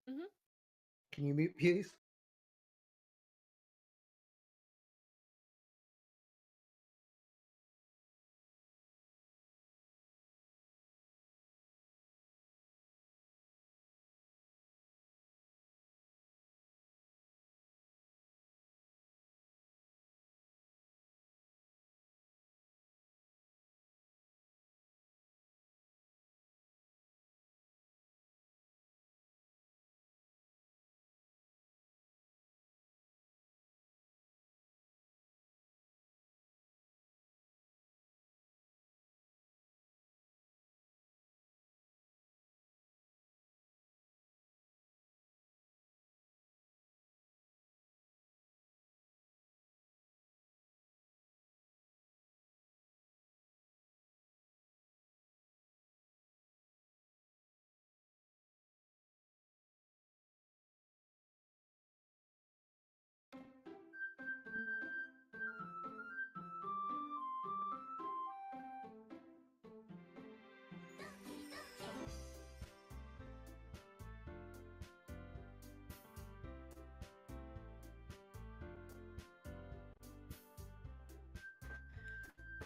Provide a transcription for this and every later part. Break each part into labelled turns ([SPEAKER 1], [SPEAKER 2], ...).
[SPEAKER 1] Hmm.
[SPEAKER 2] Can you mute, please?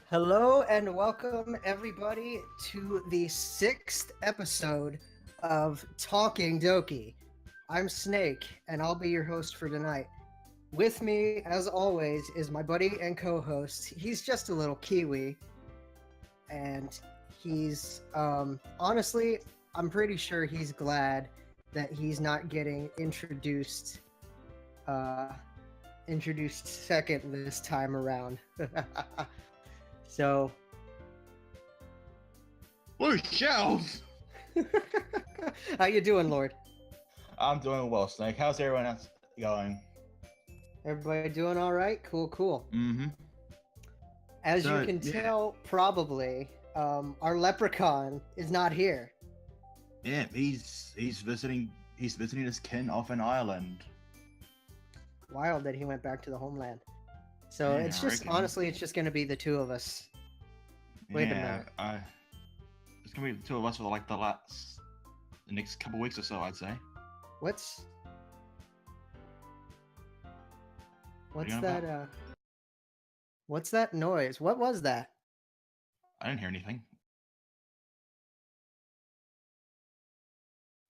[SPEAKER 2] Hello and welcome everybody to the 6th episode of Talking Doki. I'm Snake and I'll be your host for tonight. With me, as always, is my buddy and co-host. He's just a little Kiwi, and he's honestly, I'm pretty sure he's glad that he's not getting uh introduced second this time around. So
[SPEAKER 3] Blue shells!
[SPEAKER 2] how you doing, Lord?
[SPEAKER 3] I'm doing well, Snake. How's everyone else going?
[SPEAKER 2] Everybody doing all right? Cool.
[SPEAKER 3] Mm-hmm.
[SPEAKER 2] As
[SPEAKER 3] So,
[SPEAKER 2] you can
[SPEAKER 3] yeah.
[SPEAKER 2] tell, probably, our leprechaun is not here.
[SPEAKER 3] Yeah, he's visiting his kin off an island.
[SPEAKER 2] Wild that he went back to the homeland. So
[SPEAKER 3] Yeah,
[SPEAKER 2] it's
[SPEAKER 3] I
[SPEAKER 2] just,
[SPEAKER 3] reckon.
[SPEAKER 2] honestly, it's just going to be the two of us. Wait a minute.
[SPEAKER 3] It's gonna be the two of us for like the next couple weeks or so, I'd say.
[SPEAKER 2] What's
[SPEAKER 3] What are you on
[SPEAKER 2] that?
[SPEAKER 3] about?
[SPEAKER 2] What's that noise? What was that?
[SPEAKER 3] I didn't hear anything.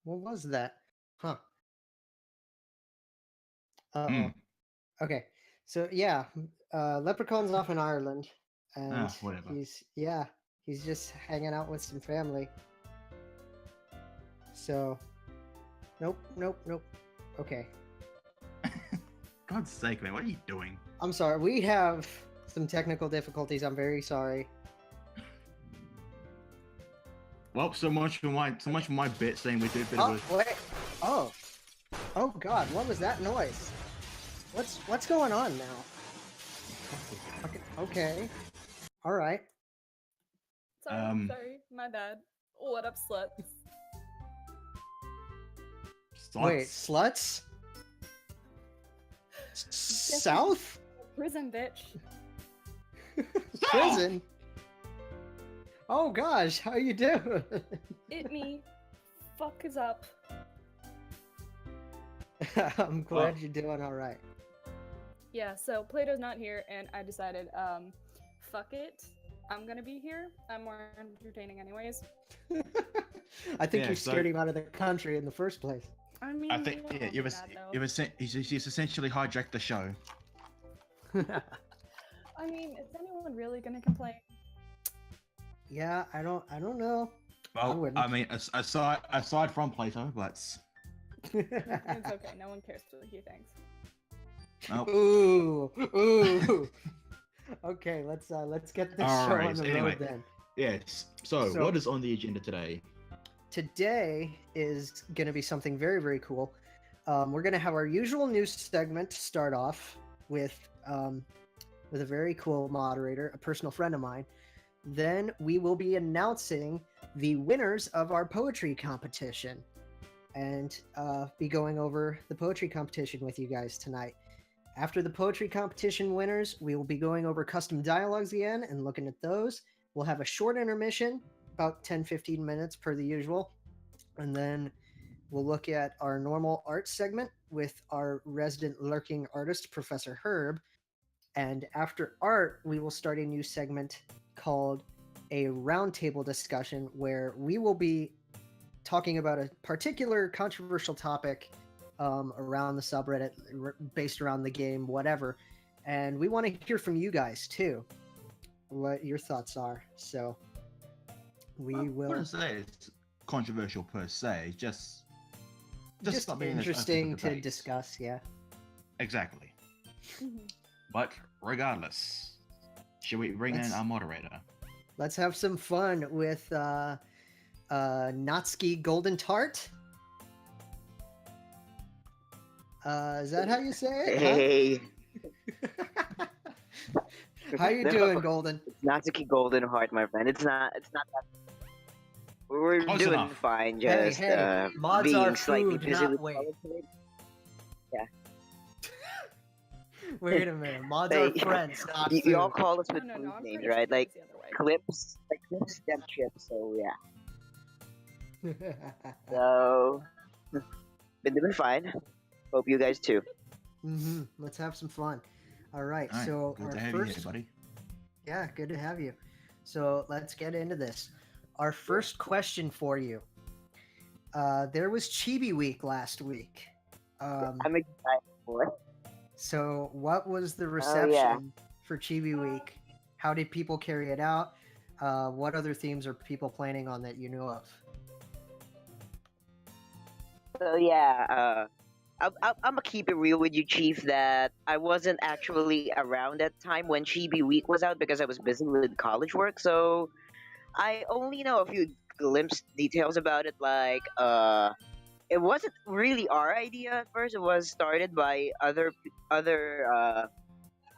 [SPEAKER 2] What was that? Huh. Uh-oh.
[SPEAKER 3] Hmm.
[SPEAKER 2] Okay. So yeah, leprechaun's off in Ireland, and
[SPEAKER 3] Whatever.
[SPEAKER 2] he's just hanging out with some family. So, nope. Okay.
[SPEAKER 3] God's sake, man, what are you doing?
[SPEAKER 2] I'm sorry. We have some technical difficulties. I'm very sorry.
[SPEAKER 3] Well, so much for my bit saying we do a bit of
[SPEAKER 2] Wait. Oh God, what was that noise? What's going on now? Okay. All right.
[SPEAKER 1] Sorry, my bad. What up, sluts?
[SPEAKER 2] Wait,
[SPEAKER 3] sluts.
[SPEAKER 2] South?
[SPEAKER 1] Prison, bitch.
[SPEAKER 2] Prison? Oh gosh, how you doing?
[SPEAKER 1] It me. Fuck is up.
[SPEAKER 2] I'm glad you're doing all right.
[SPEAKER 1] Yeah, so Plato's not here, and I decided, fuck it. I'm gonna be here. I'm more entertaining anyways.
[SPEAKER 2] I think you scared him out of the country in the first place.
[SPEAKER 1] I mean,
[SPEAKER 3] I think he's essentially hijacked the show.
[SPEAKER 1] I mean, is anyone really gonna complain?
[SPEAKER 2] Yeah, I don't know.
[SPEAKER 3] Well, I mean, aside from Plato, but
[SPEAKER 1] It's okay. No one cares what he thinks.
[SPEAKER 3] Nope.
[SPEAKER 2] Ooh. Okay, let's get this show on the road then.
[SPEAKER 3] Yes. So, what is on the agenda today?
[SPEAKER 2] Today is going to be something very, very cool. We're going to have our usual news segment start off with a very cool moderator, a personal friend of mine. Then we will be announcing the winners of our poetry competition and be going over the poetry competition with you guys tonight. After the poetry competition winners, we will be going over custom dialogues again and looking at those. We'll have a short intermission, about 10-15 minutes per the usual. And then We'll look at our normal art segment with our resident lurking artist, Professor Herb. And after art, we will start a new segment called a roundtable discussion where we will be talking about a particular controversial topic around the subreddit, based around the game, whatever. And we want to hear from you guys too, what your thoughts are. So we
[SPEAKER 3] I
[SPEAKER 2] will.
[SPEAKER 3] wouldn't say it's controversial per se. Just something that's
[SPEAKER 2] interesting
[SPEAKER 3] open for
[SPEAKER 2] to
[SPEAKER 3] debate.
[SPEAKER 2] discuss. Yeah.
[SPEAKER 3] Exactly.
[SPEAKER 1] Mhm.
[SPEAKER 3] But regardless, should we bring in our moderator?
[SPEAKER 2] Let's have some fun with Natsuki Golden Tart. Is that how you say it?
[SPEAKER 4] Hey,
[SPEAKER 2] Huh? How you doing, Golden?
[SPEAKER 4] it's Natsuki Golden Heart, my friend. It's not. That. We're
[SPEAKER 3] Close
[SPEAKER 4] doing
[SPEAKER 3] enough.
[SPEAKER 4] fine.
[SPEAKER 2] Hey,
[SPEAKER 4] Just
[SPEAKER 2] hey, mods
[SPEAKER 4] being
[SPEAKER 2] are
[SPEAKER 4] slightly
[SPEAKER 2] food,
[SPEAKER 4] busy
[SPEAKER 2] not
[SPEAKER 4] with
[SPEAKER 2] weight.
[SPEAKER 4] politics.
[SPEAKER 2] Wait a minute, mods
[SPEAKER 4] Hey,
[SPEAKER 2] are friends, not
[SPEAKER 4] you all
[SPEAKER 2] food.
[SPEAKER 4] call us with
[SPEAKER 1] No,
[SPEAKER 4] food
[SPEAKER 1] I'm
[SPEAKER 4] names,
[SPEAKER 1] pretty
[SPEAKER 4] right?
[SPEAKER 1] sure
[SPEAKER 4] Like
[SPEAKER 1] it's the other way.
[SPEAKER 4] clips, them chips. So yeah. So been doing fine. Hope you guys too.
[SPEAKER 2] Let's have some fun. All right,
[SPEAKER 3] All right,
[SPEAKER 2] so
[SPEAKER 3] good
[SPEAKER 2] our
[SPEAKER 3] to have you
[SPEAKER 2] first,
[SPEAKER 3] here, buddy.
[SPEAKER 2] yeah, good to have you. So let's get into this. Our first question for you. There was Chibi Week last week.
[SPEAKER 4] I'm excited for it.
[SPEAKER 2] So what was the
[SPEAKER 4] Oh,
[SPEAKER 2] reception
[SPEAKER 4] yeah.
[SPEAKER 2] for Chibi Week? How did people carry it out? What other themes are people planning on that you know of?
[SPEAKER 4] So yeah, I'm gonna keep it real with you, Chief. That I wasn't actually around that time when Chibi Week was out because I was busy with college work. So I only know a few glimpse details about it. Like, it wasn't really our idea at first. It was started by other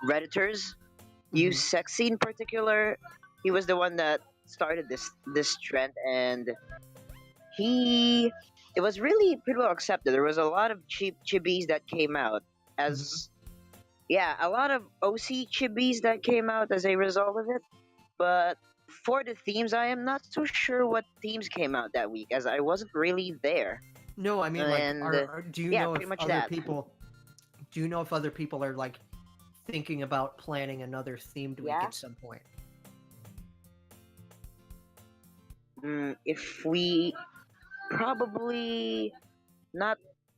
[SPEAKER 4] redditors.
[SPEAKER 2] Mhm.
[SPEAKER 4] Sexy in particular, he was the one that started this trend, and he it was really pretty well accepted. There was a lot of cheap chibis that came out as yeah, a lot of OC chibis that came out as a result of it. But for the themes, I am not so sure what themes came out that week, as I wasn't really there.
[SPEAKER 2] No, I mean, like,
[SPEAKER 4] And
[SPEAKER 2] do you
[SPEAKER 4] yeah,
[SPEAKER 2] know
[SPEAKER 4] pretty
[SPEAKER 2] if
[SPEAKER 4] much
[SPEAKER 2] other
[SPEAKER 4] that.
[SPEAKER 2] people? Do you know if other people are like thinking about planning another themed week
[SPEAKER 4] Yeah?
[SPEAKER 2] at some point?
[SPEAKER 4] If we probably not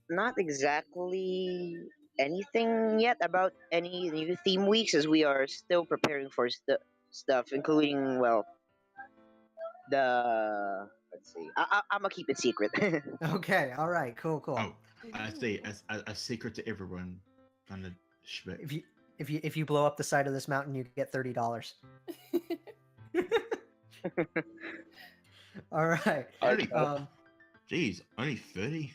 [SPEAKER 4] not exactly anything yet about any new theme weeks, as we are still preparing for stuff, including the let's see. I'm gonna keep it secret.
[SPEAKER 2] Okay, all right, cool.
[SPEAKER 3] Oh, I see. A secret to everyone on the schmick.
[SPEAKER 2] If you blow up the side of this mountain, you get $30. All right.
[SPEAKER 3] Only,
[SPEAKER 2] Um,
[SPEAKER 3] geez, only 30?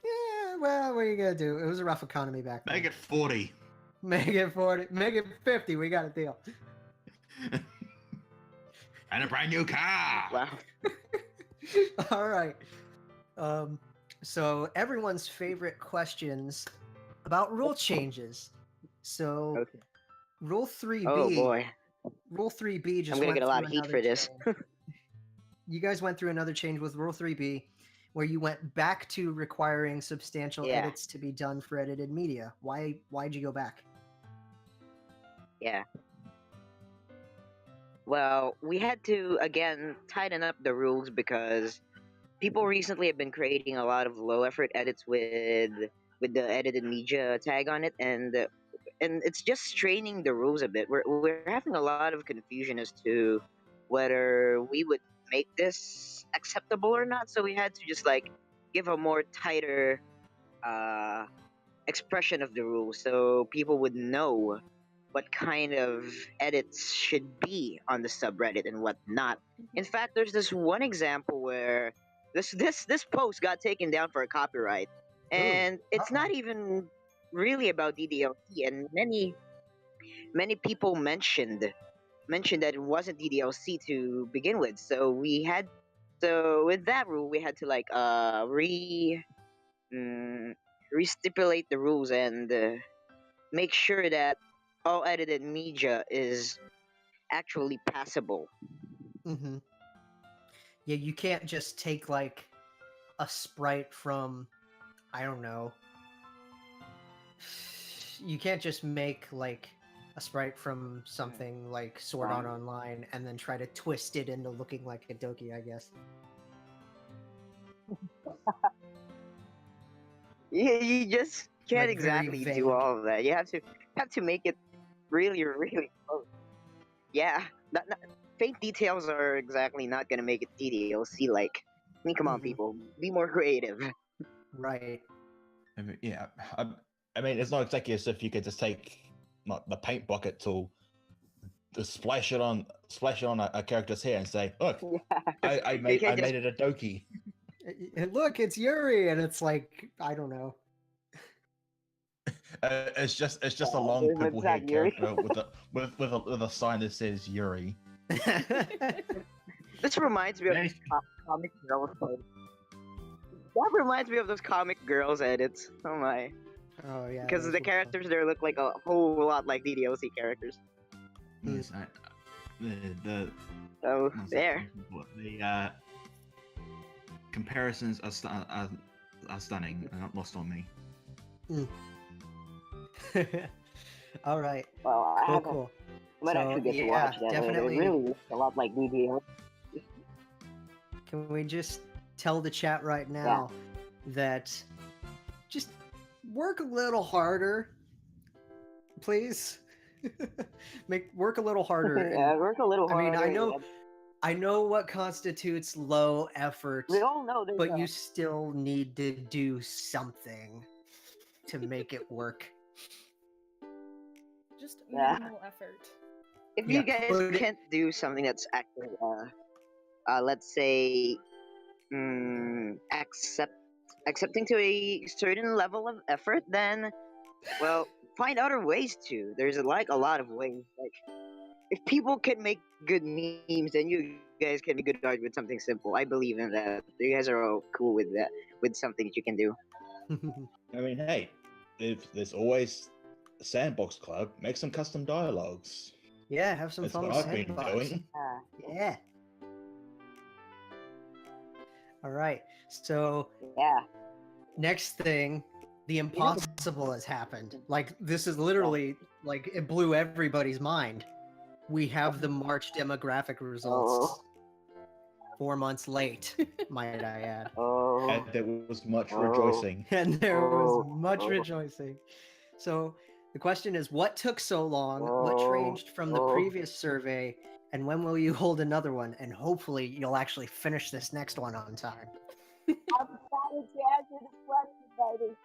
[SPEAKER 2] yeah. Well, what are you gonna do? It was a rough economy back then.
[SPEAKER 3] Make it 40.
[SPEAKER 2] Make it 40. Make it 50. We got a deal.
[SPEAKER 3] And a brand new car.
[SPEAKER 4] Wow.
[SPEAKER 2] All right. So everyone's favorite questions about rule changes. So
[SPEAKER 4] Okay.
[SPEAKER 2] Rule 3B.
[SPEAKER 4] Oh boy,
[SPEAKER 2] Rule 3B just
[SPEAKER 4] I'm gonna
[SPEAKER 2] went
[SPEAKER 4] get a lot
[SPEAKER 2] through
[SPEAKER 4] of heat
[SPEAKER 2] another
[SPEAKER 4] for this.
[SPEAKER 2] change. You guys went through another change with Rule 3B where you went back to requiring substantial
[SPEAKER 4] Yeah.
[SPEAKER 2] edits to be done for edited media. Why'd you go back?
[SPEAKER 4] Yeah. Well, we had to again tighten up the rules because people recently have been creating a lot of low effort edits with the edited media tag on it, and it's just straining the rules a bit. We're having a lot of confusion as to whether we would make this acceptable or not. So we had to just like give a more tighter expression of the rules so people would know what kind of edits should be on the subreddit and what not. In fact, there's this one example where this post got taken down for a copyright, and it's not even really about DDLC, and many people mentioned that it wasn't DDLC to begin with. So with that rule we had to like re-stipulate the rules and make sure that all edited media is actually passable.
[SPEAKER 2] Mm-hmm. Yeah, you can't just take like a sprite from, I don't know. You can't just make like a sprite from something like Sword Art Online and then try to twist it into looking like a Doki, I guess.
[SPEAKER 4] You just can't
[SPEAKER 2] Like, very
[SPEAKER 4] exactly
[SPEAKER 2] vague.
[SPEAKER 4] do all of that. You have to make it really, really close. Yeah, faint details are exactly not gonna make it DLC like. I mean, come on,
[SPEAKER 2] Mhm.
[SPEAKER 4] people, be more creative.
[SPEAKER 2] Right.
[SPEAKER 3] I mean, yeah, I mean, it's not exactly as if you could just take like, the paint bucket tool, just splash it on a character's hair and say, "Look,
[SPEAKER 4] Yeah.
[SPEAKER 3] I
[SPEAKER 4] You
[SPEAKER 3] made
[SPEAKER 4] can't just-
[SPEAKER 3] it a Doki."
[SPEAKER 2] And look, it's Yuri, and it's like, I don't know.
[SPEAKER 3] It's just a
[SPEAKER 4] Yeah,
[SPEAKER 3] long
[SPEAKER 4] it's
[SPEAKER 3] purple
[SPEAKER 4] not
[SPEAKER 3] haired
[SPEAKER 4] Yuri.
[SPEAKER 3] character with a sign that says Yuri.
[SPEAKER 4] This reminds me of
[SPEAKER 3] Very-
[SPEAKER 4] comic girls. That reminds me of those comic girls edits. Oh my!
[SPEAKER 2] Oh yeah.
[SPEAKER 4] Because
[SPEAKER 2] those
[SPEAKER 4] the
[SPEAKER 2] were fun.
[SPEAKER 4] characters there look like a whole lot like the DLC characters.
[SPEAKER 3] Yes, the
[SPEAKER 4] So there.
[SPEAKER 3] the comparisons are stunning and not lost on me.
[SPEAKER 2] All right.
[SPEAKER 4] Well, I
[SPEAKER 2] Cool,
[SPEAKER 4] haven't.
[SPEAKER 2] cool.
[SPEAKER 4] Might
[SPEAKER 2] So,
[SPEAKER 4] actually get to
[SPEAKER 2] yeah,
[SPEAKER 4] watch that.
[SPEAKER 2] definitely.
[SPEAKER 4] It really looks a lot like DDL.
[SPEAKER 2] Can we just tell the chat right now that just work a little harder, please? Work a little harder.
[SPEAKER 4] Yeah, work a little
[SPEAKER 2] I mean,
[SPEAKER 4] harder.
[SPEAKER 2] I know what constitutes low effort,
[SPEAKER 4] We all know there's
[SPEAKER 2] but you still need to do something to make it work.
[SPEAKER 1] Just
[SPEAKER 4] Yeah.
[SPEAKER 1] minimal effort.
[SPEAKER 4] if
[SPEAKER 2] Yeah,
[SPEAKER 4] you guys
[SPEAKER 2] put it-
[SPEAKER 4] can't do something that's actually, let's say, accepting to a certain level of effort, then, well, find other ways to. There's like a lot of ways. Like, if people can make good memes, then you guys can make good art with something simple. I believe in that. You guys are all cool with that, with something that you can do.
[SPEAKER 3] I mean, hey, if there's always a sandbox club, make some custom dialogues.
[SPEAKER 2] Yeah, have some
[SPEAKER 3] That's
[SPEAKER 2] fun
[SPEAKER 3] what
[SPEAKER 2] with
[SPEAKER 3] I've been
[SPEAKER 2] Sandbox.
[SPEAKER 3] doing.
[SPEAKER 2] Yeah. All right. So
[SPEAKER 4] Yeah.
[SPEAKER 2] next thing, the impossible has happened. Like, this is literally like, it blew everybody's mind. We have the March demographic results. 4 months late, might I add.
[SPEAKER 4] Oh.
[SPEAKER 3] And there was much rejoicing.
[SPEAKER 2] And there was
[SPEAKER 4] Oh.
[SPEAKER 2] much rejoicing. So the question is, what took so long? What changed from the previous survey? And when will you hold another one? And hopefully you'll actually finish this next one on time.
[SPEAKER 4] I'm excited to answer this question, buddy.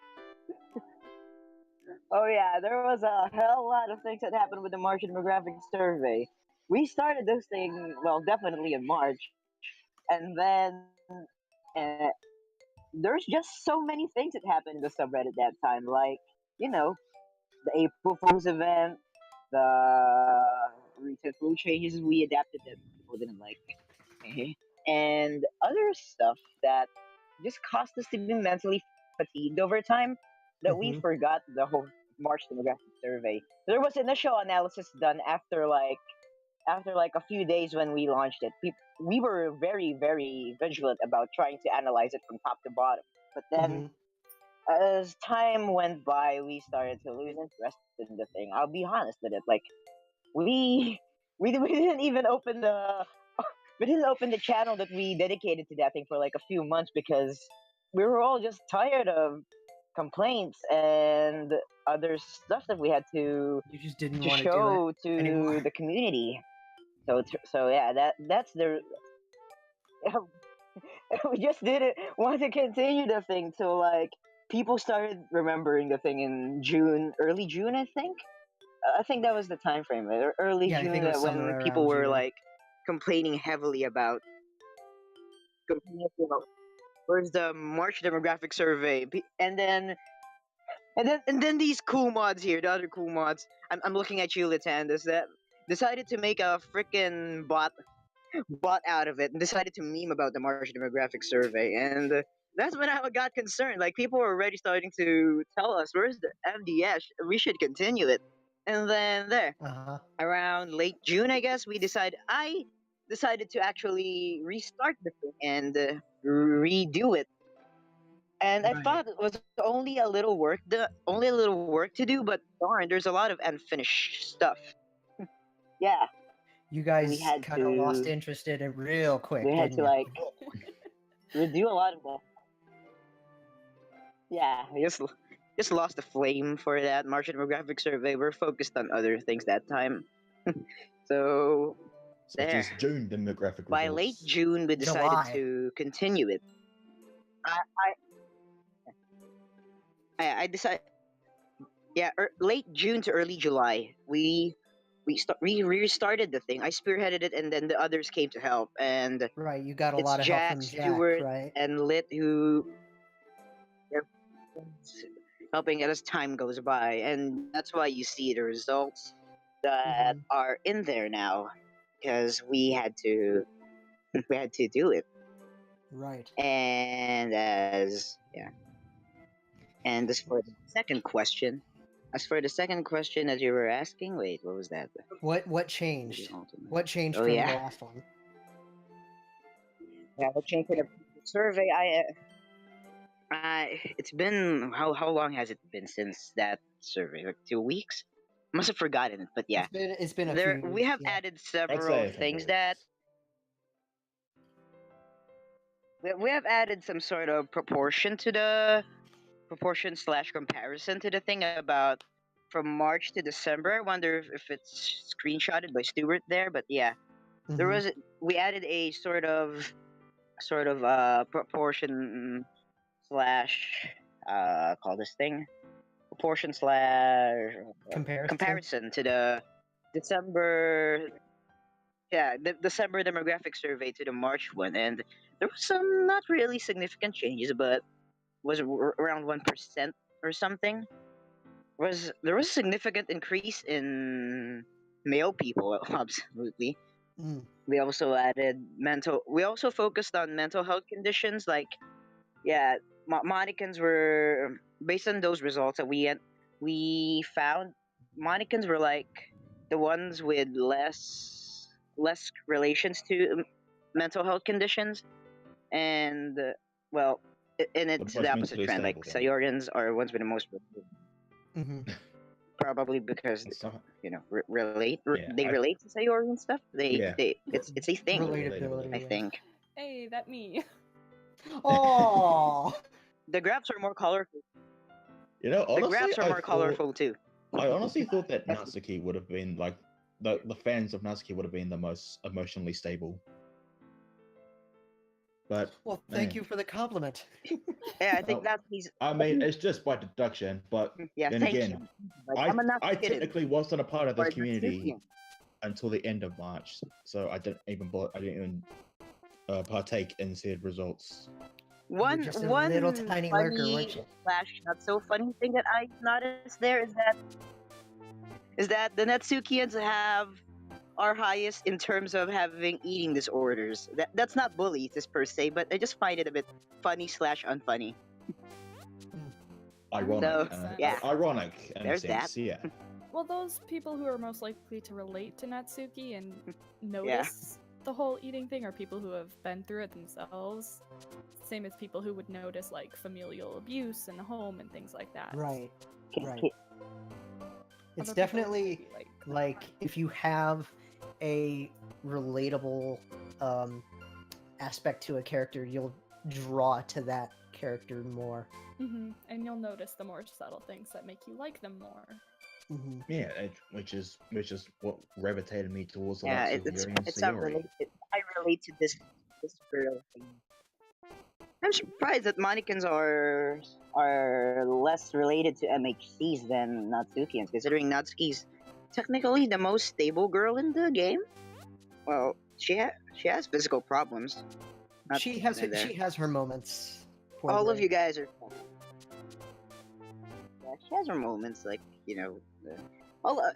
[SPEAKER 4] Oh yeah, there was a hell lot of things that happened with the March demographic survey. We started this thing, well, definitely in March, and then uh, there's just so many things that happened in the subreddit that time, like, the April Fool's event, the recent rule changes we adapted that people didn't like, and other stuff that just caused us to be mentally fatigued over time that we
[SPEAKER 2] Mhm.
[SPEAKER 4] forgot the whole March demographic survey. There was initial analysis done after like a few days when we launched it. We were very, very vigilant about trying to analyze it from top to bottom. But then,
[SPEAKER 2] Mhm.
[SPEAKER 4] as time went by, we started to lose interest in the thing. I'll be honest with it. Like, we didn't even open the we didn't open the channel that we dedicated to that thing for like a few months because we were all just tired of complaints and other stuff that we had to
[SPEAKER 2] You just didn't
[SPEAKER 4] to
[SPEAKER 2] want to do
[SPEAKER 4] show
[SPEAKER 2] it
[SPEAKER 4] to
[SPEAKER 2] anymore.
[SPEAKER 4] the community. So yeah, that's the we just didn't want to continue the thing till like people started remembering the thing in June, early June, I think. I think that was the time frame, right? Early
[SPEAKER 2] Yeah, I
[SPEAKER 4] June,
[SPEAKER 2] think it was
[SPEAKER 4] when
[SPEAKER 2] somewhere
[SPEAKER 4] people
[SPEAKER 2] around
[SPEAKER 4] were
[SPEAKER 2] June.
[SPEAKER 4] like complaining heavily about where's the March demographic survey, and then these cool mods here, the other cool mods. I'm looking at you, Litandis, that decided to make a freaking bot out of it and decided to meme about the March demographic survey, and that's when I got concerned. Like, people were already starting to tell us, "Where's the MDS? We should continue it." And then there,
[SPEAKER 2] Uh-huh.
[SPEAKER 4] around late June, I guess, I decided to actually restart the thing and redo it. And I
[SPEAKER 2] Right.
[SPEAKER 4] thought it was only a little work to do, but darn, there's a lot of unfinished stuff. Yeah,
[SPEAKER 2] You
[SPEAKER 4] we
[SPEAKER 2] guys
[SPEAKER 4] had
[SPEAKER 2] kind of lost
[SPEAKER 4] to
[SPEAKER 2] interest in it real quick,
[SPEAKER 4] we had
[SPEAKER 2] didn't
[SPEAKER 4] to
[SPEAKER 2] you?
[SPEAKER 4] like redo a lot of the. Yeah, I just lost the flame for that market demographic survey. We're focused on other things that time. So
[SPEAKER 3] Such
[SPEAKER 4] there.
[SPEAKER 3] as June demographic
[SPEAKER 4] By late
[SPEAKER 3] results.
[SPEAKER 4] June, we decided
[SPEAKER 2] July.
[SPEAKER 4] to continue it. I I decided, yeah, late June to early July. We restarted the thing. I spearheaded it, and then the others came to help. And
[SPEAKER 2] Right, you got a
[SPEAKER 4] it's
[SPEAKER 2] lot of help
[SPEAKER 4] Jack,
[SPEAKER 2] from Jack,
[SPEAKER 4] Stewart,
[SPEAKER 2] right?
[SPEAKER 4] and Lit who are helping as time goes by, and that's why you see the results that
[SPEAKER 2] Mhm.
[SPEAKER 4] are in there now, because we had to do it.
[SPEAKER 2] Right.
[SPEAKER 4] And as for the second question, that you were asking, wait, what was that?
[SPEAKER 2] What changed? What changed
[SPEAKER 4] Oh
[SPEAKER 2] from the
[SPEAKER 4] yeah,
[SPEAKER 2] last one?
[SPEAKER 4] what changed for the survey? It's been how long has it been since that survey? Like 2 weeks? Must have forgotten it, but yeah,
[SPEAKER 2] It's been a
[SPEAKER 4] there
[SPEAKER 2] few
[SPEAKER 4] we
[SPEAKER 2] weeks,
[SPEAKER 4] have
[SPEAKER 2] yeah.
[SPEAKER 4] added
[SPEAKER 3] I'd
[SPEAKER 4] several
[SPEAKER 3] say a couple
[SPEAKER 4] things that
[SPEAKER 3] weeks.
[SPEAKER 4] we have added some sort of proportion slash comparison to the thing about from March to December. I wonder if it's screenshotted by Stewart there, but yeah, there
[SPEAKER 2] Mhm.
[SPEAKER 4] was we added a sort of proportion slash call this thing proportion slash
[SPEAKER 2] Comparison.
[SPEAKER 4] comparison to the December the December demographic survey to the March one, and there was some not really significant changes, but was around 1% or something. There was a significant increase in male people? Absolutely.
[SPEAKER 2] Mm.
[SPEAKER 4] We also focused on mental health conditions, like yeah, Monicans were based on those results that we found. Monicans were like the ones with less relations to mental health conditions, and well, and
[SPEAKER 3] The
[SPEAKER 4] it's the
[SPEAKER 3] most
[SPEAKER 4] opposite
[SPEAKER 3] mentally
[SPEAKER 4] trend. Like
[SPEAKER 3] stable one.
[SPEAKER 4] Sayorians are ones with the most,
[SPEAKER 2] Mhm.
[SPEAKER 4] probably because
[SPEAKER 3] And so, yeah,
[SPEAKER 4] they relate to Sayorian stuff.
[SPEAKER 3] yeah.
[SPEAKER 4] It's a thing.
[SPEAKER 2] Relatability.
[SPEAKER 4] I
[SPEAKER 2] Yes.
[SPEAKER 4] think
[SPEAKER 1] Hey, that me.
[SPEAKER 2] Oh.
[SPEAKER 4] the graphs are more colorful.
[SPEAKER 3] You know,
[SPEAKER 4] The
[SPEAKER 3] honestly,
[SPEAKER 4] graphs are more colorful too.
[SPEAKER 3] I honestly thought that Natsuki would have been like the fans of Natsuki would have been the most emotionally stable. But
[SPEAKER 2] Well, thank
[SPEAKER 3] man,
[SPEAKER 2] you for the compliment.
[SPEAKER 4] Yeah, I think
[SPEAKER 3] oh,
[SPEAKER 4] that's he's.
[SPEAKER 3] I mean, it's just by deduction. But
[SPEAKER 4] Yeah,
[SPEAKER 3] then
[SPEAKER 4] thank
[SPEAKER 3] again,
[SPEAKER 4] you. But I'm a
[SPEAKER 3] I
[SPEAKER 4] Natsuki
[SPEAKER 3] technically wasn't a part of
[SPEAKER 4] or
[SPEAKER 3] this community
[SPEAKER 4] Natsuki.
[SPEAKER 3] until the end of March, so I didn't even partake in said results.
[SPEAKER 2] You're just a little tiny lurker, weren't
[SPEAKER 4] Funny
[SPEAKER 2] you?
[SPEAKER 4] slash not so funny thing that I noticed there is that the Natsukians are highest in terms of having eating disorders. That's not bullies per se, but I just find it a bit funny slash unfunny.
[SPEAKER 3] Ironic,
[SPEAKER 4] So, yeah.
[SPEAKER 3] ironic in a
[SPEAKER 4] There's
[SPEAKER 3] sense. Yeah.
[SPEAKER 1] Well, those people who are most likely to relate to Natsuki and notice the whole eating thing are people who have been through it themselves. Same as people who would notice like familial abuse in the home and things like that.
[SPEAKER 2] Right. Right.
[SPEAKER 1] Other
[SPEAKER 2] It's
[SPEAKER 1] people
[SPEAKER 2] definitely
[SPEAKER 1] would be
[SPEAKER 2] like if you have a relatable aspect to a character, you'll draw to that character more.
[SPEAKER 1] And you'll notice the more subtle things that make you like them more.
[SPEAKER 2] Mhm.
[SPEAKER 3] Yeah, which is what gravitated me towards the
[SPEAKER 4] Yeah,
[SPEAKER 3] likes of Yuri and
[SPEAKER 4] it's not
[SPEAKER 3] Sayori.
[SPEAKER 4] related. I relate to this girl thing. I'm surprised that Monicans are less related to MHCs than Natsukians, considering Natsuki's technically the most stable girl in the game. Well, she has physical problems. Not
[SPEAKER 2] She has
[SPEAKER 4] there.
[SPEAKER 2] she has her moments. Poor
[SPEAKER 4] All
[SPEAKER 2] girl.
[SPEAKER 4] of you guys are. Yeah, she has her moments, like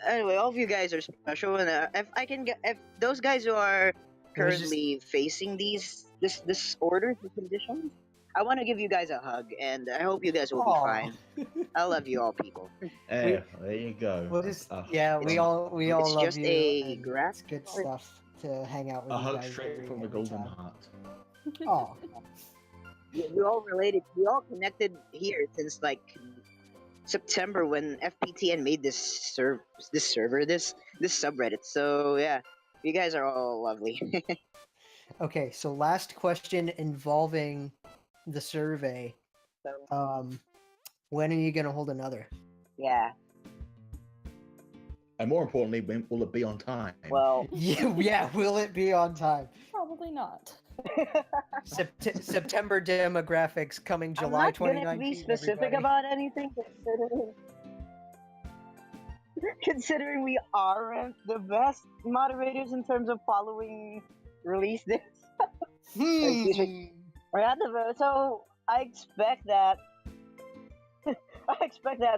[SPEAKER 4] anyway, all of you guys are special, and if those guys who are
[SPEAKER 2] It was
[SPEAKER 4] currently facing this disorder, the conditions, I want to give you guys a hug, and I hope you guys will be
[SPEAKER 2] Aw.
[SPEAKER 4] fine. I love you all, people.
[SPEAKER 3] Yeah, there you go.
[SPEAKER 2] We'll just,
[SPEAKER 3] A
[SPEAKER 2] we all
[SPEAKER 4] it's
[SPEAKER 2] love
[SPEAKER 4] just
[SPEAKER 2] you.
[SPEAKER 4] a
[SPEAKER 2] And
[SPEAKER 4] graph.
[SPEAKER 2] it's good stuff to hang out with you
[SPEAKER 3] hug
[SPEAKER 2] guys
[SPEAKER 3] straight
[SPEAKER 2] every
[SPEAKER 3] from the golden
[SPEAKER 2] time.
[SPEAKER 3] heart.
[SPEAKER 2] Oh,
[SPEAKER 4] we all related. We all connected here since like September when FPTN made this server, this subreddit. So yeah, you guys are all lovely.
[SPEAKER 2] Okay, so last question involving the survey. When are you gonna hold another?
[SPEAKER 4] Yeah.
[SPEAKER 3] And more importantly, when will it be on time?
[SPEAKER 4] Well,
[SPEAKER 2] Yeah, will it be on time?
[SPEAKER 1] Probably not.
[SPEAKER 2] September demographics coming July 2019.
[SPEAKER 4] I'm not gonna be specific
[SPEAKER 2] everybody.
[SPEAKER 4] about anything, considering we aren't the best moderators in terms of following release dates. Excuse me. We're not the best, so I expect that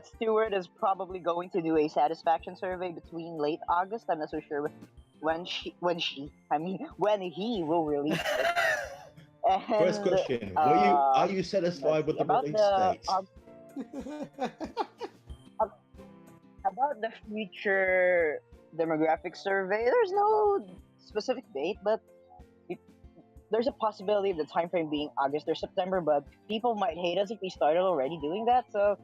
[SPEAKER 4] Stewart is probably going to do a satisfaction survey between late August. I'm not so sure when he will release it. And,
[SPEAKER 3] First question: are you satisfied with the
[SPEAKER 4] about
[SPEAKER 3] release
[SPEAKER 4] the,
[SPEAKER 3] date?
[SPEAKER 4] About the future demographic survey, there's no specific date, but there's a possibility of the time frame being August or September. But people might hate us if we started already doing that, so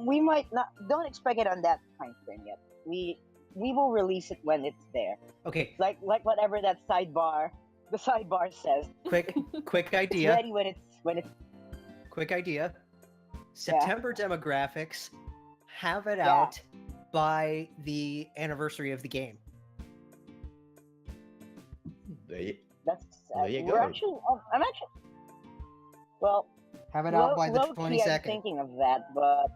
[SPEAKER 4] we might not. Don't expect it on that time frame yet. We will release it when it's there.
[SPEAKER 2] Okay.
[SPEAKER 4] Like whatever the sidebar says.
[SPEAKER 2] Quick
[SPEAKER 4] It's
[SPEAKER 2] idea.
[SPEAKER 4] ready when it's.
[SPEAKER 2] Quick idea. September demographics. Have it
[SPEAKER 4] Yeah.
[SPEAKER 2] out by the anniversary of the game.
[SPEAKER 4] That's
[SPEAKER 3] There you
[SPEAKER 4] we're
[SPEAKER 3] go.
[SPEAKER 4] actually. I'm actually. Well,
[SPEAKER 2] Have it out by the
[SPEAKER 4] low-key,
[SPEAKER 2] 22nd.
[SPEAKER 4] I'm thinking of that, but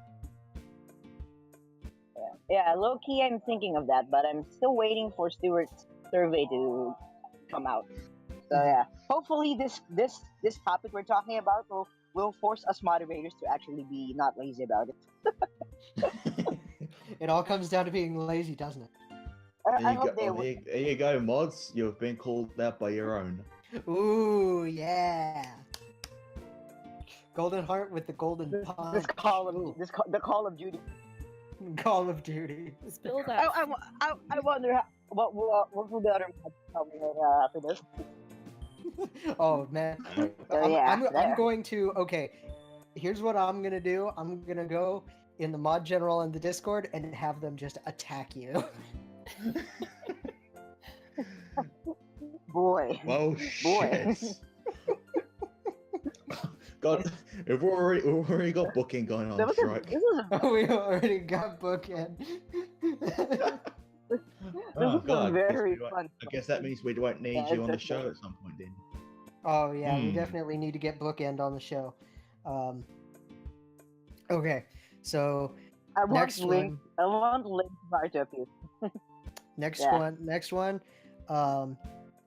[SPEAKER 4] yeah, low key, I'm thinking of that, but I'm still waiting for Stewart's survey to come out. So yeah, hopefully this topic we're talking about will force us moderators to actually be not lazy about it.
[SPEAKER 2] It all comes down to being lazy, doesn't it?
[SPEAKER 4] I hope they will.
[SPEAKER 3] There you go, mods. You've been called out by your own.
[SPEAKER 2] Ooh, yeah. Golden heart with the golden punch.
[SPEAKER 4] The Call of Duty.
[SPEAKER 2] Call of Duty.
[SPEAKER 1] Spill that.
[SPEAKER 4] I wonder what will the other mods tell me after this.
[SPEAKER 2] Oh man, I'm going to. Okay, here's what I'm gonna do. I'm gonna go in the mod general in the Discord and have them just attack you.
[SPEAKER 4] Boy.
[SPEAKER 3] Well, shit. God, we've already got booking going on strike.
[SPEAKER 2] We already got bookend.
[SPEAKER 3] Oh
[SPEAKER 4] is
[SPEAKER 3] God,
[SPEAKER 4] very fun.
[SPEAKER 3] I guess that means we won't need you on the show at some point then.
[SPEAKER 2] Oh yeah, we definitely need to get bookend on the show. Okay, so
[SPEAKER 4] I want
[SPEAKER 2] next
[SPEAKER 4] link bar to appear.
[SPEAKER 2] Next
[SPEAKER 4] Yeah.
[SPEAKER 2] one.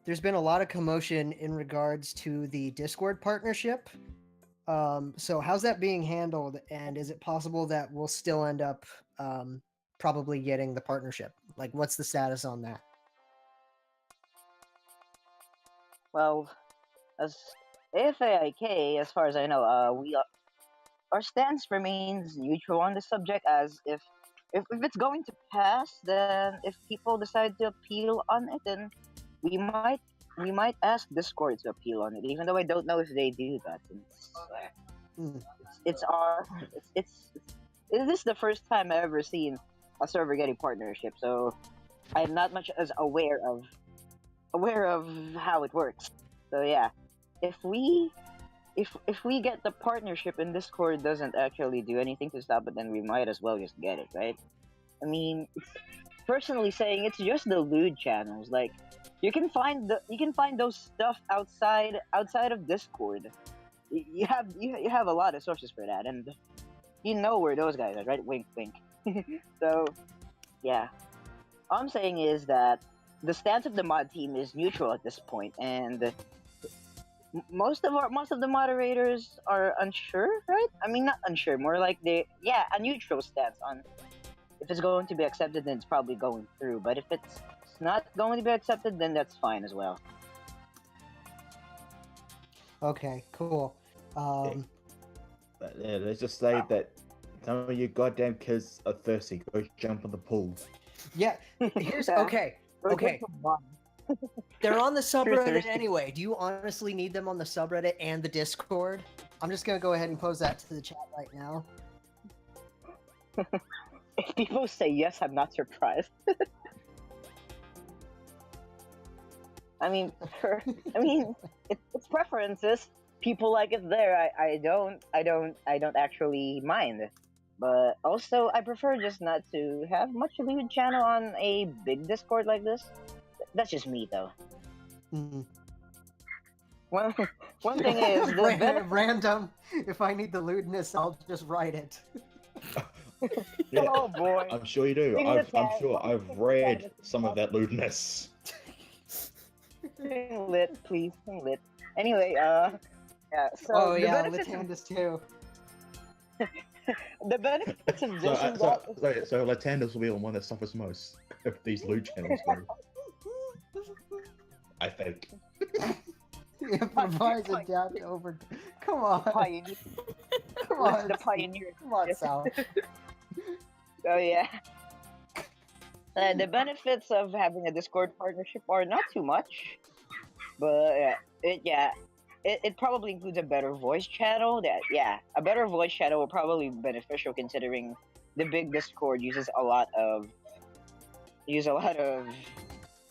[SPEAKER 2] There's been a lot of commotion in regards to the Discord partnership. So how's that being handled, and is it possible that we'll still end up probably getting the partnership? Like, what's the status on that?
[SPEAKER 4] Well, as AFAIK, as far as I know, our stance remains neutral on the subject. As if it's going to pass, then if people decide to appeal on it, then we might ask Discord to appeal on it. Even though I don't know if they do that. It is the first time I've ever seen a server getting partnership, so I'm not much as aware of how it works. So yeah, if we get the partnership and Discord doesn't actually do anything to stop it, then we might as well just get it, right? I mean, personally saying, it's just the lewd channels. Like, you can find those stuff outside of Discord. You have a lot of sources for that, and you know where those guys are, right? Wink, wink. So, yeah. All I'm saying is that the stance of the mod team is neutral at this point, and most of the moderators are unsure, right? I mean, not unsure, more like a neutral stance on if it's going to be accepted, then it's probably going through. But if it's not going to be accepted, then that's fine as well.
[SPEAKER 2] Okay, cool.
[SPEAKER 3] Yeah, let's just say that some of you goddamn kids are thirsty. Go jump in the pool.
[SPEAKER 2] Yeah, here's
[SPEAKER 4] Yeah.
[SPEAKER 2] okay. They're on the subreddit
[SPEAKER 4] thirsty.
[SPEAKER 2] anyway. Do you honestly need them on the subreddit and the Discord? I'm just gonna go ahead and pose that to the chat right now.
[SPEAKER 4] If people say yes, I'm not surprised. I mean, it's preferences. People like it there. I don't actually mind. But also, I prefer just not to have much of a huge channel on a big Discord like this. That's just me, though.
[SPEAKER 2] Mhm.
[SPEAKER 4] One thing is the
[SPEAKER 2] Random. If I need the lewdness, I'll just write it.
[SPEAKER 3] Yeah,
[SPEAKER 4] Oh boy.
[SPEAKER 3] I'm sure you do.
[SPEAKER 4] Leave
[SPEAKER 3] I'm
[SPEAKER 4] the tag.
[SPEAKER 3] sure I've read some of that lewdness.
[SPEAKER 4] Sing lit, please, sing lit. Anyway, yeah. So
[SPEAKER 2] Oh
[SPEAKER 4] the
[SPEAKER 2] yeah,
[SPEAKER 4] benefits of,
[SPEAKER 2] Latandis too.
[SPEAKER 4] the benefits of
[SPEAKER 3] So,
[SPEAKER 4] this is that
[SPEAKER 3] so Latandis will be the one that suffers most if these lewd channels go. I think.
[SPEAKER 2] Improvise, adapt, over. Come on.
[SPEAKER 4] pioneer.
[SPEAKER 2] Come on.
[SPEAKER 4] The pioneer.
[SPEAKER 2] Come on, Sal.
[SPEAKER 4] Oh yeah. The benefits of having a Discord partnership are not too much, but it probably includes a better voice channel. A better voice channel will probably be beneficial considering the big Discord uses a lot of.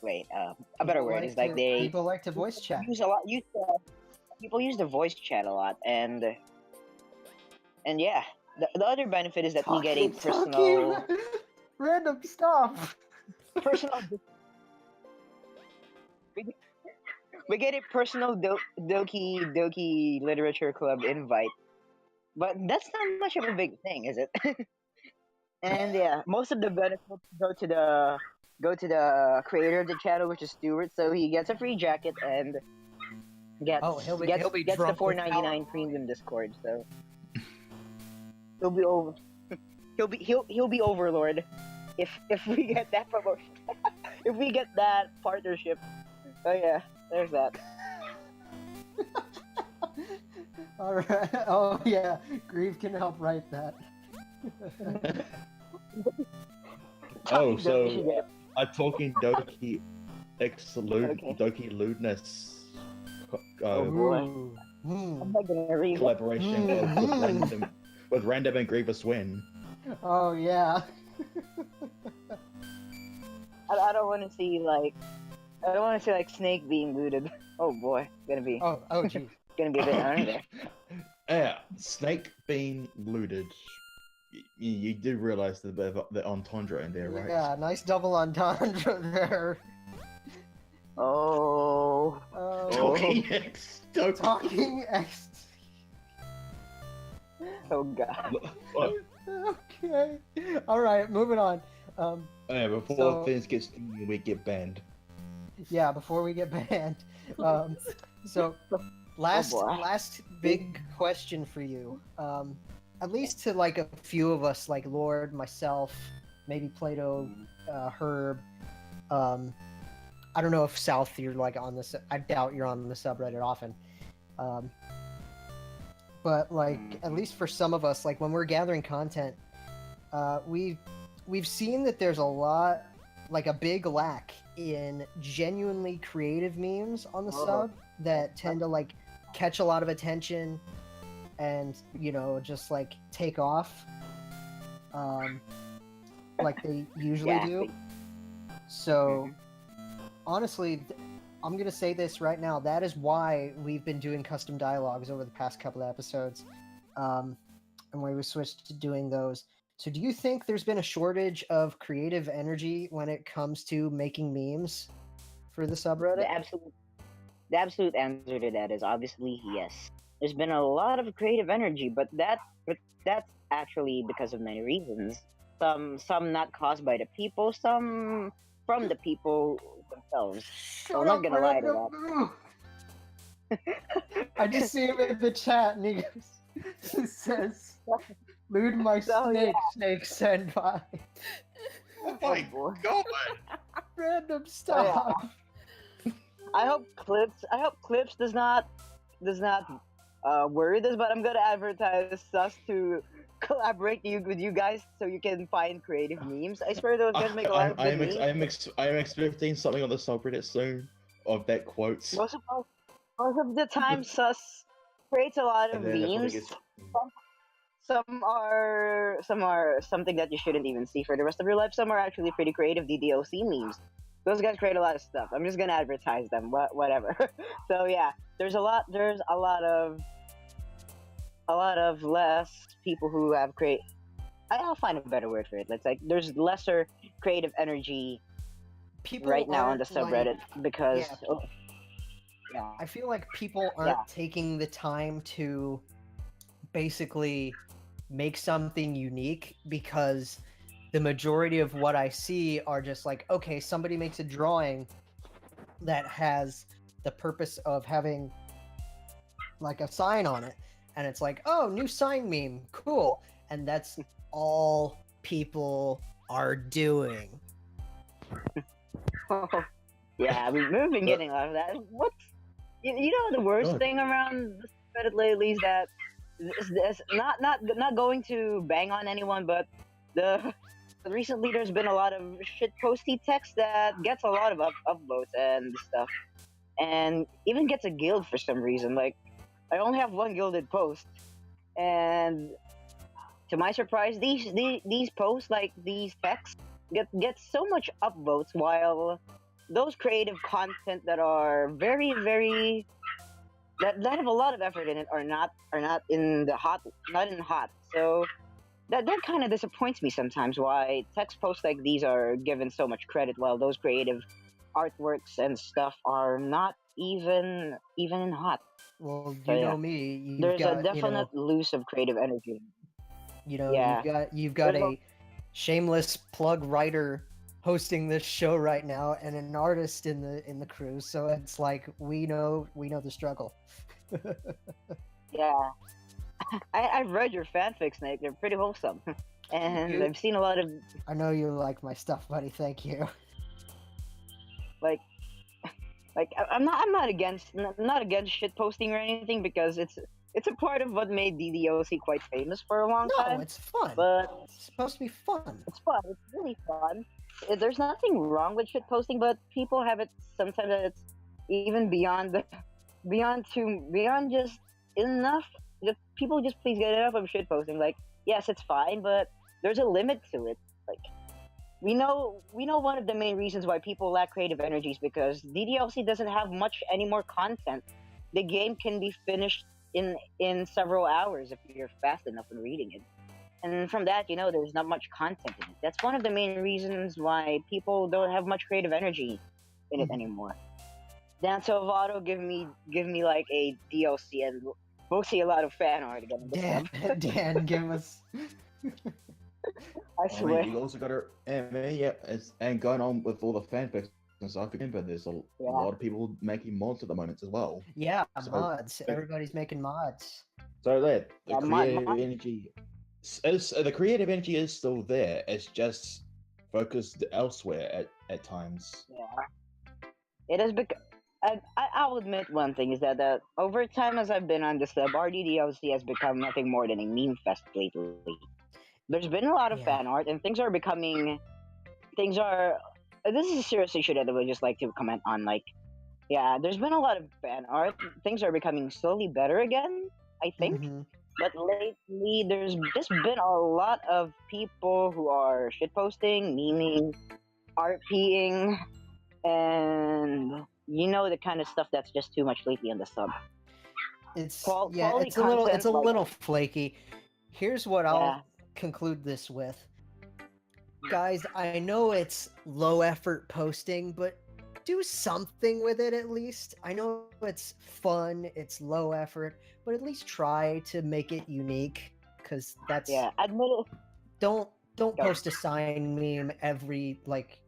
[SPEAKER 4] Wait, a better word is like they
[SPEAKER 2] People like to voice chat.
[SPEAKER 4] people use the voice chat a lot, and yeah, the other benefit is that we get a personal.
[SPEAKER 2] Random stop.
[SPEAKER 4] personal we get a personal Doki Literature Club invite, but that's not much of a big thing, is it? And yeah, most of the benefits go to the creator of the channel, which is Stuart, so he gets a free jacket and gets
[SPEAKER 2] he'll be
[SPEAKER 4] gets the
[SPEAKER 2] drunk with
[SPEAKER 4] $4.99 premium Discord, so he'll be over he'll be overlord if we get that promotion. If we get that partnership. Oh yeah, there's that.
[SPEAKER 2] All right. Oh yeah, Grieve can help write that.
[SPEAKER 3] Oh,
[SPEAKER 4] Doki,
[SPEAKER 3] so
[SPEAKER 4] yeah.
[SPEAKER 3] I'm talking Doki
[SPEAKER 4] Okay.
[SPEAKER 3] Doki lewdness
[SPEAKER 4] Oh boy.
[SPEAKER 2] Ooh. Hmm.
[SPEAKER 4] I'm not gonna read it.
[SPEAKER 3] collaboration with Random and Grievous Win.
[SPEAKER 2] Oh yeah.
[SPEAKER 4] I don't want to see like Snake being looted. Oh boy,
[SPEAKER 2] Oh geez.
[SPEAKER 4] gonna be a bit under there.
[SPEAKER 3] Yeah, Snake being looted. You do realize the entendre in there, right?
[SPEAKER 2] Yeah, nice double entendre there.
[SPEAKER 4] Oh.
[SPEAKER 3] Talking X.
[SPEAKER 2] Talking X.
[SPEAKER 4] Oh god.
[SPEAKER 3] Look,
[SPEAKER 2] Okay. All right, moving on.
[SPEAKER 3] yeah, before
[SPEAKER 2] So-
[SPEAKER 3] things get sticky, we get banned.
[SPEAKER 2] Yeah, before we get banned. So last
[SPEAKER 4] boy.
[SPEAKER 2] last big question for you. At least to like a few of us, like Lord, myself, maybe Plato, Herb. I don't know if South you're like on this. I doubt you're on the subreddit often. But like at least for some of us, like when we're gathering content, we've seen that there's a lot, like a big lack in genuinely creative memes on the sub that tend to like catch a lot of attention and just like take off like they usually
[SPEAKER 4] Yeah.
[SPEAKER 2] do. So honestly, I'm gonna say this right now, that is why we've been doing custom dialogues over the past couple of episodes, and why we switched to doing those. So do you think there's been a shortage of creative energy when it comes to making memes for the subreddit?
[SPEAKER 4] The absolute answer to that is obviously yes. There's been a lot of creative energy, but that's actually because of many reasons. Some not caused by the people, some from the people themselves. I'm not gonna lie to
[SPEAKER 2] I just see him in the chat and he says, "Lewd my
[SPEAKER 4] Oh,
[SPEAKER 2] snake,
[SPEAKER 4] yeah.
[SPEAKER 2] snake, send by."
[SPEAKER 3] Oh my
[SPEAKER 4] boy.
[SPEAKER 3] god!
[SPEAKER 2] Random stop.
[SPEAKER 4] I hope Clips does not word this, but I'm gonna advertise us to collaborate with you guys so you can find creative memes. I swear those guys make a lot of good memes.
[SPEAKER 3] I am expecting something on the subreddit soon of that quote.
[SPEAKER 4] Most of the time, sus creates a lot of
[SPEAKER 3] And then the topic
[SPEAKER 4] memes.
[SPEAKER 3] is
[SPEAKER 4] Some are something that you shouldn't even see for the rest of your life. Some are actually pretty creative DDoC memes. Those guys create a lot of stuff. I'm just gonna advertise them. Whatever. So yeah, there's a lot. There's a lot of less people who have create. I'll find a better word for it. Let's like there's lesser creative energy
[SPEAKER 2] People
[SPEAKER 4] right now on the
[SPEAKER 2] aren't, like-
[SPEAKER 4] subreddit because
[SPEAKER 2] Yeah.
[SPEAKER 4] yeah.
[SPEAKER 2] I feel like people aren't taking the time to basically make something unique because the majority of what I see are just like, okay, somebody makes a drawing that has the purpose of having like a sign on it, and it's like, oh, new sign meme, cool, and that's all people are doing.
[SPEAKER 4] Yeah, we've been getting a lot of that. What's you know the worst
[SPEAKER 3] Good.
[SPEAKER 4] thing around this Reddit lately is that this not going to bang on anyone, but recently there's been a lot of shit posty text that gets a lot of upvotes and stuff, and even gets a guild for some reason. Like I only have one gilded post, and to my surprise, these posts like these texts get so much upvotes, while those creative content that are very that have a lot of effort in it are not in the hot, not in hot. So that kind of disappoints me sometimes. Why text posts like these are given so much credit, while those creative artworks and stuff are not even in hot.
[SPEAKER 2] Well,
[SPEAKER 4] So,
[SPEAKER 2] you
[SPEAKER 4] yeah.
[SPEAKER 2] know me. You've
[SPEAKER 4] There's
[SPEAKER 2] got,
[SPEAKER 4] a definite loss of creative energy. Yeah.
[SPEAKER 2] you've got
[SPEAKER 4] There's
[SPEAKER 2] a shameless plug writer hosting this show right now, and an artist in the crew. So it's like we know the struggle.
[SPEAKER 4] Yeah. I've read your fanfics, Nick. They're pretty wholesome, and
[SPEAKER 2] You-
[SPEAKER 4] I've seen a lot of
[SPEAKER 2] I know you like my stuff, buddy. Thank you.
[SPEAKER 4] like I'm not against shit posting or anything, because it's a part of what made DDoC quite famous for a long
[SPEAKER 2] No,
[SPEAKER 4] time.
[SPEAKER 2] it's fun.
[SPEAKER 4] But
[SPEAKER 2] It's supposed to be fun.
[SPEAKER 4] it's fun. It's really fun. There's nothing wrong with shit posting, but people have it sometimes that it's even beyond just enough. The people just please get enough of shit posting. Like, yes, it's fine, but there's a limit to it. Like, we know one of the main reasons why people lack creative energy is because DDLC doesn't have much any more content. The game can be finished in several hours if you're fast enough in reading it. And from that, there's not much content in it. That's one of the main reasons why people don't have much creative energy in it anymore. Dan Salvato, give me like a DLC, and we'll see a lot of fan art again.
[SPEAKER 2] Dan, give us.
[SPEAKER 4] I
[SPEAKER 3] I
[SPEAKER 4] swear.
[SPEAKER 3] mean, you also got to, and going on with all the fanfics and stuff. Remember, there's a lot of people making mods at the moment as well.
[SPEAKER 2] Yeah,
[SPEAKER 3] So-
[SPEAKER 2] mods. Everybody's making mods.
[SPEAKER 3] So that the
[SPEAKER 4] Yeah,
[SPEAKER 3] creative
[SPEAKER 4] mod-
[SPEAKER 3] energy the creative energy is still there. It's just focused elsewhere at times.
[SPEAKER 4] Yeah. It has become. I'll admit one thing is that over time, as I've been on the sub, RDDLC has become nothing more than a meme fest lately. There's been a lot of
[SPEAKER 2] Yeah.
[SPEAKER 4] fan art, and things are becoming. Things are. This is a serious issue that I would just like to comment on. Like, yeah, there's been a lot of fan art. Things are becoming slowly better again, I think.
[SPEAKER 2] Mhm.
[SPEAKER 4] But lately, there's just been a lot of people who are shitposting, memeing, RPing, and the kind of stuff that's just too much lately on the sub.
[SPEAKER 2] It's
[SPEAKER 4] Quality
[SPEAKER 2] it's a little
[SPEAKER 4] content, like-
[SPEAKER 2] little flaky. Here's what I'll
[SPEAKER 4] Yeah.
[SPEAKER 2] conclude this with. Guys, I know it's low effort posting, but do something with it at least. I know it's fun, it's low effort, but at least try to make it unique, because that's
[SPEAKER 4] Yeah, admit it.
[SPEAKER 2] don't
[SPEAKER 4] Go.
[SPEAKER 2] post a sign meme every, like,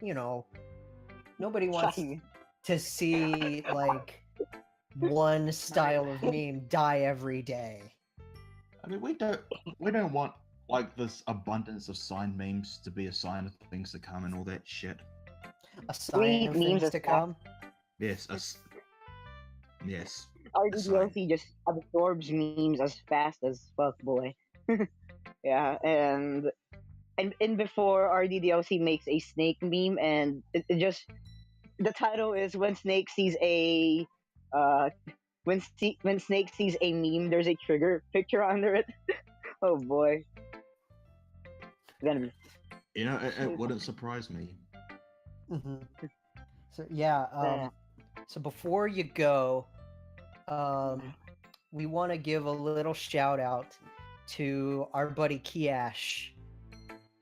[SPEAKER 2] nobody wants
[SPEAKER 4] Fine.
[SPEAKER 2] to see like one style of meme die every day.
[SPEAKER 3] I mean, we don't want like this abundance of signed memes to be a sign of things to come and all that shit.
[SPEAKER 2] A sign of
[SPEAKER 4] memes
[SPEAKER 2] things
[SPEAKER 4] are
[SPEAKER 2] to
[SPEAKER 4] fast.
[SPEAKER 2] come.
[SPEAKER 3] Yes, yes.
[SPEAKER 4] RDDLC just absorbs memes as fast as fuck, boy. Yeah, and before RDDLC makes a snake meme, and it just the title is when Snake sees a uh when Snake sees a meme, there's a trigger picture under it. Oh boy, then
[SPEAKER 3] You know, it wouldn't surprise me.
[SPEAKER 2] Hmm. So yeah, so before you go, we want to give a little shout out to our buddy Kiash.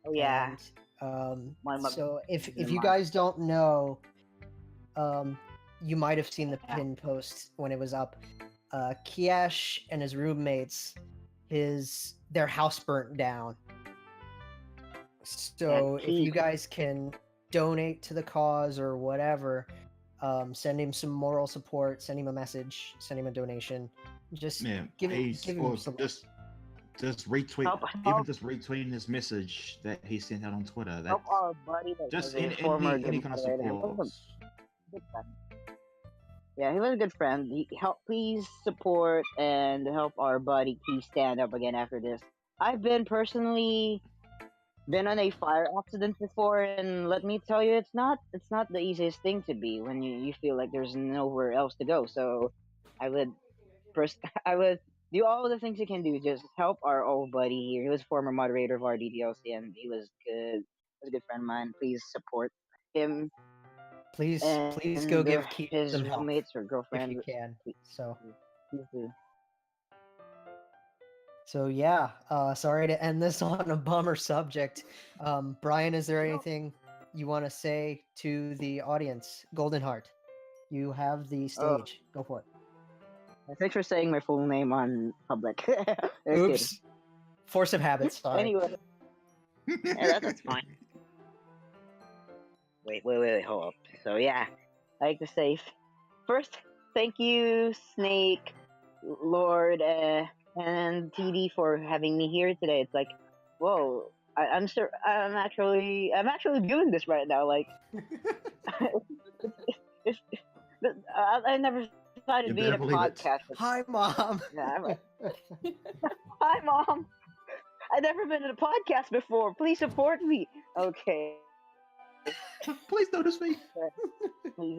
[SPEAKER 4] oh yeah,
[SPEAKER 2] And
[SPEAKER 4] my
[SPEAKER 2] so if
[SPEAKER 4] my
[SPEAKER 2] you
[SPEAKER 4] mom.
[SPEAKER 2] guys don't know, you might have seen the pin post when it was up. Kiash and his roommates, their house burnt down. So if you guys can donate to the cause or whatever, send him some moral support, send him a message, send him a donation. Just
[SPEAKER 3] Yeah,
[SPEAKER 2] give
[SPEAKER 3] please,
[SPEAKER 2] him
[SPEAKER 3] or
[SPEAKER 2] some.
[SPEAKER 3] just retweet,
[SPEAKER 4] Help-
[SPEAKER 3] even
[SPEAKER 4] help-
[SPEAKER 3] just retweeting his message that he sent out on Twitter. That
[SPEAKER 4] Help our buddy that
[SPEAKER 3] just
[SPEAKER 4] was a
[SPEAKER 3] any
[SPEAKER 4] former
[SPEAKER 3] any
[SPEAKER 4] good
[SPEAKER 3] kind of
[SPEAKER 4] moderator. He was
[SPEAKER 3] support.
[SPEAKER 4] a good friend. Yeah, he was a good friend. Please support and help our buddy Key stand up again after this. I've personally been on a fire accident before, and let me tell you, it's not the easiest thing to be when you feel like there's nowhere else to go. So I would I would do all the things you can do. Just help our old buddy here. He was former moderator of our DDLC, and he was good. He was a good friend of mine. Please support him
[SPEAKER 2] Please
[SPEAKER 4] and
[SPEAKER 2] go give Keith
[SPEAKER 4] his
[SPEAKER 2] some help
[SPEAKER 4] roommates or
[SPEAKER 2] if
[SPEAKER 4] girlfriend.
[SPEAKER 2] you can. So
[SPEAKER 4] Please do.
[SPEAKER 2] yeah, sorry to end this on a bummer subject. Brian, is there anything you want to say to the audience? Golden Heart, you have the
[SPEAKER 4] Oh,
[SPEAKER 2] stage. Go for it.
[SPEAKER 4] thanks for saying my full name on public. Just kidding.
[SPEAKER 2] Oops. Force of habit. Sorry.
[SPEAKER 4] Anyway, yeah, that's fine. Wait, hold up. So yeah, I like to say first, thank you, Snake, Lord, and TD for having me here today. It's like, whoa, I'm sure I'm actually doing this right now. Like, it's, I never thought
[SPEAKER 3] You
[SPEAKER 4] it'd be in
[SPEAKER 3] better
[SPEAKER 4] a
[SPEAKER 3] believe it.
[SPEAKER 2] Oh,
[SPEAKER 4] podcast.
[SPEAKER 2] hi, Mom.
[SPEAKER 4] Nah, I'm like, hi, Mom. I've never been in a podcast before. Please support me. Okay.
[SPEAKER 3] Please notice me.
[SPEAKER 4] Please,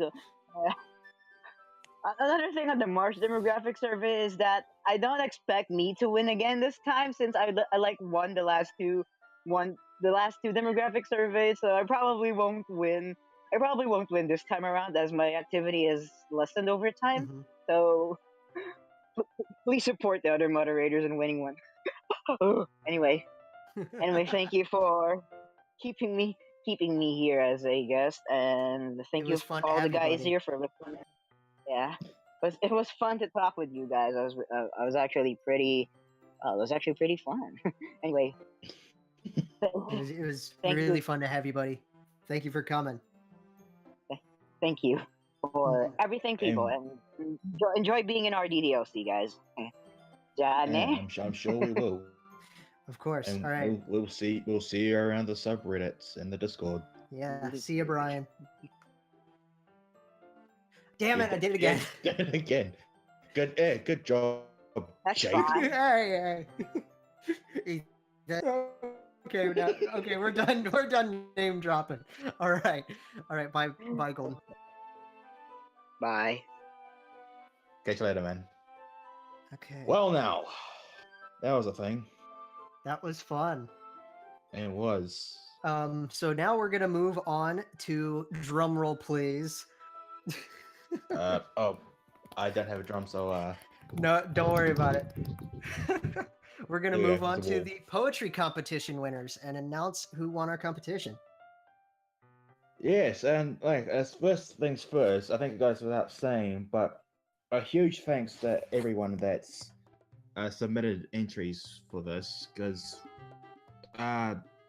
[SPEAKER 4] another thing on the March demographic survey is that I don't expect me to win again this time since I like won the last two demographic surveys, so I probably won't win. I probably won't win this time around as my activity is lessened over time.
[SPEAKER 2] Mhm.
[SPEAKER 4] So please support the other moderators in winning one. Anyway, thank you for keeping me here as a guest, and thank
[SPEAKER 2] It
[SPEAKER 4] you
[SPEAKER 2] was fun to
[SPEAKER 4] all the
[SPEAKER 2] have you,
[SPEAKER 4] guys
[SPEAKER 2] buddy.
[SPEAKER 4] here for listening. Yeah, but it was fun to talk with you guys. I was actually pretty. It was actually pretty fun. Anyway,
[SPEAKER 2] It was
[SPEAKER 4] Thank
[SPEAKER 2] really
[SPEAKER 4] you.
[SPEAKER 2] fun to have you, buddy. Thank you for coming.
[SPEAKER 4] thank you for everything, people,
[SPEAKER 3] And-
[SPEAKER 4] and enjoy being in our DDLC, guys.
[SPEAKER 3] Yeah,
[SPEAKER 4] Jane?
[SPEAKER 3] I'm sure we will.
[SPEAKER 2] Of course.
[SPEAKER 3] And
[SPEAKER 2] All right.
[SPEAKER 3] we'll see you around the subreddits and the Discord.
[SPEAKER 2] Yeah. See you, Brian. Damn it!
[SPEAKER 3] Yeah,
[SPEAKER 2] I did it again.
[SPEAKER 3] yeah, again. Good job,
[SPEAKER 4] That's
[SPEAKER 3] Jake.
[SPEAKER 4] fine.
[SPEAKER 2] Hey. Okay. Now, okay. We're done. We're done name dropping. All right. Bye. Bye, Golden.
[SPEAKER 4] Bye.
[SPEAKER 3] Catch you later, man.
[SPEAKER 2] Okay.
[SPEAKER 3] Well, now that was a thing.
[SPEAKER 2] That was fun.
[SPEAKER 3] It was.
[SPEAKER 2] So now we're gonna move on to drum roll, please.
[SPEAKER 3] Oh, I don't have a drum, so
[SPEAKER 2] No, don't worry about it. We're gonna
[SPEAKER 3] Yeah,
[SPEAKER 2] move on
[SPEAKER 3] it's a
[SPEAKER 2] to
[SPEAKER 3] wall.
[SPEAKER 2] the poetry competition winners and announce who won our competition.
[SPEAKER 3] Yes, and like as first things first, I think it goes without saying, but a huge thanks to everyone that's submitted entries for this, because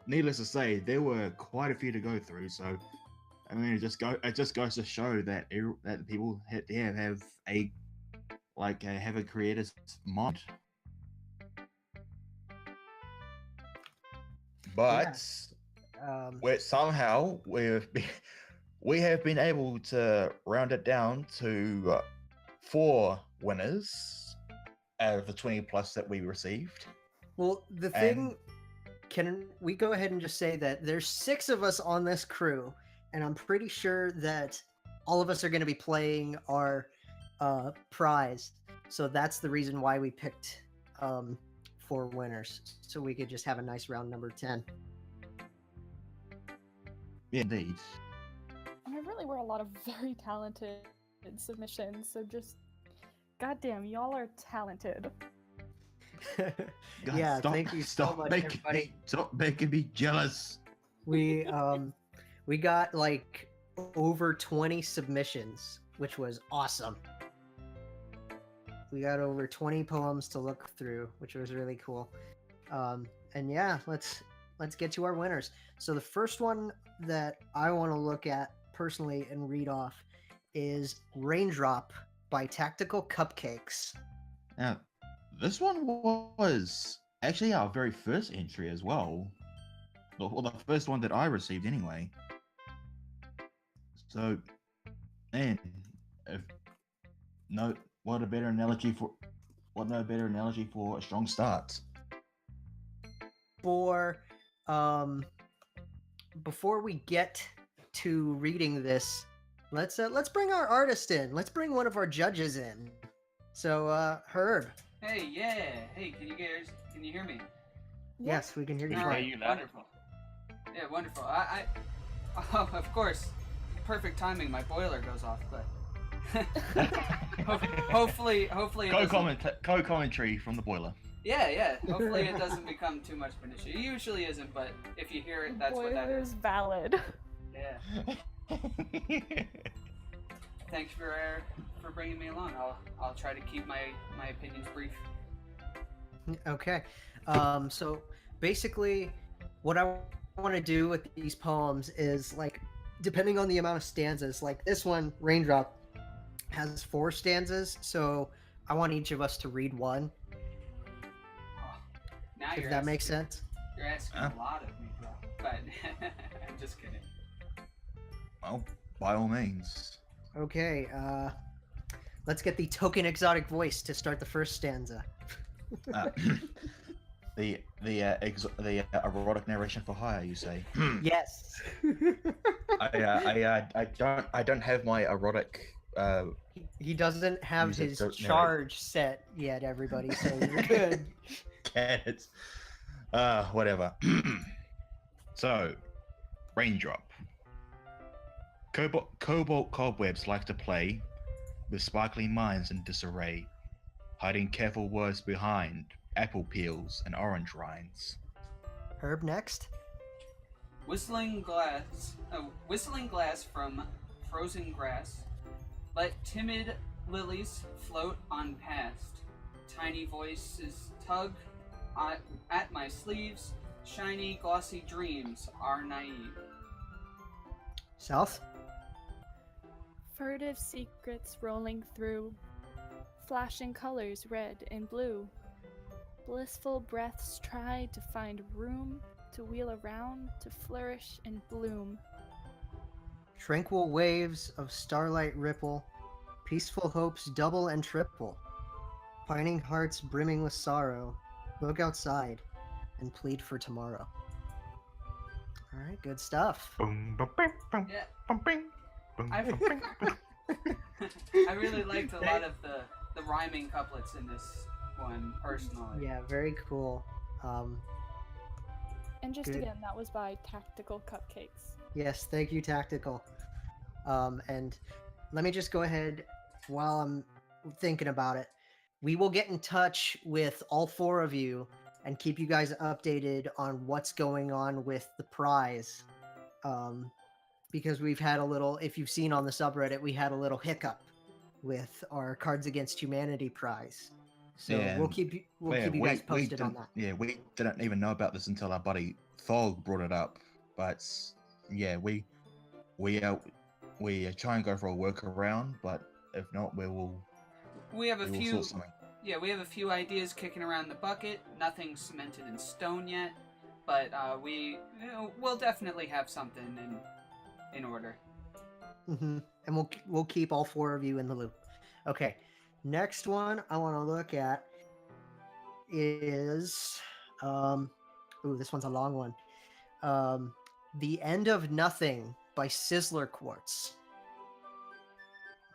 [SPEAKER 3] needless to say, there were quite a few to go through. So, I mean, it just goes to show that that people have a creative mind. But somehow we have been able to round it down to 4 winners out of the 20 plus that we received.
[SPEAKER 2] Well, the thing, can we go ahead and just say that there's 6 of us on this crew, and I'm pretty sure that all of us are going to be playing our prize. So that's the reason why we picked 4 winners, so we could just have a nice round number 10.
[SPEAKER 3] Yeah, indeed.
[SPEAKER 1] And there really were a lot of very talented submissions, so just goddamn, y'all are talented.
[SPEAKER 3] God,
[SPEAKER 2] Yeah, thank you so much, everybody.
[SPEAKER 3] Stop making me jealous.
[SPEAKER 2] We got like over 20 submissions, which was awesome. We got over 20 poems to look through, which was really cool. And yeah, let's get to our winners. So the first one that I want to look at personally and read off is Raindrop by Tactical Cupcakes.
[SPEAKER 3] Now, this one was actually our very first entry as well. Well, the first one that I received anyway. So, man, what no better analogy for a strong start.
[SPEAKER 2] Before we get to reading this, let's bring our artist in. Let's bring one of our judges in. So, Herb.
[SPEAKER 5] Hey, yeah. Hey, can you hear me?
[SPEAKER 2] Yes, we can hear you
[SPEAKER 5] All
[SPEAKER 2] fine.
[SPEAKER 5] right, wonderful. Yeah, wonderful. Of course, perfect timing. My boiler goes off, but hopefully
[SPEAKER 3] Co-commentary from the boiler.
[SPEAKER 5] Yeah. Hopefully it doesn't become too much of an issue. It usually isn't, but if you hear it, that's what that
[SPEAKER 1] Boiler's
[SPEAKER 5] is.
[SPEAKER 1] valid.
[SPEAKER 5] Yeah. Thanks for bringing me along. I'll try to keep my opinions brief.
[SPEAKER 2] Okay. So basically, what I want to do with these poems is, like, depending on the amount of stanzas, like this one, Raindrop, has 4 stanzas, so I want each of us to read one.
[SPEAKER 5] Now
[SPEAKER 2] If that makes sense.
[SPEAKER 5] You're asking a lot of me, bro. But I'm just kidding.
[SPEAKER 3] Well, by all means.
[SPEAKER 2] Okay, let's get the token exotic voice to start the first stanza.
[SPEAKER 3] The erotic narration for hire, you say?
[SPEAKER 2] Yes.
[SPEAKER 3] I don't have my erotic.
[SPEAKER 2] He doesn't have
[SPEAKER 3] Music
[SPEAKER 2] his
[SPEAKER 3] don't narrate.
[SPEAKER 2] charge set yet, everybody, so you're good.
[SPEAKER 3] Cats. Whatever. So, Raindrop. Cobalt cobwebs like to play with sparkling minds in disarray, hiding careful words behind apple peels and orange rinds.
[SPEAKER 2] Herb next.
[SPEAKER 5] Whistling glass from frozen grass. Let timid lilies float on past. Tiny voices tug at my sleeves. Shiny, glossy dreams are naive.
[SPEAKER 2] South.
[SPEAKER 1] Furtive secrets rolling through, flashing colors red and blue. Blissful breaths try to find room to wheel around, to flourish and bloom.
[SPEAKER 2] Tranquil waves of starlight ripple, peaceful hopes double and triple. Pining hearts brimming with sorrow, look outside and plead for tomorrow. All right, good stuff.
[SPEAKER 5] Yeah. I really liked a lot of the rhyming couplets in this one, personally.
[SPEAKER 2] Yeah, very cool.
[SPEAKER 1] And just
[SPEAKER 2] Good.
[SPEAKER 1] again, that was by Tactical Cupcakes.
[SPEAKER 2] Yes, thank you, Tactical. And let me just go ahead while I'm thinking about it. We will get in touch with all 4 of you and keep you guys updated on what's going on with the prize. Because we've had a little, if you've seen on the subreddit, we had a little hiccup with our Cards Against Humanity prize. So
[SPEAKER 3] Yeah,
[SPEAKER 2] we'll keep you guys posted on that.
[SPEAKER 3] Yeah, we didn't even know about this until our buddy Thog brought it up. But yeah, we try and go for a workaround, but if not,
[SPEAKER 5] We have a
[SPEAKER 3] we will
[SPEAKER 5] few.
[SPEAKER 3] sort something.
[SPEAKER 5] Yeah, we have a few ideas kicking around the bucket. Nothing cemented in stone yet, but we'll definitely have something in order.
[SPEAKER 2] And we'll keep all 4 of you in the loop. Okay, Next one I want to look at is, ooh, this one's a long one. The End of Nothing by Sizzler Quartz.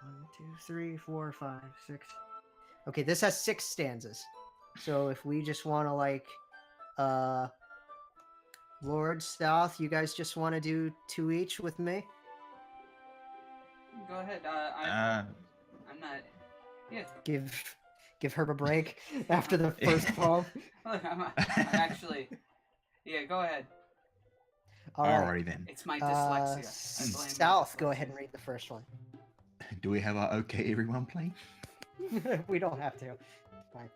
[SPEAKER 2] 1, 2, 3, 4, 5, 6. Okay, this has 6 stanzas. So if we just want to like, Lord, South, you guys just want to do 2 each with me?
[SPEAKER 5] Go ahead. I'm not. Yeah.
[SPEAKER 2] Give her a break after the first poem.
[SPEAKER 5] Look, I'm actually. Yeah, go ahead.
[SPEAKER 2] All right.
[SPEAKER 3] Alrighty then.
[SPEAKER 5] It's my dyslexia. I blame my
[SPEAKER 2] South, go
[SPEAKER 5] dyslexia.
[SPEAKER 2] ahead and read the first one.
[SPEAKER 3] Do we have our okay everyone play?
[SPEAKER 2] We don't have to. Fine.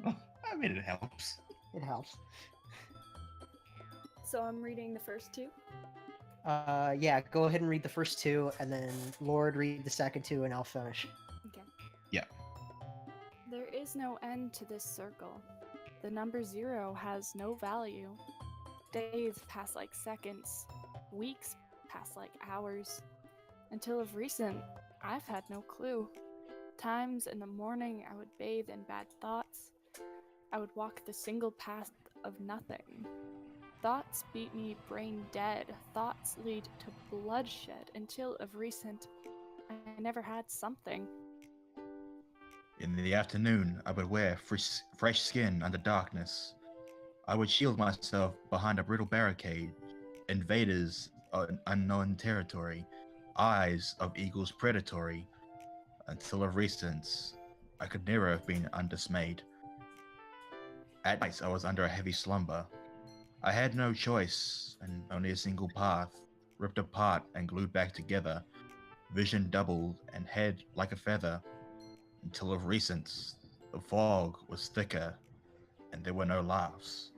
[SPEAKER 3] Oh, I mean, it helps.
[SPEAKER 2] It helps.
[SPEAKER 1] So I'm reading the first 2.
[SPEAKER 2] Yeah, go ahead and read the first 2, and then Lord read the second 2, and I'll finish.
[SPEAKER 1] Okay.
[SPEAKER 3] Yeah.
[SPEAKER 1] There is no end to this circle. The number 0 has no value. Days pass like seconds. Weeks pass like hours. Until of recent, I've had no clue. Times in the morning I would bathe in bad thoughts. I would walk the single path of nothing. Thoughts beat me brain dead. Thoughts lead to bloodshed. Until of recent, I never had something.
[SPEAKER 3] In the afternoon, I would wear fresh skin under darkness. I would shield myself behind a brittle barricade. Invaders of unknown territory. Eyes of eagles predatory. Until of recent, I could never have been undismayed. At nights, I was under a heavy slumber. I had no choice, and only a single path, ripped apart and glued back together. Vision doubled and head like a feather. Until of recent, the fog was thicker, and there were no laughs.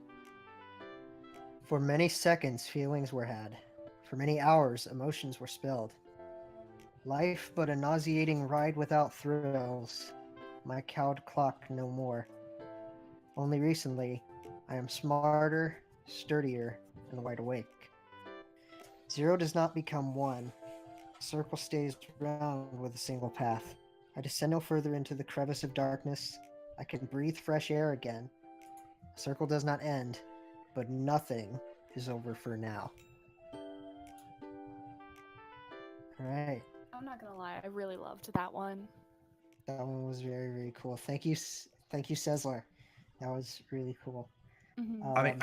[SPEAKER 2] For many seconds, feelings were had. For many hours, emotions were spilled. Life but a nauseating ride without thrills. My cowed clock no more. Only recently, I am smarter, sturdier, and wide awake. 0 does not become 1. The circle stays round with a single path. I descend no further into the crevice of darkness. I can breathe fresh air again. The circle does not end, but nothing is over for now. Alright.
[SPEAKER 1] I'm not gonna lie, I really loved that one.
[SPEAKER 2] That one was very, very cool. Thank you, Sezler. That was really cool.
[SPEAKER 1] Mhm.
[SPEAKER 3] I mean,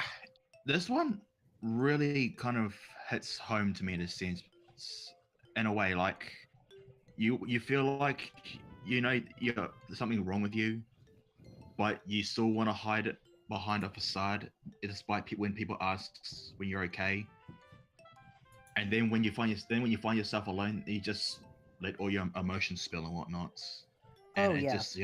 [SPEAKER 3] this one really kind of hits home to me in a sense, in a way. Like, you feel like there's something wrong with you, but you still want to hide it behind a facade, despite when people ask when you're okay. And then when you find yourself alone, you just let all your emotions spill and whatnot. And it just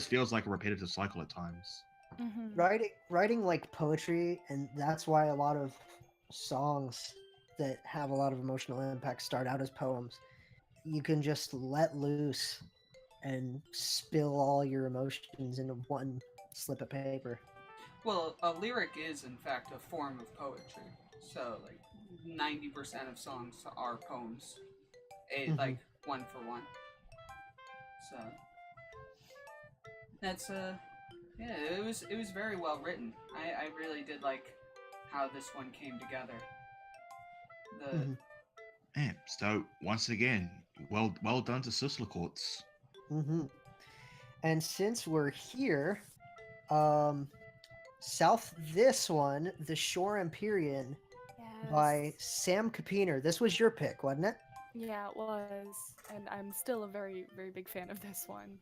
[SPEAKER 3] feels like a repetitive cycle at times.
[SPEAKER 1] Mhm.
[SPEAKER 2] Writing like poetry, and that's why a lot of songs that have a lot of emotional impact start out as poems. You can just let loose and spill all your emotions into one slip of paper.
[SPEAKER 5] Well, a lyric is in fact a form of poetry. So like 90% of songs are poems, like 1 for 1. So that's yeah, it was very well written. I really did like how this one came together.
[SPEAKER 3] Yeah, so once again, well done to Sizzler Quartz.
[SPEAKER 2] And since we're here, South, this one, The Shore Empyrean by
[SPEAKER 1] Yes.
[SPEAKER 2] Sam Kapiner. This was your pick, wasn't it?
[SPEAKER 1] Yeah, it was. And I'm still a very, very big fan of this one.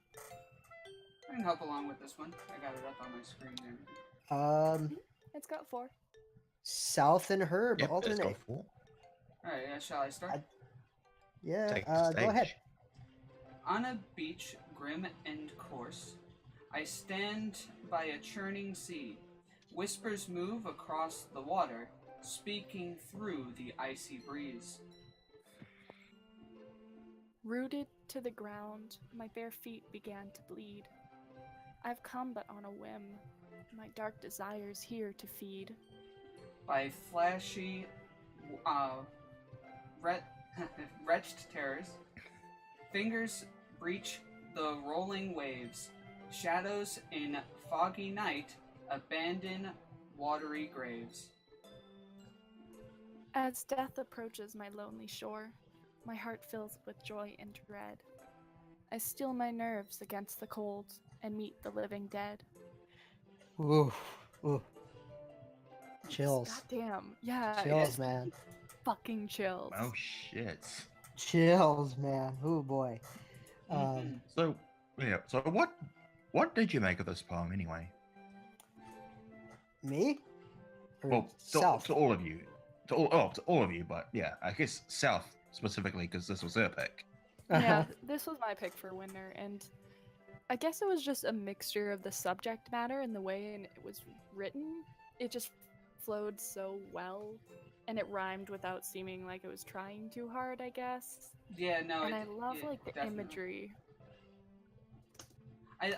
[SPEAKER 5] I can help along with this one. I got it up on my screen there.
[SPEAKER 1] It's got 4.
[SPEAKER 2] South and Herb,
[SPEAKER 3] Yep, let's go
[SPEAKER 2] alternate.
[SPEAKER 3] for.
[SPEAKER 5] Alright, shall I start?
[SPEAKER 2] Yeah,
[SPEAKER 3] Take the
[SPEAKER 2] go ahead.
[SPEAKER 3] stage.
[SPEAKER 5] On a beach grim and coarse, I stand by a churning sea. Whispers move across the water, speaking through the icy breeze.
[SPEAKER 1] Rooted to the ground, my bare feet began to bleed. I've come but on a whim, my dark desires here to feed.
[SPEAKER 5] By flashy, wretched terrors, fingers breach the rolling waves, shadows in foggy night, abandon watery graves.
[SPEAKER 1] As death approaches my lonely shore, my heart fills with joy and dread. I steel my nerves against the cold and meet the living dead.
[SPEAKER 2] Ooh, ooh, chills,
[SPEAKER 1] Goddamn. Yeah,
[SPEAKER 2] chills,
[SPEAKER 1] it's
[SPEAKER 2] man,
[SPEAKER 1] fucking chills.
[SPEAKER 3] Oh shit.
[SPEAKER 2] chills, man. Oh boy.
[SPEAKER 5] Mhm.
[SPEAKER 3] So yeah. So what did you make of this poem anyway?
[SPEAKER 2] Me? Or
[SPEAKER 3] Well,
[SPEAKER 2] South?
[SPEAKER 3] to all of you, to all of you, but yeah, I guess South specifically because this was her pick.
[SPEAKER 1] Yeah, this was my pick for winner, and I guess it was just a mixture of the subject matter and the way it was written. It just flowed so well, and it rhymed without seeming like it was trying too hard, I guess.
[SPEAKER 5] Yeah, no,
[SPEAKER 1] And
[SPEAKER 5] it,
[SPEAKER 1] I love
[SPEAKER 5] yeah,
[SPEAKER 1] like the
[SPEAKER 5] definitely.
[SPEAKER 1] imagery.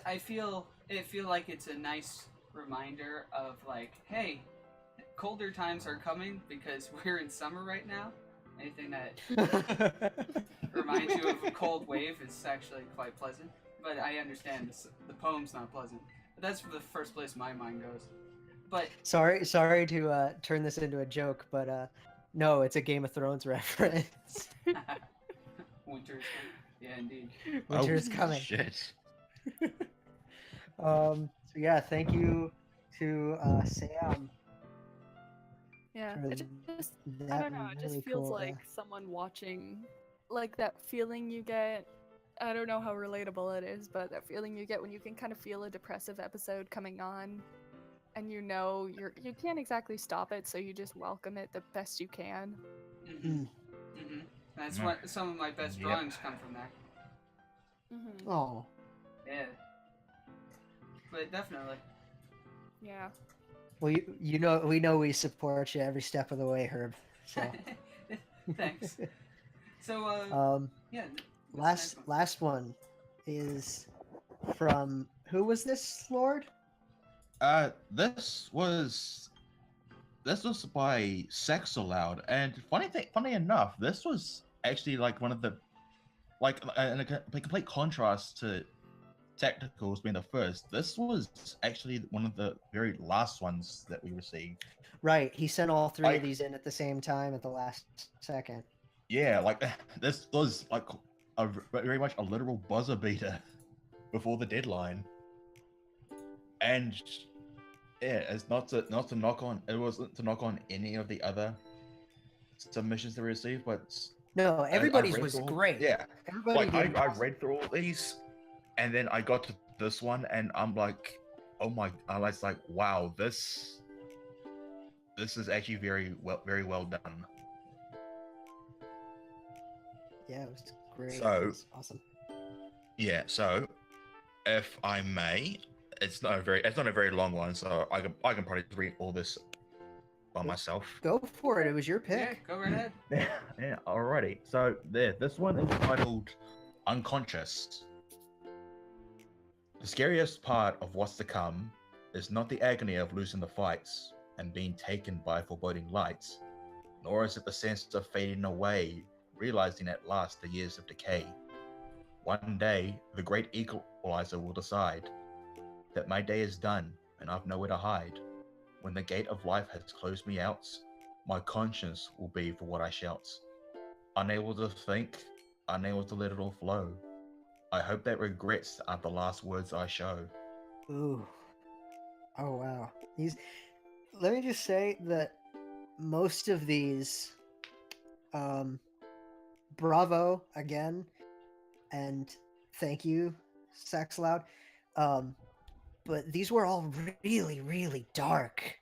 [SPEAKER 5] I feel like it's a nice reminder of like, hey, colder times are coming because we're in summer right now. Anything that reminds you of a cold wave is actually quite pleasant. But I understand the poem's not pleasant. But that's the first place my mind goes. But
[SPEAKER 2] sorry to turn this into a joke, but no, it's a Game of Thrones reference.
[SPEAKER 5] winter is coming. Yeah, indeed.
[SPEAKER 2] Winter is
[SPEAKER 3] Oh,
[SPEAKER 2] coming.
[SPEAKER 3] Shit.
[SPEAKER 2] So yeah, thank you to Sam
[SPEAKER 1] Yeah,
[SPEAKER 2] for
[SPEAKER 1] it just I
[SPEAKER 2] that
[SPEAKER 1] don't know, it
[SPEAKER 2] really
[SPEAKER 1] just feels
[SPEAKER 2] cool.
[SPEAKER 1] like someone watching, like that feeling you get. I don't know how relatable it is, but that feeling you get when you can kind of feel a depressive episode coming on, and you know you can't exactly stop it, so you just welcome it the best you can.
[SPEAKER 5] Mhm. Mhm. That's
[SPEAKER 3] Mm.
[SPEAKER 5] what some of my best
[SPEAKER 3] Yep.
[SPEAKER 5] drawings come from there.
[SPEAKER 1] Mm-hmm.
[SPEAKER 2] Oh,
[SPEAKER 5] Yeah. But definitely.
[SPEAKER 1] Yeah.
[SPEAKER 2] well, you know we know we support you every step of the way, Herb. So
[SPEAKER 5] Thanks. So yeah. what's the next one?
[SPEAKER 2] last one is from who was this, Lord?
[SPEAKER 3] This was by Sex Aloud, and funny enough, this was actually like one of the in a complete contrast to Tacticals being the first. This was actually one of the very last ones that we received.
[SPEAKER 2] Right, he sent all three of
[SPEAKER 3] Like,
[SPEAKER 2] these in at the same time at the last second.
[SPEAKER 3] yeah, like this was like very much a literal buzzer beater before the deadline, and yeah, it's not to knock on it wasn't to knock on any of the other submissions that we received, but
[SPEAKER 2] No,
[SPEAKER 3] I
[SPEAKER 2] everybody's
[SPEAKER 3] read
[SPEAKER 2] was
[SPEAKER 3] through
[SPEAKER 2] great.
[SPEAKER 3] yeah,
[SPEAKER 2] Everybody
[SPEAKER 3] like
[SPEAKER 2] did
[SPEAKER 3] I
[SPEAKER 2] awesome.
[SPEAKER 3] read through all these, and then I got to this one, and I'm like, oh my, I was like, wow, this is actually very well done.
[SPEAKER 2] Yeah, it was great.
[SPEAKER 3] So
[SPEAKER 2] It was awesome.
[SPEAKER 3] yeah, so if I may, it's not a very long one, so I can probably read all this by myself.
[SPEAKER 2] Go for it. It was your
[SPEAKER 5] Yeah,
[SPEAKER 2] pick.
[SPEAKER 5] go right ahead.
[SPEAKER 3] Yeah, alrighty. So this one is titled Unconscious. The scariest part of what's to come is not the agony of losing the fights and being taken by foreboding lights, nor is it the sense of fading away, realizing at last the years of decay. One day, the great equalizer will decide that my day is done and I've nowhere to hide. When the gate of life has closed me out, my conscience will be for what I shout. Unable to think, unable to let it all flow. I hope that regrets are the last words I show.
[SPEAKER 2] Ooh. Oh wow. Let me just say that most of these bravo again, and thank you, Sex Loud. But these were all really, really dark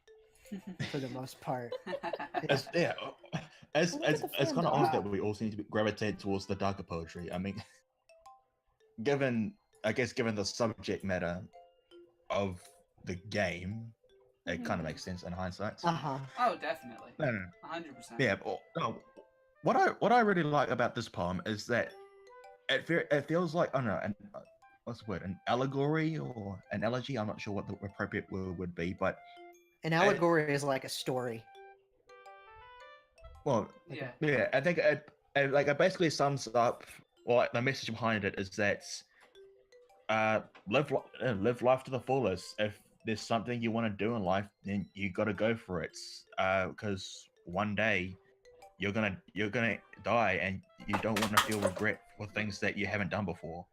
[SPEAKER 2] for the most part.
[SPEAKER 3] As
[SPEAKER 1] Look at the
[SPEAKER 3] it's kind of
[SPEAKER 1] fandom.
[SPEAKER 3] odd that we all seem to gravitate towards the darker poetry. I mean, given the subject matter of the game, it kind of makes sense in hindsight.
[SPEAKER 2] Uh-huh.
[SPEAKER 5] Oh, definitely.
[SPEAKER 3] No, no,
[SPEAKER 5] 100%.
[SPEAKER 3] yeah. No, what I really like about this poem is that it feels like, I don't know, what's the word, an allegory or an elegy. I'm not sure what the appropriate word would be, but
[SPEAKER 2] An allegory is like a story.
[SPEAKER 3] well,
[SPEAKER 5] Yeah.
[SPEAKER 3] I think it basically sums up. Well, the message behind it is that live life to the fullest. If there's something you want to do in life, then you got to go for it. Because one day you're gonna die, and you don't want to feel regret for things that you haven't done before.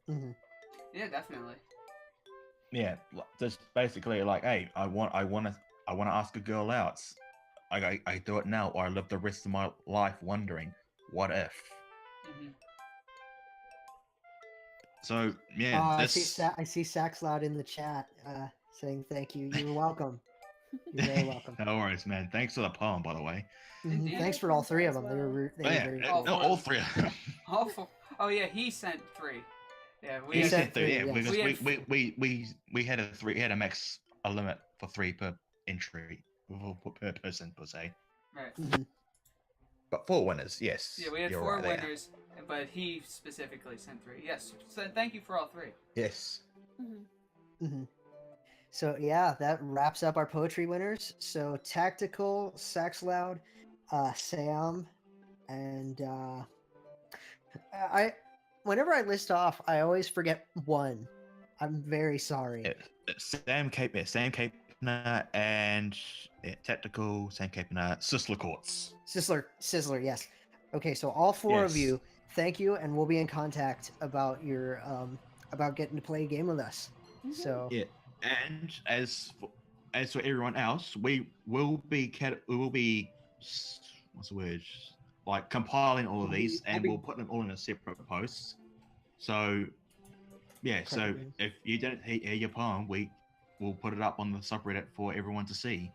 [SPEAKER 2] Hmm.
[SPEAKER 5] Yeah, definitely.
[SPEAKER 3] Yeah, just basically like, hey, I want to ask a girl out. I do it now, or I live the rest of my life wondering, what if?
[SPEAKER 5] Hmm.
[SPEAKER 3] So yeah,
[SPEAKER 2] I see.
[SPEAKER 3] this
[SPEAKER 2] I see Sax Loud in the chat saying thank you. You're welcome. You're very welcome.
[SPEAKER 3] no worries, man. Thanks for the poem, by the way.
[SPEAKER 5] Indeed.
[SPEAKER 2] Thanks
[SPEAKER 1] Yeah,
[SPEAKER 2] for all
[SPEAKER 1] thank you
[SPEAKER 2] three
[SPEAKER 1] as
[SPEAKER 2] of them. They
[SPEAKER 1] well.
[SPEAKER 2] were
[SPEAKER 3] Oh, yeah,
[SPEAKER 2] very
[SPEAKER 5] Oh,
[SPEAKER 2] cool.
[SPEAKER 3] all three of them.
[SPEAKER 5] Oh, oh yeah, he sent 3. Yeah, we
[SPEAKER 2] He
[SPEAKER 3] He
[SPEAKER 5] had,
[SPEAKER 2] sent
[SPEAKER 3] said three. Yeah,
[SPEAKER 2] three,
[SPEAKER 3] because
[SPEAKER 2] yes.
[SPEAKER 3] we had a max a limit for 3 per entry per person per se.
[SPEAKER 5] right.
[SPEAKER 2] Mhm.
[SPEAKER 3] But 4 winners, yes.
[SPEAKER 5] Yeah, we had
[SPEAKER 3] you're
[SPEAKER 5] 4
[SPEAKER 3] right there.
[SPEAKER 5] winners, but he specifically sent 3. Yes, so thank you for all 3.
[SPEAKER 3] Yes.
[SPEAKER 2] Mhm. So yeah, that wraps up our poetry winners. So Tactical, Sax Loud, Sam, and I. Whenever I list off, I always forget one. I'm very sorry.
[SPEAKER 3] Sam Capener, and Tactical, Sam Capener, Sisler Courts.
[SPEAKER 2] Sizzler, yes. Okay, so all 4 of
[SPEAKER 3] Yes.
[SPEAKER 2] you, thank you, and we'll be in contact about your about getting to play a game with us. So
[SPEAKER 3] Yeah, and as for everyone else, we will be what's the word? Like compiling all of these, and we'll put them all in a separate post. So yeah, so
[SPEAKER 2] Correct.
[SPEAKER 3] if you didn't hear your poem, we will put it up on the subreddit for everyone to see.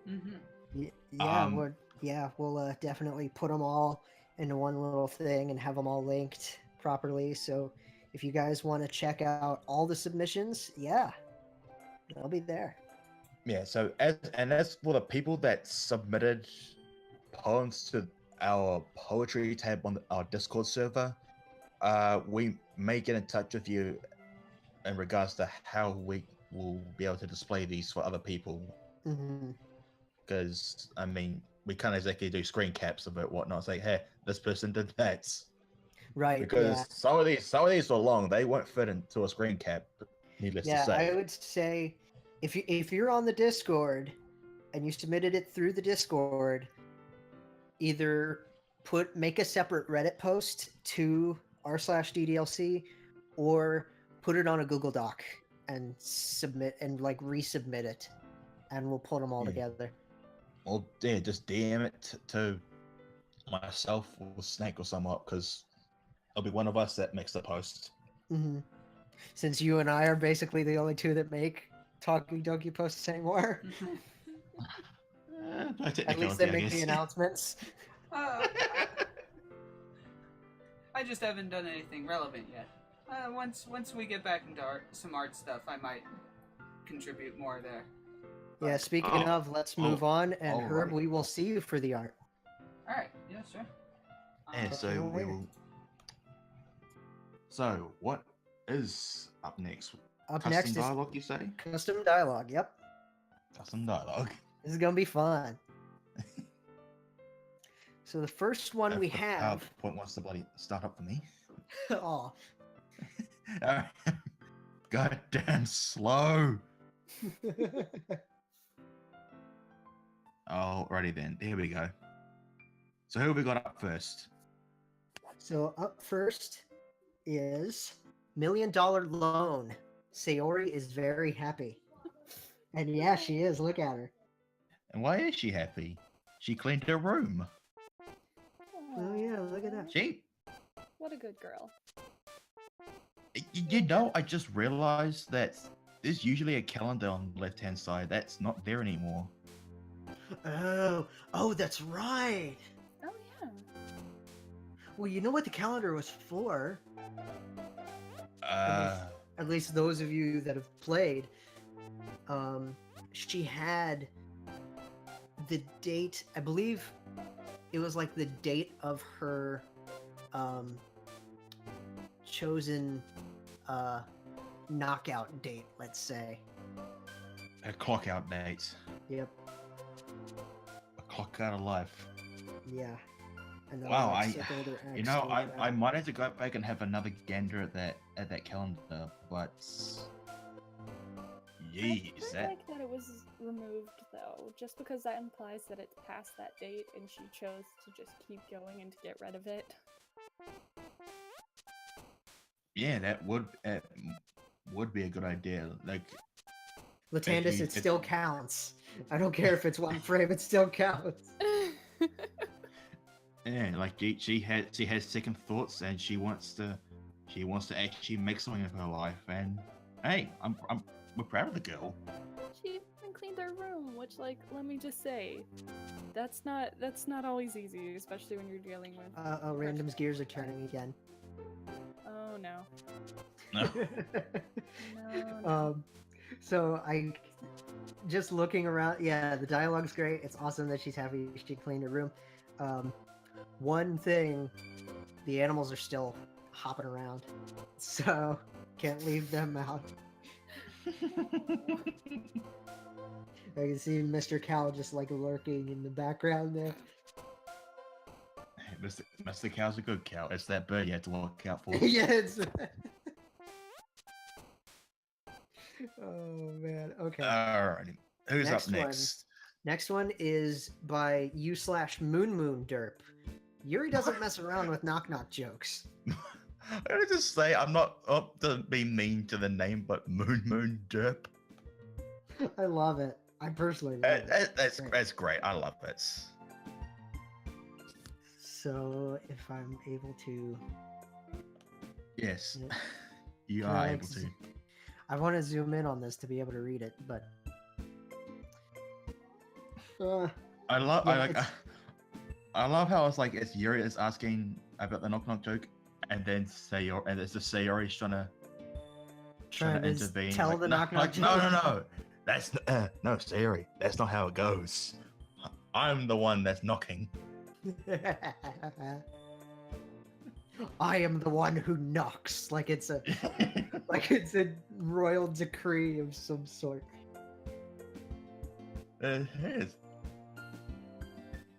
[SPEAKER 5] Mm-hmm.
[SPEAKER 2] We'll definitely put them all into one little thing and have them all linked properly. So if you guys want to check out all the submissions, yeah, they'll be there.
[SPEAKER 3] Yeah, so as for the people that submitted poems to our poetry tab on our Discord server, we may get in touch with you in regards to how we will be able to display these for other people.
[SPEAKER 2] Hmm.
[SPEAKER 3] Because I mean, we can't exactly do screen caps of it, whatnot. It's like, hey, this person did that.
[SPEAKER 2] Right.
[SPEAKER 3] Because
[SPEAKER 2] Yeah.
[SPEAKER 3] some of these are long; they won't fit into a screen cap. Needless to
[SPEAKER 2] Yeah.
[SPEAKER 3] say.
[SPEAKER 2] I would say if you're on the Discord and you submitted it through the Discord, either make a separate Reddit post to r/ddlc or put it on a Google Doc and submit and like resubmit it, and we'll put them all
[SPEAKER 3] Yeah.
[SPEAKER 2] together.
[SPEAKER 3] Or yeah, just DM it to myself or Snake or somewhat, because it'll be one of us that makes the post.
[SPEAKER 2] Hmm. Since you and I are basically the only two that make Talking Doki posts anymore,
[SPEAKER 3] No
[SPEAKER 2] at least they make the announcements.
[SPEAKER 5] Uh, I just haven't done anything relevant yet. Once we get back into some art stuff, I might contribute more there.
[SPEAKER 2] Yeah, speaking of, let's move on. And Herb,
[SPEAKER 3] alright.
[SPEAKER 2] we will see you for the art.
[SPEAKER 5] All right. Yeah, sure.
[SPEAKER 3] Yeah,
[SPEAKER 2] Catch
[SPEAKER 3] so
[SPEAKER 2] you
[SPEAKER 3] we
[SPEAKER 2] later.
[SPEAKER 3] will. So what is up next?
[SPEAKER 2] Up
[SPEAKER 3] Custom
[SPEAKER 2] next is
[SPEAKER 3] dialogue, you say?
[SPEAKER 2] custom dialogue. Yep.
[SPEAKER 3] Custom dialogue.
[SPEAKER 2] This is going to be fun. So the first one we
[SPEAKER 3] If the
[SPEAKER 2] have.
[SPEAKER 3] PowerPoint wants to bloody start up for me.
[SPEAKER 2] Oh.
[SPEAKER 3] Goddamn slow. Alrighty then. Here we go. So who have we got up first?
[SPEAKER 2] So up first is $1 Million Loan. Sayori is very happy. And yeah, she is. Look at her.
[SPEAKER 3] And why is she happy? She cleaned her room.
[SPEAKER 2] Oh yeah, look at that.
[SPEAKER 3] She,
[SPEAKER 1] What a good girl.
[SPEAKER 3] you know, I just realized that there's usually a calendar on the left-hand side. That's not there anymore.
[SPEAKER 2] Oh, that's right.
[SPEAKER 1] Oh yeah.
[SPEAKER 2] Well, you know what the calendar was for?
[SPEAKER 3] Uh,
[SPEAKER 2] At least those of you that have played. She had the date, I believe it was like the date of her chosen knockout date, let's say.
[SPEAKER 3] a clock out date.
[SPEAKER 2] Yep.
[SPEAKER 3] A clock out of life.
[SPEAKER 2] Yeah. and they'll
[SPEAKER 3] Wow,
[SPEAKER 2] like circle their X. to
[SPEAKER 3] I
[SPEAKER 2] whatever.
[SPEAKER 3] might have to go back and have another gander at that calendar, but
[SPEAKER 1] I
[SPEAKER 3] jeez, that
[SPEAKER 1] like that it was removed though, just because that implies that it's past that date and she chose to just keep going and to get rid of it.
[SPEAKER 3] yeah, that would be a good idea. Like,
[SPEAKER 2] Latandis,
[SPEAKER 3] you-
[SPEAKER 2] it still counts. I don't care if it's one frame, it still counts.
[SPEAKER 3] yeah, like she has second thoughts and she wants to actually make something of her life. And hey, we're proud of the girl.
[SPEAKER 1] She even cleaned her room, which, like, let me just say, that's not always easy, especially when you're dealing with.
[SPEAKER 2] Random's gears are turning again.
[SPEAKER 1] Oh no.
[SPEAKER 3] No.
[SPEAKER 1] No.
[SPEAKER 2] So I just looking around. Yeah, the dialogue's great. It's awesome that she's happy she cleaned her room. One thing, the animals are still hopping around, so can't leave them out. I can see Mr. Cow just like lurking in the background there.
[SPEAKER 3] Mr. Cow's a good cow. It's that bird you have to look out for.
[SPEAKER 2] Yeah, it's... Oh man. Okay.
[SPEAKER 3] Alrighty. Who's
[SPEAKER 2] Next
[SPEAKER 3] up
[SPEAKER 2] one.
[SPEAKER 3] next?
[SPEAKER 2] Next one is by u/Moon Derp. Yuri doesn't mess around with knock knock jokes.
[SPEAKER 3] I'm gonna just say I'm not up to be mean to the name, but Moon Derp.
[SPEAKER 2] I love it. I personally love it.
[SPEAKER 3] That's great. I love it.
[SPEAKER 2] So if I'm able to,
[SPEAKER 3] Yes,
[SPEAKER 2] Yeah.
[SPEAKER 3] you
[SPEAKER 2] Can
[SPEAKER 3] are
[SPEAKER 2] I,
[SPEAKER 3] able
[SPEAKER 2] like,
[SPEAKER 3] to.
[SPEAKER 2] I want to zoom in on this to be able to read it, but
[SPEAKER 3] I love.
[SPEAKER 2] Yeah,
[SPEAKER 3] I like.
[SPEAKER 2] it's-
[SPEAKER 3] I love how it's like it's Yuri is asking about the knock knock joke, and then Sayori, and it's just Sayori's trying to intervene.
[SPEAKER 2] tell
[SPEAKER 3] like,
[SPEAKER 2] the
[SPEAKER 3] no,
[SPEAKER 2] knock knock
[SPEAKER 3] like,
[SPEAKER 2] joke.
[SPEAKER 3] no. That's no Sayori. That's not how it goes. I'm the one that's knocking.
[SPEAKER 2] I am the one who knocks, like it's a royal decree of some sort.
[SPEAKER 3] It is.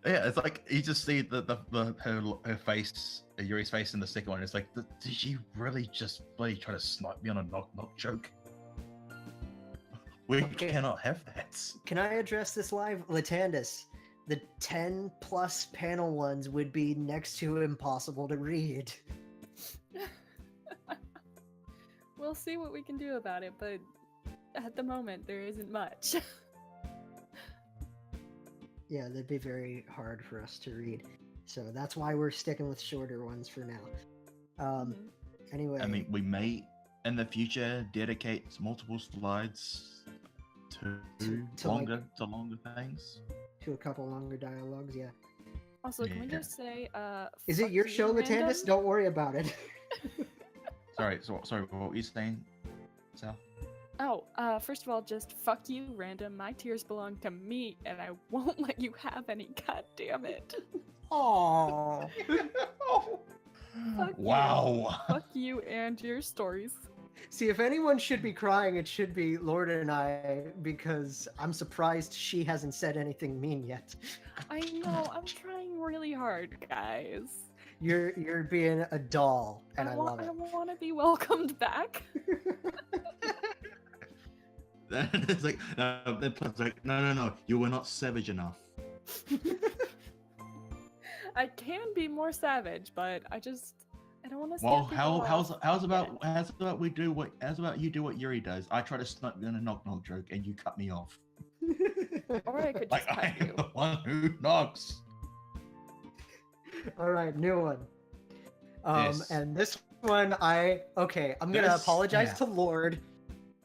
[SPEAKER 3] Yeah, it's like you just see her face, Yuri's face in the second one. It's like, did she really just bloody try to snipe me on a knock knock joke? We
[SPEAKER 2] Okay.
[SPEAKER 3] cannot have that.
[SPEAKER 2] Can I address this live? Latandis, the 10 plus panel ones would be next to impossible to read.
[SPEAKER 1] We'll see what we can do about it, but at the moment there isn't much.
[SPEAKER 2] Yeah, they'd be very hard for us to read. So that's why we're sticking with shorter ones for now.
[SPEAKER 1] Mhm.
[SPEAKER 2] Anyway,
[SPEAKER 3] I mean, we may in the future dedicate multiple slides to
[SPEAKER 2] to like-
[SPEAKER 3] longer things.
[SPEAKER 2] to a couple longer dialogues, yeah.
[SPEAKER 1] Also, can we
[SPEAKER 3] Yeah.
[SPEAKER 1] just say,
[SPEAKER 2] Is it
[SPEAKER 1] fuck
[SPEAKER 2] your
[SPEAKER 1] you,
[SPEAKER 2] show,
[SPEAKER 1] Random?
[SPEAKER 2] Latandis? Don't worry about it.
[SPEAKER 3] Sorry, what were you saying, Sal?
[SPEAKER 1] Oh, first of all, just fuck you, Random. My tears belong to me, and I won't let you have any. God damn it.
[SPEAKER 2] Aww.
[SPEAKER 1] Fuck you.
[SPEAKER 3] Wow.
[SPEAKER 1] Fuck you and your stories.
[SPEAKER 2] See, if anyone should be crying, it should be Lord and I, because I'm surprised she hasn't said anything mean yet.
[SPEAKER 1] I know, I'm trying really hard, guys.
[SPEAKER 2] You're being a doll, and I love it.
[SPEAKER 1] I want to be welcomed back.
[SPEAKER 3] It's like, it's like, no, you were not savage enough.
[SPEAKER 1] I can be more savage, but I don't want to.
[SPEAKER 3] Well, how's about you do what Yuri does? I try to snipe you on a knock knock joke and you cut me off.
[SPEAKER 1] Or I could just
[SPEAKER 3] Like
[SPEAKER 1] cut
[SPEAKER 3] I am
[SPEAKER 1] you.
[SPEAKER 3] the one who knocks.
[SPEAKER 2] All right, new one.
[SPEAKER 3] Yes.
[SPEAKER 2] And this one, I'm gonna
[SPEAKER 3] This-
[SPEAKER 2] apologize
[SPEAKER 3] yeah.
[SPEAKER 2] to Lord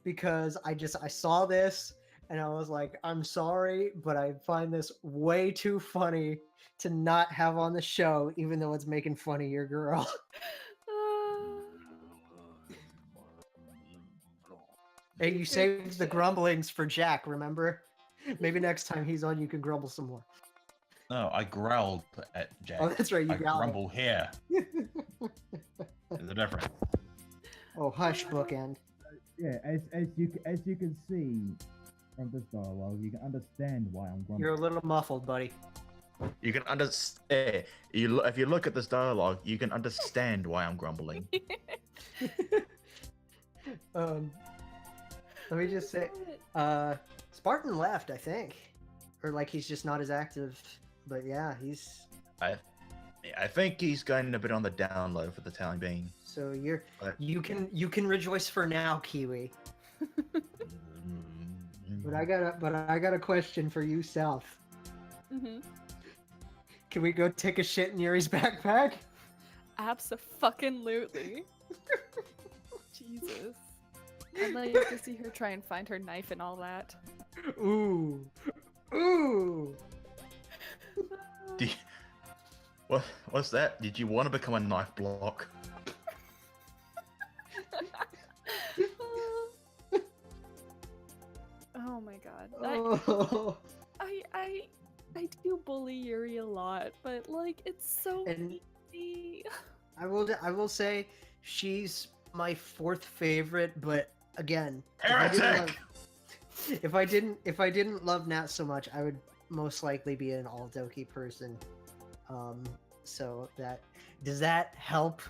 [SPEAKER 2] because I saw this and I was like, I'm sorry, but I find this way too funny to not have on the show, even though it's making fun of your girl. Hey, you saved the grumblings for Jack, remember? Maybe next time he's on, you can grumble some more.
[SPEAKER 3] No, I growled at Jack.
[SPEAKER 2] Oh, that's right, you
[SPEAKER 3] I
[SPEAKER 2] growled.
[SPEAKER 3] grumble here. There's a difference.
[SPEAKER 2] Oh, hush, bookend.
[SPEAKER 6] Yeah, as you can see from this dialogue, you can understand why I'm grumbling.
[SPEAKER 2] You're a little muffled, buddy.
[SPEAKER 3] You can understand. If you look at this dialogue, you can understand why I'm grumbling.
[SPEAKER 2] Let me just say, Spartan left, I think, or like he's just not as active. But yeah, he's.
[SPEAKER 3] I think he's going a bit on the down low for the time being.
[SPEAKER 2] So
[SPEAKER 3] But-
[SPEAKER 2] you can rejoice for now, Kiwi. But I got a question for you, South.
[SPEAKER 1] Mm-hmm.
[SPEAKER 2] Can we go take a shit in Yuri's backpack?
[SPEAKER 1] Abso-fucking-lutely. Jesus. I'd like to see her try and find her knife and all that.
[SPEAKER 2] Ooh. Ooh.
[SPEAKER 3] What's that? Did you want to become a knife block?
[SPEAKER 1] Oh my god.
[SPEAKER 2] Oh.
[SPEAKER 1] I do bully Yuri a lot, but like it's so
[SPEAKER 2] And-
[SPEAKER 1] easy.
[SPEAKER 2] I will say she's my fourth favorite, but again,
[SPEAKER 3] Heretic!
[SPEAKER 2] if I didn't love Nat so much, I would most likely be an all Doki person. So does that help?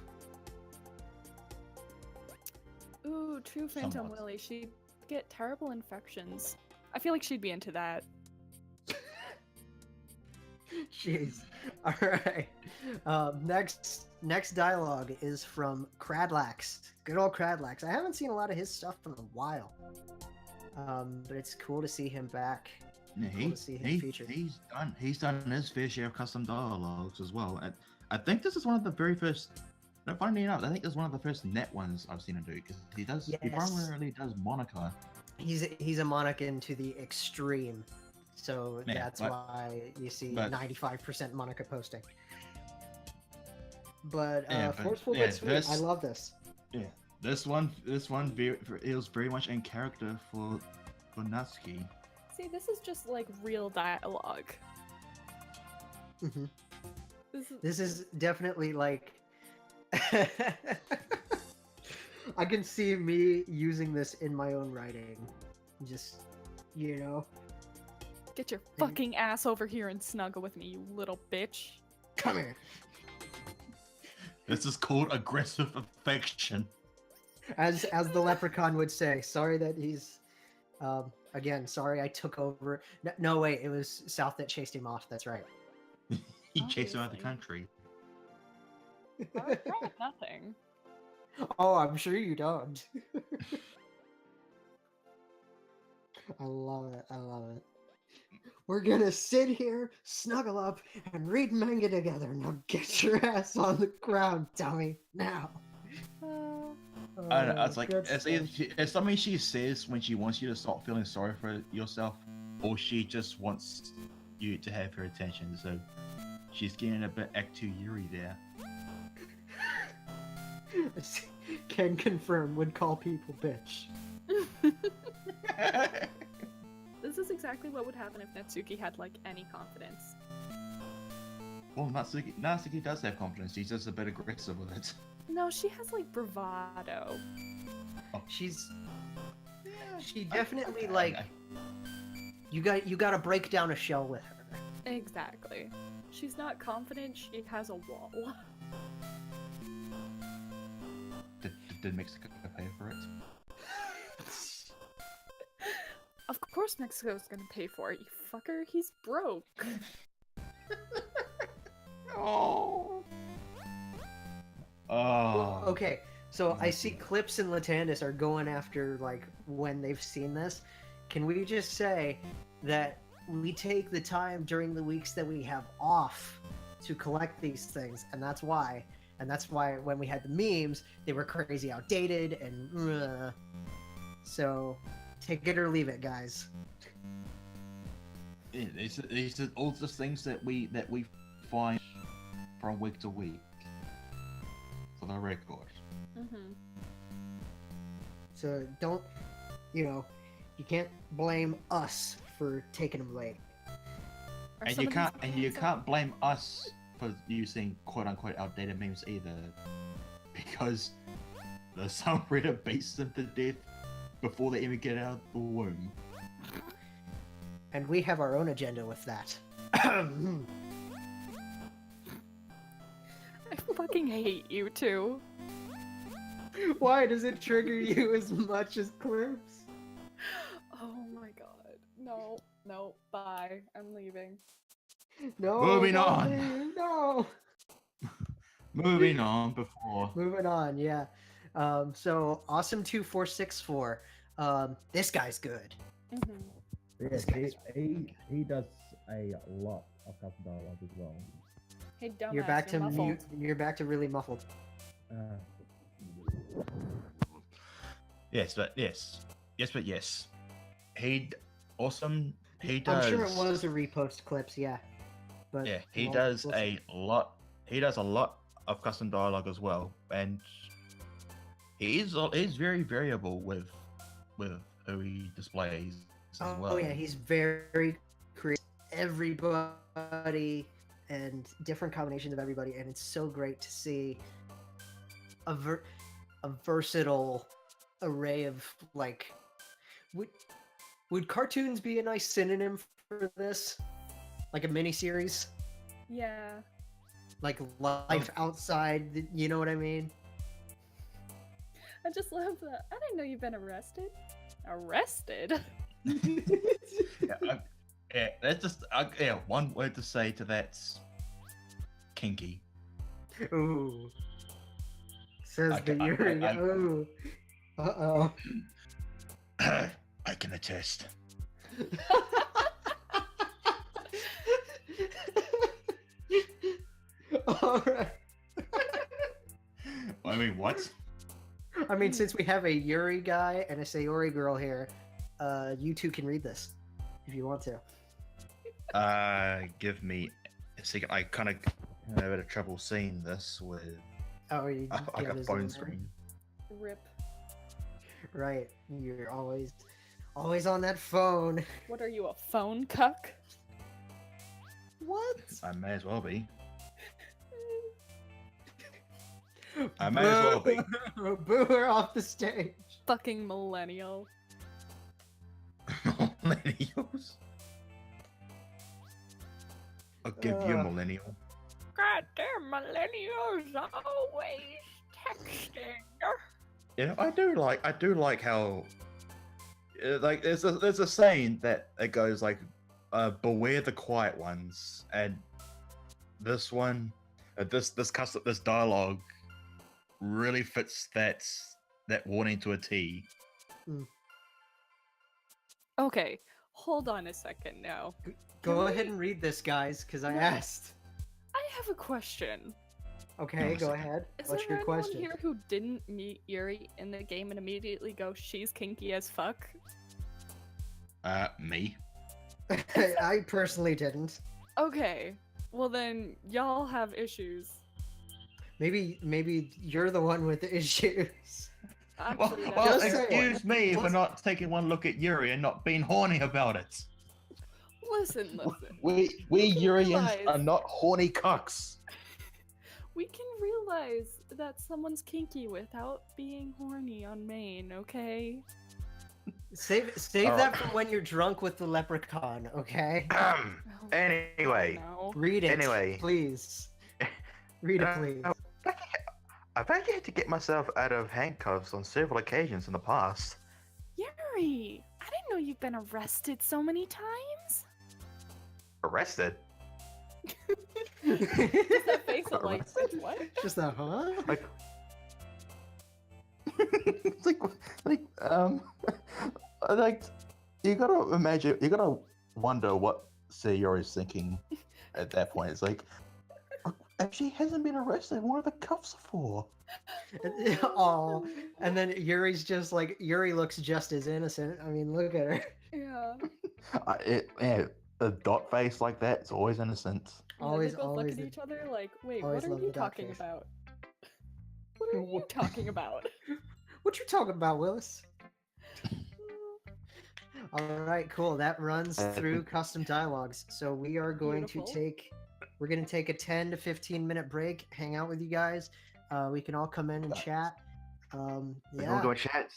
[SPEAKER 1] Ooh, true Phantom
[SPEAKER 3] Somewhat.
[SPEAKER 1] Willy. She'd get terrible infections. I feel like she'd be into that.
[SPEAKER 2] Jeez. All right. Next dialogue is from Cradlax. Good old Cradlax. I haven't seen a lot of his stuff in a while. But it's cool to see him back.
[SPEAKER 3] Yeah,
[SPEAKER 2] Cool to see him featured.
[SPEAKER 3] he's done his fair share of custom dialogues as well. And I think this is one of the very first. No, funny enough, I think this is one of the first net ones I've seen him do because he
[SPEAKER 2] Yes.
[SPEAKER 3] primarily does Monica.
[SPEAKER 2] He's a Monica to the extreme. So
[SPEAKER 3] Yeah,
[SPEAKER 2] that's
[SPEAKER 3] but-
[SPEAKER 2] why you see
[SPEAKER 3] but-
[SPEAKER 2] 95% Monica posting. But
[SPEAKER 3] Yeah, but-
[SPEAKER 2] forceful
[SPEAKER 3] yeah,
[SPEAKER 2] but sweet.
[SPEAKER 3] this-
[SPEAKER 2] I love this.
[SPEAKER 3] Yeah, this one feels very much in character for Natsuki.
[SPEAKER 1] See, this is just like real dialogue.
[SPEAKER 2] hmm
[SPEAKER 1] This is
[SPEAKER 2] This is definitely like. I can see me using this in my own writing. Just,
[SPEAKER 1] get your fucking ass over here and snuggle with me, you little bitch.
[SPEAKER 2] come here.
[SPEAKER 3] This is called aggressive affection.
[SPEAKER 2] As the leprechaun would say. Sorry that he's. Again, sorry I took over. No, wait, it was South that chased him off. That's right.
[SPEAKER 3] He chased him out of the
[SPEAKER 1] Obviously.
[SPEAKER 3] country.
[SPEAKER 1] I have nothing.
[SPEAKER 2] Oh, I'm sure you don't. I love it. I love it. We're gonna sit here, snuggle up, and read manga together. Now get your ass on the ground, dummy. Now.
[SPEAKER 3] I don't know, it's like
[SPEAKER 2] good
[SPEAKER 3] it's
[SPEAKER 2] stuff.
[SPEAKER 3] either it's something she says when she wants you to stop feeling sorry for yourself, or she just wants you to have her attention. So she's getting a bit Act 2 Yuri there.
[SPEAKER 2] Can confirm. Would call people bitch.
[SPEAKER 1] This is exactly what would happen if Natsuki had like any confidence.
[SPEAKER 3] Well, Natsuki does have confidence. She's just a bit aggressive with it.
[SPEAKER 1] No, she has like bravado.
[SPEAKER 2] She definitely like. You got to break down a shell with her.
[SPEAKER 1] Exactly. She's not confident, she has a wall.
[SPEAKER 3] Did Mexico pay for it?
[SPEAKER 1] Of course Mexico's gonna pay for it, you fucker. He's broke.
[SPEAKER 3] Oh.
[SPEAKER 2] Well,
[SPEAKER 3] Oh.
[SPEAKER 2] okay, so I see Clips and Latandis are going after like when they've seen this. Can we just say that we take the time during the weeks that we have off to collect these things, and that's why when we had the memes, they were crazy outdated and so take it or leave it, guys.
[SPEAKER 3] Yeah, these are all just things that we find from week to week. For the record.
[SPEAKER 1] Mm-hmm.
[SPEAKER 2] So don't, you can't blame us for taking them late.
[SPEAKER 1] Are
[SPEAKER 3] And
[SPEAKER 1] some
[SPEAKER 3] you
[SPEAKER 1] of
[SPEAKER 3] can't
[SPEAKER 1] these
[SPEAKER 3] and you
[SPEAKER 1] memes
[SPEAKER 3] can't blame us for using quote unquote outdated memes either. Because the subreddit beats them to death before they even get out of the womb.
[SPEAKER 2] And we have our own agenda with that.
[SPEAKER 1] fucking hate you two.
[SPEAKER 2] Why does it trigger you as much as clips?
[SPEAKER 1] Oh my god. No, no, bye. I'm leaving.
[SPEAKER 2] No,
[SPEAKER 3] Moving
[SPEAKER 2] don't
[SPEAKER 3] on.
[SPEAKER 2] leave, no.
[SPEAKER 3] Moving on before.
[SPEAKER 2] Moving on, yeah. So awesome 2464. This guy's good.
[SPEAKER 1] Mm-hmm.
[SPEAKER 6] Yes,
[SPEAKER 2] guy's
[SPEAKER 6] he does a lot of custom dialogue as well.
[SPEAKER 1] Hey, dumbass,
[SPEAKER 2] You're back to
[SPEAKER 1] muffled.
[SPEAKER 2] mute. You're back to really muffled.
[SPEAKER 3] Yes, but yes. Yes, but yes. He awesome. He does.
[SPEAKER 2] I'm sure it was a repost clips, yeah. But
[SPEAKER 3] Yeah, he
[SPEAKER 2] well,
[SPEAKER 3] does
[SPEAKER 2] we'll see.
[SPEAKER 3] a lot. He does a lot of custom dialogue as well, and he's very variable with who he displays as well.
[SPEAKER 2] Oh yeah, he's very creative. Everybody and different combinations of everybody, and it's so great to see a versatile array of like. Would cartoons be a nice synonym for this? Like a mini series,
[SPEAKER 1] Yeah.
[SPEAKER 2] like life outside. You know what I mean?
[SPEAKER 1] I just love that. I didn't know you've been arrested. Arrested?
[SPEAKER 3] Yeah, that's just one word to say to that's kinky.
[SPEAKER 2] Ooh. Says
[SPEAKER 3] I
[SPEAKER 2] the
[SPEAKER 3] ca- I-
[SPEAKER 2] Yuri.
[SPEAKER 3] I-
[SPEAKER 2] Ooh. Uh
[SPEAKER 3] I can attest.
[SPEAKER 2] oh. All right.
[SPEAKER 3] I mean, what?
[SPEAKER 2] I mean, since we have a Yuri guy and a Sayori girl here, you two can read this if you want to.
[SPEAKER 3] Give me a second. I kind of had a bit of trouble seeing this with
[SPEAKER 2] Oh, you
[SPEAKER 3] like
[SPEAKER 2] get
[SPEAKER 3] a
[SPEAKER 2] his
[SPEAKER 3] phone
[SPEAKER 2] own-
[SPEAKER 3] screen.
[SPEAKER 1] Rip.
[SPEAKER 2] Right, you're always on that phone.
[SPEAKER 1] What are you, a phone cuck?
[SPEAKER 2] What?
[SPEAKER 3] I may as well be. I may as well be.
[SPEAKER 2] Boo her off the stage.
[SPEAKER 1] Fucking millennial.
[SPEAKER 3] Millennials. I'll give you
[SPEAKER 2] Uh.
[SPEAKER 3] millennial.
[SPEAKER 1] Goddamn millennials always texting.
[SPEAKER 3] Yeah, I do like how like there's a saying that it goes like beware the quiet ones, and this one this dialogue really fits that warning to a T.
[SPEAKER 1] Okay, hold on a second now.
[SPEAKER 2] Go ahead and read this, guys, because I asked.
[SPEAKER 1] I have a question.
[SPEAKER 2] Okay,
[SPEAKER 3] No,
[SPEAKER 2] go
[SPEAKER 3] second.
[SPEAKER 2] ahead.
[SPEAKER 1] Is
[SPEAKER 2] What's
[SPEAKER 1] there
[SPEAKER 2] your
[SPEAKER 1] anyone
[SPEAKER 2] question?
[SPEAKER 1] here who didn't meet Yuri in the game and immediately go, she's kinky as fuck?
[SPEAKER 3] Me.
[SPEAKER 2] I personally didn't.
[SPEAKER 1] Okay, well then, y'all have issues.
[SPEAKER 2] Maybe you're the one with the issues.
[SPEAKER 1] Actually,
[SPEAKER 3] Well,
[SPEAKER 2] Just
[SPEAKER 1] that's
[SPEAKER 2] say it.
[SPEAKER 3] excuse me for
[SPEAKER 2] Let's-
[SPEAKER 3] not taking one look at Yuri and not being horny about it.
[SPEAKER 1] Listen.
[SPEAKER 3] We
[SPEAKER 1] You can
[SPEAKER 3] Yurians
[SPEAKER 1] realize-
[SPEAKER 3] are not horny cucks.
[SPEAKER 1] We can realize that someone's kinky without being horny on main, okay?
[SPEAKER 2] Save
[SPEAKER 3] All
[SPEAKER 2] that
[SPEAKER 3] right.
[SPEAKER 2] for when you're drunk with the leprechaun, okay?
[SPEAKER 1] Oh,
[SPEAKER 3] Anyway,
[SPEAKER 1] no.
[SPEAKER 2] Read it,
[SPEAKER 3] Anyway.
[SPEAKER 2] please. Read it, please.
[SPEAKER 3] I've actually had to get myself out of handcuffs on several occasions in the past.
[SPEAKER 1] Yuri, I didn't know you've been arrested so many times.
[SPEAKER 3] Arrested?
[SPEAKER 1] Just that face of like,
[SPEAKER 3] Arrested?
[SPEAKER 1] what?
[SPEAKER 2] Just that, huh?
[SPEAKER 3] Like, it's like like you gotta imagine, you gotta wonder what Sayori's thinking at that point. It's like, if she hasn't been arrested, what are the cuffs for?
[SPEAKER 2] Aw. And then Yuri's just like, Yuri looks just as innocent. I mean, look at her.
[SPEAKER 1] Yeah.
[SPEAKER 3] A dot face like that, it's always innocent.
[SPEAKER 2] Always,
[SPEAKER 1] they both
[SPEAKER 2] always
[SPEAKER 1] look at
[SPEAKER 2] the-
[SPEAKER 1] each other like, wait,
[SPEAKER 2] always
[SPEAKER 1] what are
[SPEAKER 2] love
[SPEAKER 1] you
[SPEAKER 2] the dot
[SPEAKER 1] talking
[SPEAKER 2] face.
[SPEAKER 1] about? What are you talking about?
[SPEAKER 2] What you talking about, Willis? All right, cool. That runs through custom dialogues. So we are going
[SPEAKER 1] Beautiful.
[SPEAKER 2] we're going to take a 10 to 15 minute break, hang out with you guys. We can all come in and chat.
[SPEAKER 3] We'll
[SPEAKER 2] Yeah.
[SPEAKER 3] go chat,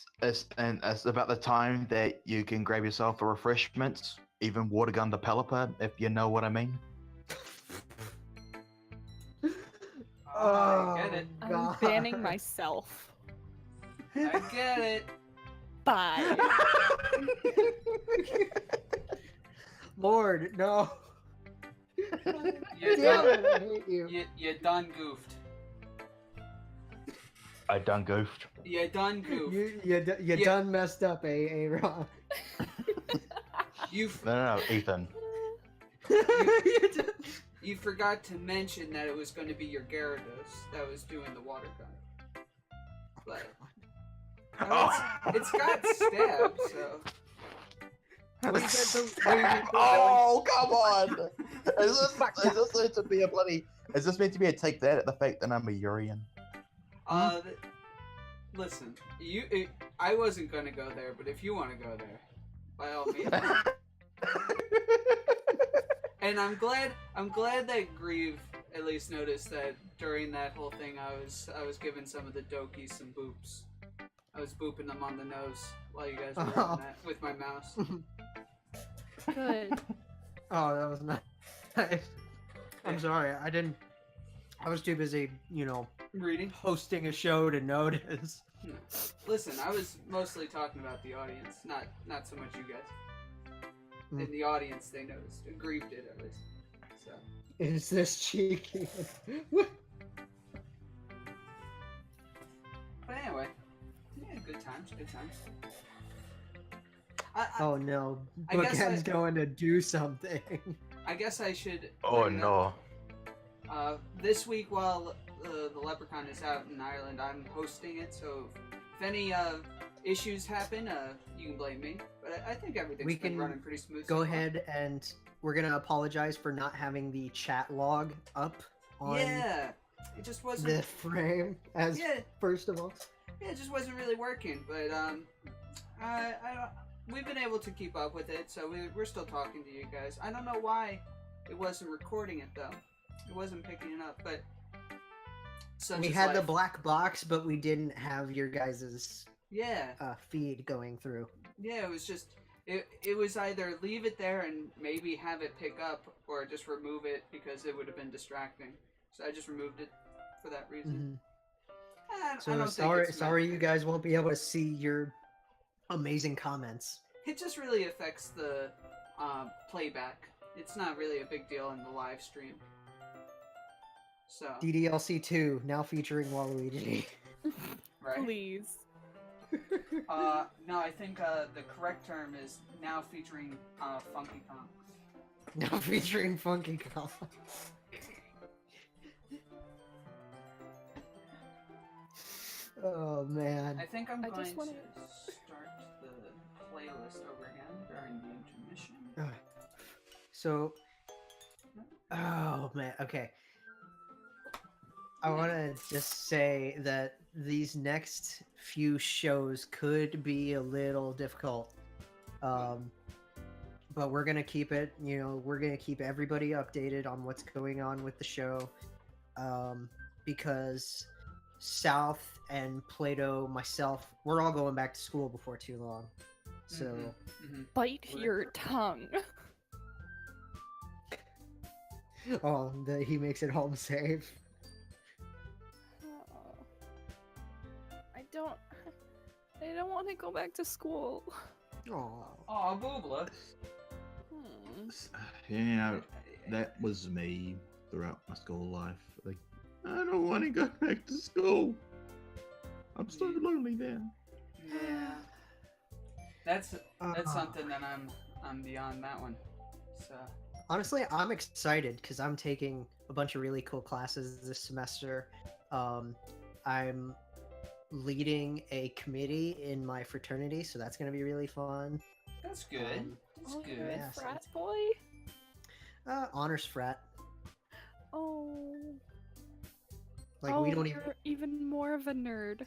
[SPEAKER 3] and it's about the time that you can grab yourself a refreshment, even water gun the pelipper, if you know what I mean.
[SPEAKER 5] I get it.
[SPEAKER 1] I'm banning myself.
[SPEAKER 5] I get it.
[SPEAKER 1] Bye.
[SPEAKER 2] Lord, no.
[SPEAKER 5] You
[SPEAKER 2] Damn
[SPEAKER 5] done,
[SPEAKER 2] it, I hate you.
[SPEAKER 5] you done goofed.
[SPEAKER 3] I done goofed.
[SPEAKER 5] You done goofed.
[SPEAKER 2] You
[SPEAKER 5] Yeah.
[SPEAKER 2] done messed up, Ron.
[SPEAKER 5] You
[SPEAKER 3] No, Ethan.
[SPEAKER 5] you forgot to mention that it was going to be your Gyarados that was doing the water gun. But it's got stab, so.
[SPEAKER 3] Oh, come on! Is this meant to be a bloody? Is this meant to be a take that at the fact that I'm a Urian?
[SPEAKER 5] Listen, I wasn't gonna go there, but if you want to go there, by all means. And I'm glad that Grieve at least noticed that during that whole thing I was giving some of the Doki some boops. I was booping them on the nose while you guys were doing that with my mouse.
[SPEAKER 1] Good.
[SPEAKER 2] Oh, that was nice. I'm sorry, I was too busy,
[SPEAKER 5] Reading?
[SPEAKER 2] hosting a show to notice.
[SPEAKER 5] No. Listen, I was mostly talking about the audience, not so much you guys. In the audience, they noticed. Grieve did, at least. So.
[SPEAKER 2] Is this cheeky?
[SPEAKER 5] But anyway, yeah, good times.
[SPEAKER 2] Oh no,
[SPEAKER 5] I guess
[SPEAKER 2] Bookend's going to do something.
[SPEAKER 5] I guess I should.
[SPEAKER 3] Oh no.
[SPEAKER 5] This week, while the Leprechaun is out in Ireland, I'm hosting it. So if any issues happen, you can blame me. But I think everything's been running pretty smooth.
[SPEAKER 2] Go
[SPEAKER 5] so
[SPEAKER 2] ahead, and we're gonna apologize for not having the chat log up on
[SPEAKER 5] Yeah, it just wasn't.
[SPEAKER 2] the frame. First of all,
[SPEAKER 5] Yeah, it just wasn't really working. But we've been able to keep up with it, so we're still talking to you guys. I don't know why it wasn't recording it though. It wasn't picking it up, but
[SPEAKER 2] we had the black box, but we didn't have your guys's feed going through.
[SPEAKER 5] Yeah, it was just it was either leave it there and maybe have it pick up, or just remove it because it would have been distracting. So I just removed it for that reason. I
[SPEAKER 2] So
[SPEAKER 5] don't think it's
[SPEAKER 2] sorry, you guys won't be able to see your amazing comments.
[SPEAKER 5] It just really affects the playback. It's not really a big deal in the live stream. So
[SPEAKER 2] DDLC 2 now featuring Waluigi.
[SPEAKER 5] right.
[SPEAKER 1] Please.
[SPEAKER 5] No, I think the correct term is now featuring Funky Kong.
[SPEAKER 2] Now featuring Funky Kong. Oh man.
[SPEAKER 5] I think I'm
[SPEAKER 1] I
[SPEAKER 5] going
[SPEAKER 1] just
[SPEAKER 5] to
[SPEAKER 1] wanna-
[SPEAKER 5] start the playlist over again during the intermission.
[SPEAKER 2] So, oh man, okay. I want to just say that these next few shows could be a little difficult. But we're going to keep it, we're going to keep everybody updated on what's going on with the show. Because South and Plato, myself, we're all going back to school before too long. So,
[SPEAKER 1] Bite your tongue.
[SPEAKER 2] oh, he makes it home safe.
[SPEAKER 1] I don't want to go back to school.
[SPEAKER 2] Oh,
[SPEAKER 5] Aw, Boobla.
[SPEAKER 3] That was me throughout my school life. Like, I don't want to go back to school. I'm so lonely there.
[SPEAKER 5] Yeah. That's something that I'm beyond that one. So
[SPEAKER 2] honestly, I'm excited because I'm taking a bunch of really cool classes this semester. I'm leading a committee in my fraternity, so that's going to be really fun.
[SPEAKER 5] that's good. That's
[SPEAKER 1] Oh,
[SPEAKER 5] good.
[SPEAKER 1] you're a
[SPEAKER 2] Yeah, so
[SPEAKER 1] frat
[SPEAKER 2] it's-
[SPEAKER 1] boy?
[SPEAKER 2] Honors frat.
[SPEAKER 1] Oh.
[SPEAKER 2] Like
[SPEAKER 1] oh,
[SPEAKER 2] we don't even
[SPEAKER 1] you're even more of a nerd.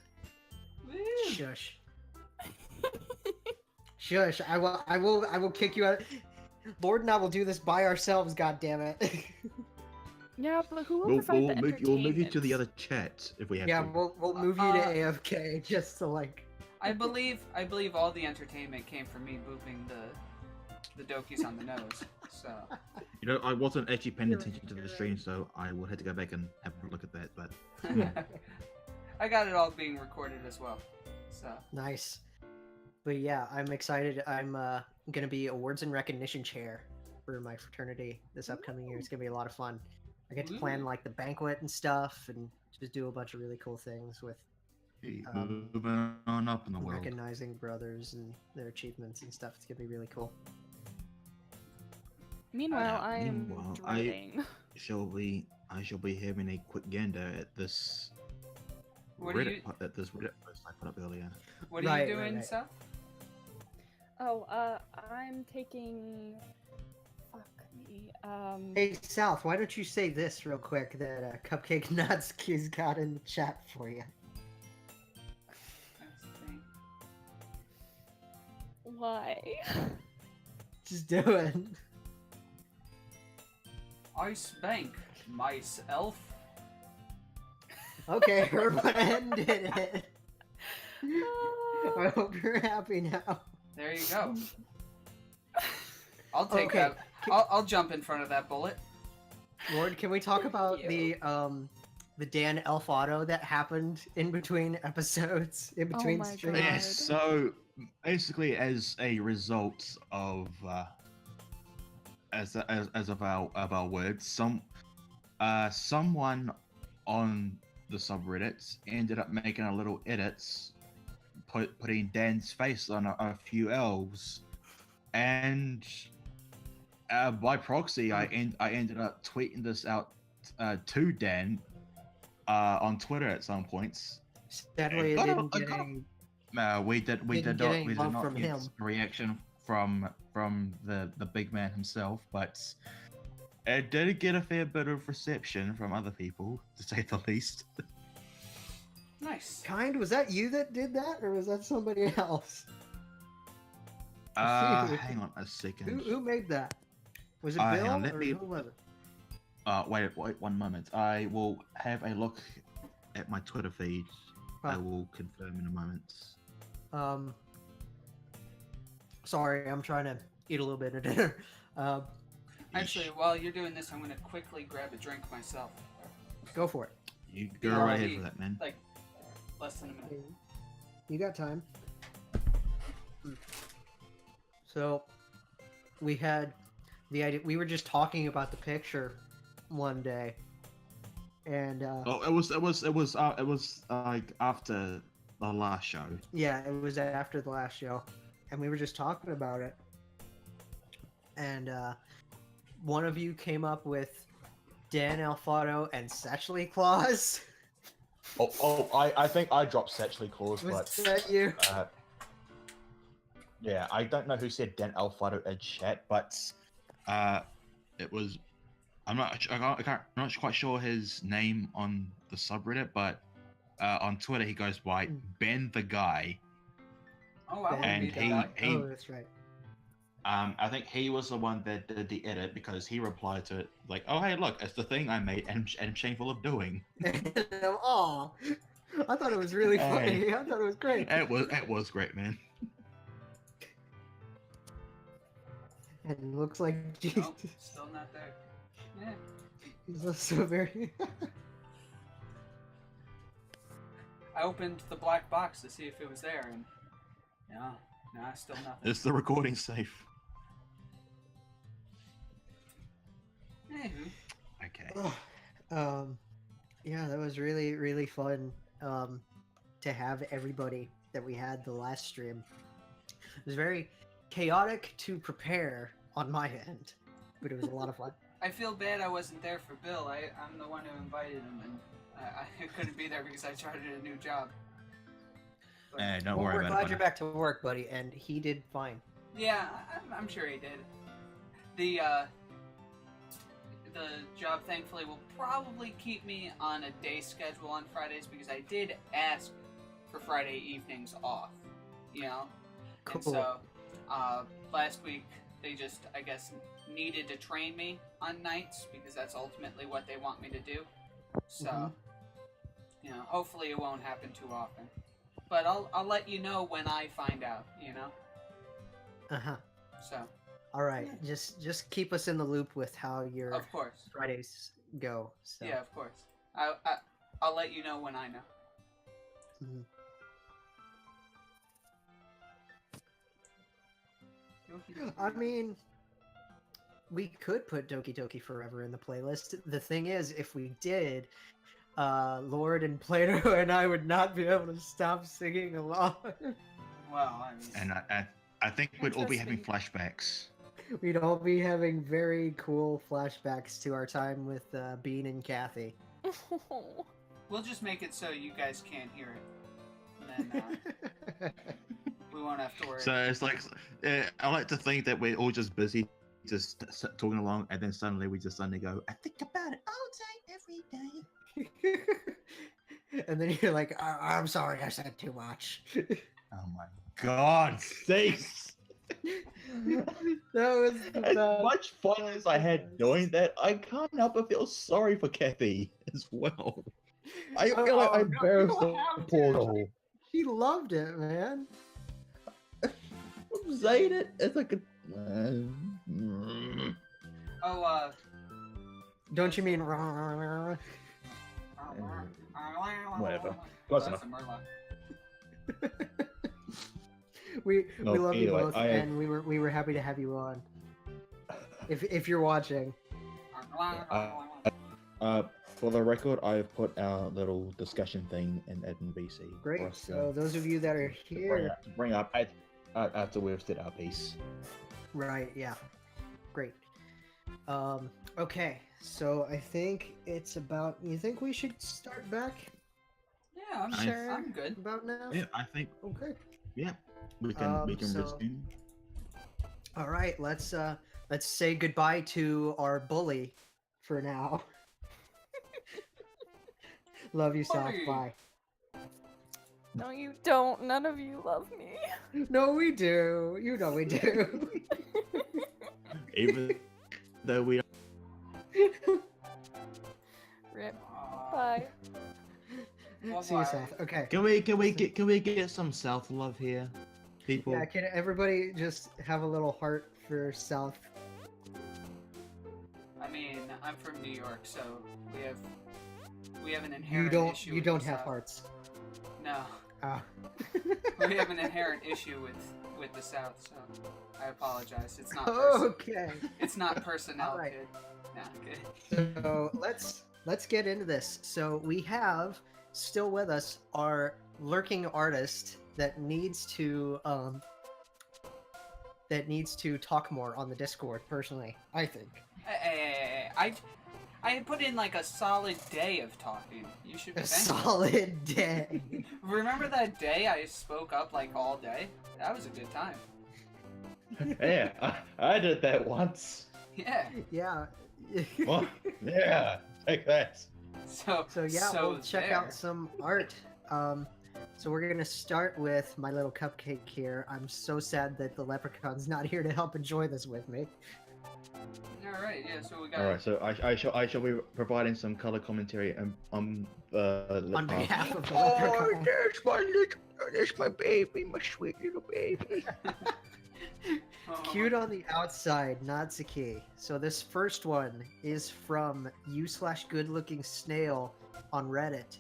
[SPEAKER 5] Woo.
[SPEAKER 2] shush. Shush! I will kick you out. Lord and I will do this by ourselves. God damn it!
[SPEAKER 1] Yeah, but who will
[SPEAKER 3] We'll
[SPEAKER 1] provide the
[SPEAKER 3] move you to the
[SPEAKER 1] entertainment?
[SPEAKER 3] other chat if we have
[SPEAKER 2] yeah,
[SPEAKER 3] to.
[SPEAKER 2] we'll move you to AFK just to like.
[SPEAKER 5] I believe all the entertainment came from me booping the the Doki's on the nose. So
[SPEAKER 3] You know, I wasn't actually paying
[SPEAKER 1] You're
[SPEAKER 3] attention to the
[SPEAKER 1] right.
[SPEAKER 3] stream, so I will have to go back and have a look at that. But
[SPEAKER 5] I got it all being recorded as well. So
[SPEAKER 2] Nice. But yeah, I'm excited. I'm gonna be awards and recognition chair for my fraternity this upcoming year. It's gonna be a lot of fun. I get to plan
[SPEAKER 5] Ooh.
[SPEAKER 2] like the banquet and stuff, and just do a bunch of really cool things with
[SPEAKER 3] moving on up in the world.
[SPEAKER 2] recognizing brothers and their achievements and stuff. It's gonna be really cool.
[SPEAKER 1] Meanwhile, I am
[SPEAKER 3] meanwhile,
[SPEAKER 1] dreading.
[SPEAKER 3] I shall be having a quick gander at this
[SPEAKER 5] What are
[SPEAKER 3] Reddit
[SPEAKER 5] you-
[SPEAKER 3] at this Reddit post I put up earlier.
[SPEAKER 5] what are
[SPEAKER 2] Right,
[SPEAKER 5] you doing,
[SPEAKER 2] right.
[SPEAKER 5] Seth?
[SPEAKER 1] Oh, I'm taking. Fuck me.
[SPEAKER 2] Hey South, why don't you say this real quick that Cupcake Nutsky's got in the chat for you?
[SPEAKER 5] That's the thing.
[SPEAKER 1] Why?
[SPEAKER 2] Just do it.
[SPEAKER 5] Ice Bank, Mice Elf.
[SPEAKER 2] Okay, Herb ended it. I hope you're happy now.
[SPEAKER 5] There you go. I'll take
[SPEAKER 2] Okay.
[SPEAKER 5] that. I'll jump in front of that bullet.
[SPEAKER 2] Lord, can we talk about
[SPEAKER 1] you.
[SPEAKER 2] the Dan Elfato that happened in between episodes, in between
[SPEAKER 1] my
[SPEAKER 2] streams?
[SPEAKER 1] God.
[SPEAKER 3] Yes, so basically, as a result of as of our words, someone on the subreddits ended up making a little edits, putting Dan's face on a few elves, and by proxy, I ended up tweeting this out to Dan on Twitter at some points.
[SPEAKER 2] Sadly, it
[SPEAKER 3] I
[SPEAKER 2] didn't
[SPEAKER 3] got
[SPEAKER 2] get
[SPEAKER 3] a-
[SPEAKER 2] any.
[SPEAKER 3] We did
[SPEAKER 2] Didn't get any love
[SPEAKER 3] not
[SPEAKER 2] from
[SPEAKER 3] get
[SPEAKER 2] him.
[SPEAKER 3] a reaction from the big man himself, but it did get a fair bit of reception from other people, to say the least.
[SPEAKER 5] Nice.
[SPEAKER 2] Kind, was that you that did that, or was that somebody else?
[SPEAKER 3] Hang on a second.
[SPEAKER 2] Who made that? Was it
[SPEAKER 3] Hang
[SPEAKER 2] Bill,
[SPEAKER 3] on, let
[SPEAKER 2] or
[SPEAKER 3] me-
[SPEAKER 2] who was it?
[SPEAKER 3] Wait 1 moment. I will have a look at my Twitter feed. I
[SPEAKER 2] Huh.
[SPEAKER 3] will confirm in a moment.
[SPEAKER 2] Sorry, I'm trying to eat a little bit of dinner.
[SPEAKER 5] Actually, while you're doing this, I'm gonna quickly grab a drink myself.
[SPEAKER 2] Go for it.
[SPEAKER 3] You go
[SPEAKER 5] Yeah,
[SPEAKER 3] right
[SPEAKER 5] I'll
[SPEAKER 3] ahead
[SPEAKER 5] be-
[SPEAKER 3] for that, man.
[SPEAKER 5] Like less than a minute.
[SPEAKER 2] You got time. So, we had the idea. We were just talking about the picture one day, and
[SPEAKER 3] Oh, it was like after the last show.
[SPEAKER 2] yeah, it was after the last show, and we were just talking about it. And one of you came up with Dan Alfaro and Satchely Claus.
[SPEAKER 3] I think I dropped Satchely Claus,
[SPEAKER 2] Was that you?
[SPEAKER 3] Yeah, I don't know who said Dan Alfaro in chat, but it was. I'm not quite sure his name on the subreddit, but on Twitter he goes by Ben the Guy.
[SPEAKER 5] Oh, I would
[SPEAKER 3] And
[SPEAKER 5] be the
[SPEAKER 3] he-
[SPEAKER 5] guy.
[SPEAKER 3] he-
[SPEAKER 2] Oh, that's right.
[SPEAKER 3] I think he was the one that did the edit because he replied to it like, "Oh hey, look, it's the thing I made and I'm shameful of doing."
[SPEAKER 2] Oh, I thought it was really funny.
[SPEAKER 3] Hey.
[SPEAKER 2] I thought it was great.
[SPEAKER 3] It was great, man.
[SPEAKER 2] And it looks like Jesus.
[SPEAKER 5] Nope, still not there. Yeah.
[SPEAKER 2] He's also very.
[SPEAKER 5] I opened the black box to see if it was there, and no, still nothing.
[SPEAKER 3] Is the recording safe?
[SPEAKER 5] Anywho,
[SPEAKER 3] Okay.
[SPEAKER 2] Yeah, that was really, really fun to have everybody that we had the last stream. It was very chaotic to prepare on my end, but it was a lot of fun.
[SPEAKER 5] I feel bad I wasn't there for Bill. I'm the one who invited him, and I couldn't be there because I started a new job. But,
[SPEAKER 3] Don't
[SPEAKER 2] Well,
[SPEAKER 3] worry
[SPEAKER 2] we're
[SPEAKER 3] about
[SPEAKER 2] glad
[SPEAKER 3] it.
[SPEAKER 2] you're back to work, buddy, and he did fine.
[SPEAKER 5] yeah, I'm sure he did. The job, thankfully, will probably keep me on a day schedule on Fridays because I did ask for Friday evenings off, you know?
[SPEAKER 2] Cool.
[SPEAKER 5] And so, last week, they just, I guess, needed to train me on nights because that's ultimately what they want me to do. So,
[SPEAKER 2] Mhm.
[SPEAKER 5] you know, hopefully it won't happen too often. But I'll let you know when I find out, you know?
[SPEAKER 2] Uh-huh.
[SPEAKER 5] So,
[SPEAKER 2] All right, just keep us in the loop with how your
[SPEAKER 5] Of course.
[SPEAKER 2] Fridays go. So.
[SPEAKER 5] Yeah, of course. I'll let you know when I know.
[SPEAKER 2] Mhm. I mean, we could put Doki Doki Forever in the playlist. The thing is, if we did, Lord and Plato and I would not be able to stop singing along.
[SPEAKER 5] Well, I mean,
[SPEAKER 3] And I think we'd all be having
[SPEAKER 1] Interesting.
[SPEAKER 3] flashbacks.
[SPEAKER 2] We'd all be having very cool flashbacks to our time with Bean and Kathy.
[SPEAKER 5] we'll just make it so you guys can't hear it, and then we won't have to worry.
[SPEAKER 3] So it's like, I like to think that we're all just busy, just talking along, and then suddenly we just suddenly go, I think about it all day, every day.
[SPEAKER 2] And then you're like, I'm sorry, I said too much.
[SPEAKER 3] Oh my God, sakes!
[SPEAKER 2] That was the
[SPEAKER 3] As
[SPEAKER 2] best.
[SPEAKER 3] much fun as I had doing that, I can't help but feel sorry for Kathy as well. I feel like I
[SPEAKER 2] no, you
[SPEAKER 3] embarrassed
[SPEAKER 2] don't
[SPEAKER 3] the
[SPEAKER 2] have
[SPEAKER 3] poor
[SPEAKER 2] to.
[SPEAKER 3] girl.
[SPEAKER 2] She loved it, man.
[SPEAKER 3] I'm saying it. It's like a.
[SPEAKER 5] Oh,
[SPEAKER 2] Don't you mean?
[SPEAKER 3] Whatever.
[SPEAKER 5] Oh,
[SPEAKER 3] Close
[SPEAKER 5] that's
[SPEAKER 3] enough.
[SPEAKER 5] a Murloc.
[SPEAKER 2] we
[SPEAKER 3] No,
[SPEAKER 2] love you
[SPEAKER 3] anyway,
[SPEAKER 2] both,
[SPEAKER 3] I-
[SPEAKER 2] and we were happy to have you on. If you're watching,
[SPEAKER 3] For the record, I've put our little discussion thing in admin BC. for
[SPEAKER 2] great.
[SPEAKER 3] us
[SPEAKER 2] So those of you that are
[SPEAKER 3] to
[SPEAKER 2] here,
[SPEAKER 3] bring up after we've did our piece.
[SPEAKER 2] right? Yeah, great. Okay, so I think it's about. You think we should start back
[SPEAKER 5] Yeah, I'm
[SPEAKER 3] I-
[SPEAKER 5] sure. I'm good.
[SPEAKER 2] about now?
[SPEAKER 3] Yeah, I think.
[SPEAKER 2] Okay.
[SPEAKER 3] Yeah, we can
[SPEAKER 2] So-
[SPEAKER 3] resume.
[SPEAKER 2] All right. Let's say goodbye to our bully for now. Love you, South.
[SPEAKER 5] Bully.
[SPEAKER 2] Bye.
[SPEAKER 1] No, you don't. None of you love me.
[SPEAKER 2] No, we do. You know we do.
[SPEAKER 3] Even though we.
[SPEAKER 1] Rip. Bye.
[SPEAKER 2] See you, South. Okay.
[SPEAKER 3] Can we get some South love here, people?
[SPEAKER 2] Yeah. Can everybody just have a little heart for South?
[SPEAKER 5] I mean, I'm from New York, so we have an
[SPEAKER 2] You
[SPEAKER 5] inherent issue.
[SPEAKER 2] You
[SPEAKER 5] with
[SPEAKER 2] don't
[SPEAKER 5] the
[SPEAKER 2] have
[SPEAKER 5] South.
[SPEAKER 2] hearts.
[SPEAKER 5] No,
[SPEAKER 2] Ah.
[SPEAKER 5] we have an inherent issue with the South, so I apologize. It's not. Person-
[SPEAKER 2] Okay.
[SPEAKER 5] It's not personnel,
[SPEAKER 2] Alright.
[SPEAKER 5] kid. Nah, kid.
[SPEAKER 2] So let's get into this. So we have still with us our lurking artist that needs to talk more on the Discord. Personally, I think.
[SPEAKER 5] Hey, I put in like a solid day of talking. You should
[SPEAKER 2] A
[SPEAKER 5] thank
[SPEAKER 2] solid day.
[SPEAKER 5] me. Remember that day I spoke up like all day? That was a good time.
[SPEAKER 3] Yeah, I did that once.
[SPEAKER 5] Yeah.
[SPEAKER 2] Yeah.
[SPEAKER 3] Well, yeah, take that.
[SPEAKER 5] So
[SPEAKER 2] Yeah, we'll check
[SPEAKER 5] there.
[SPEAKER 2] out some art. So we're gonna start with my little cupcake here. I'm so sad that the leprechaun's not here to help enjoy this with me.
[SPEAKER 5] All right. Yeah. So we got.
[SPEAKER 3] All right, so I shall be providing some color commentary on
[SPEAKER 2] On behalf of the
[SPEAKER 3] Oh,
[SPEAKER 2] leprechaun.
[SPEAKER 3] there's my baby, my sweet little baby.
[SPEAKER 5] Oh,
[SPEAKER 2] Cute on the outside, Natsuki. So this first one is from you/goodlooking snail on Reddit.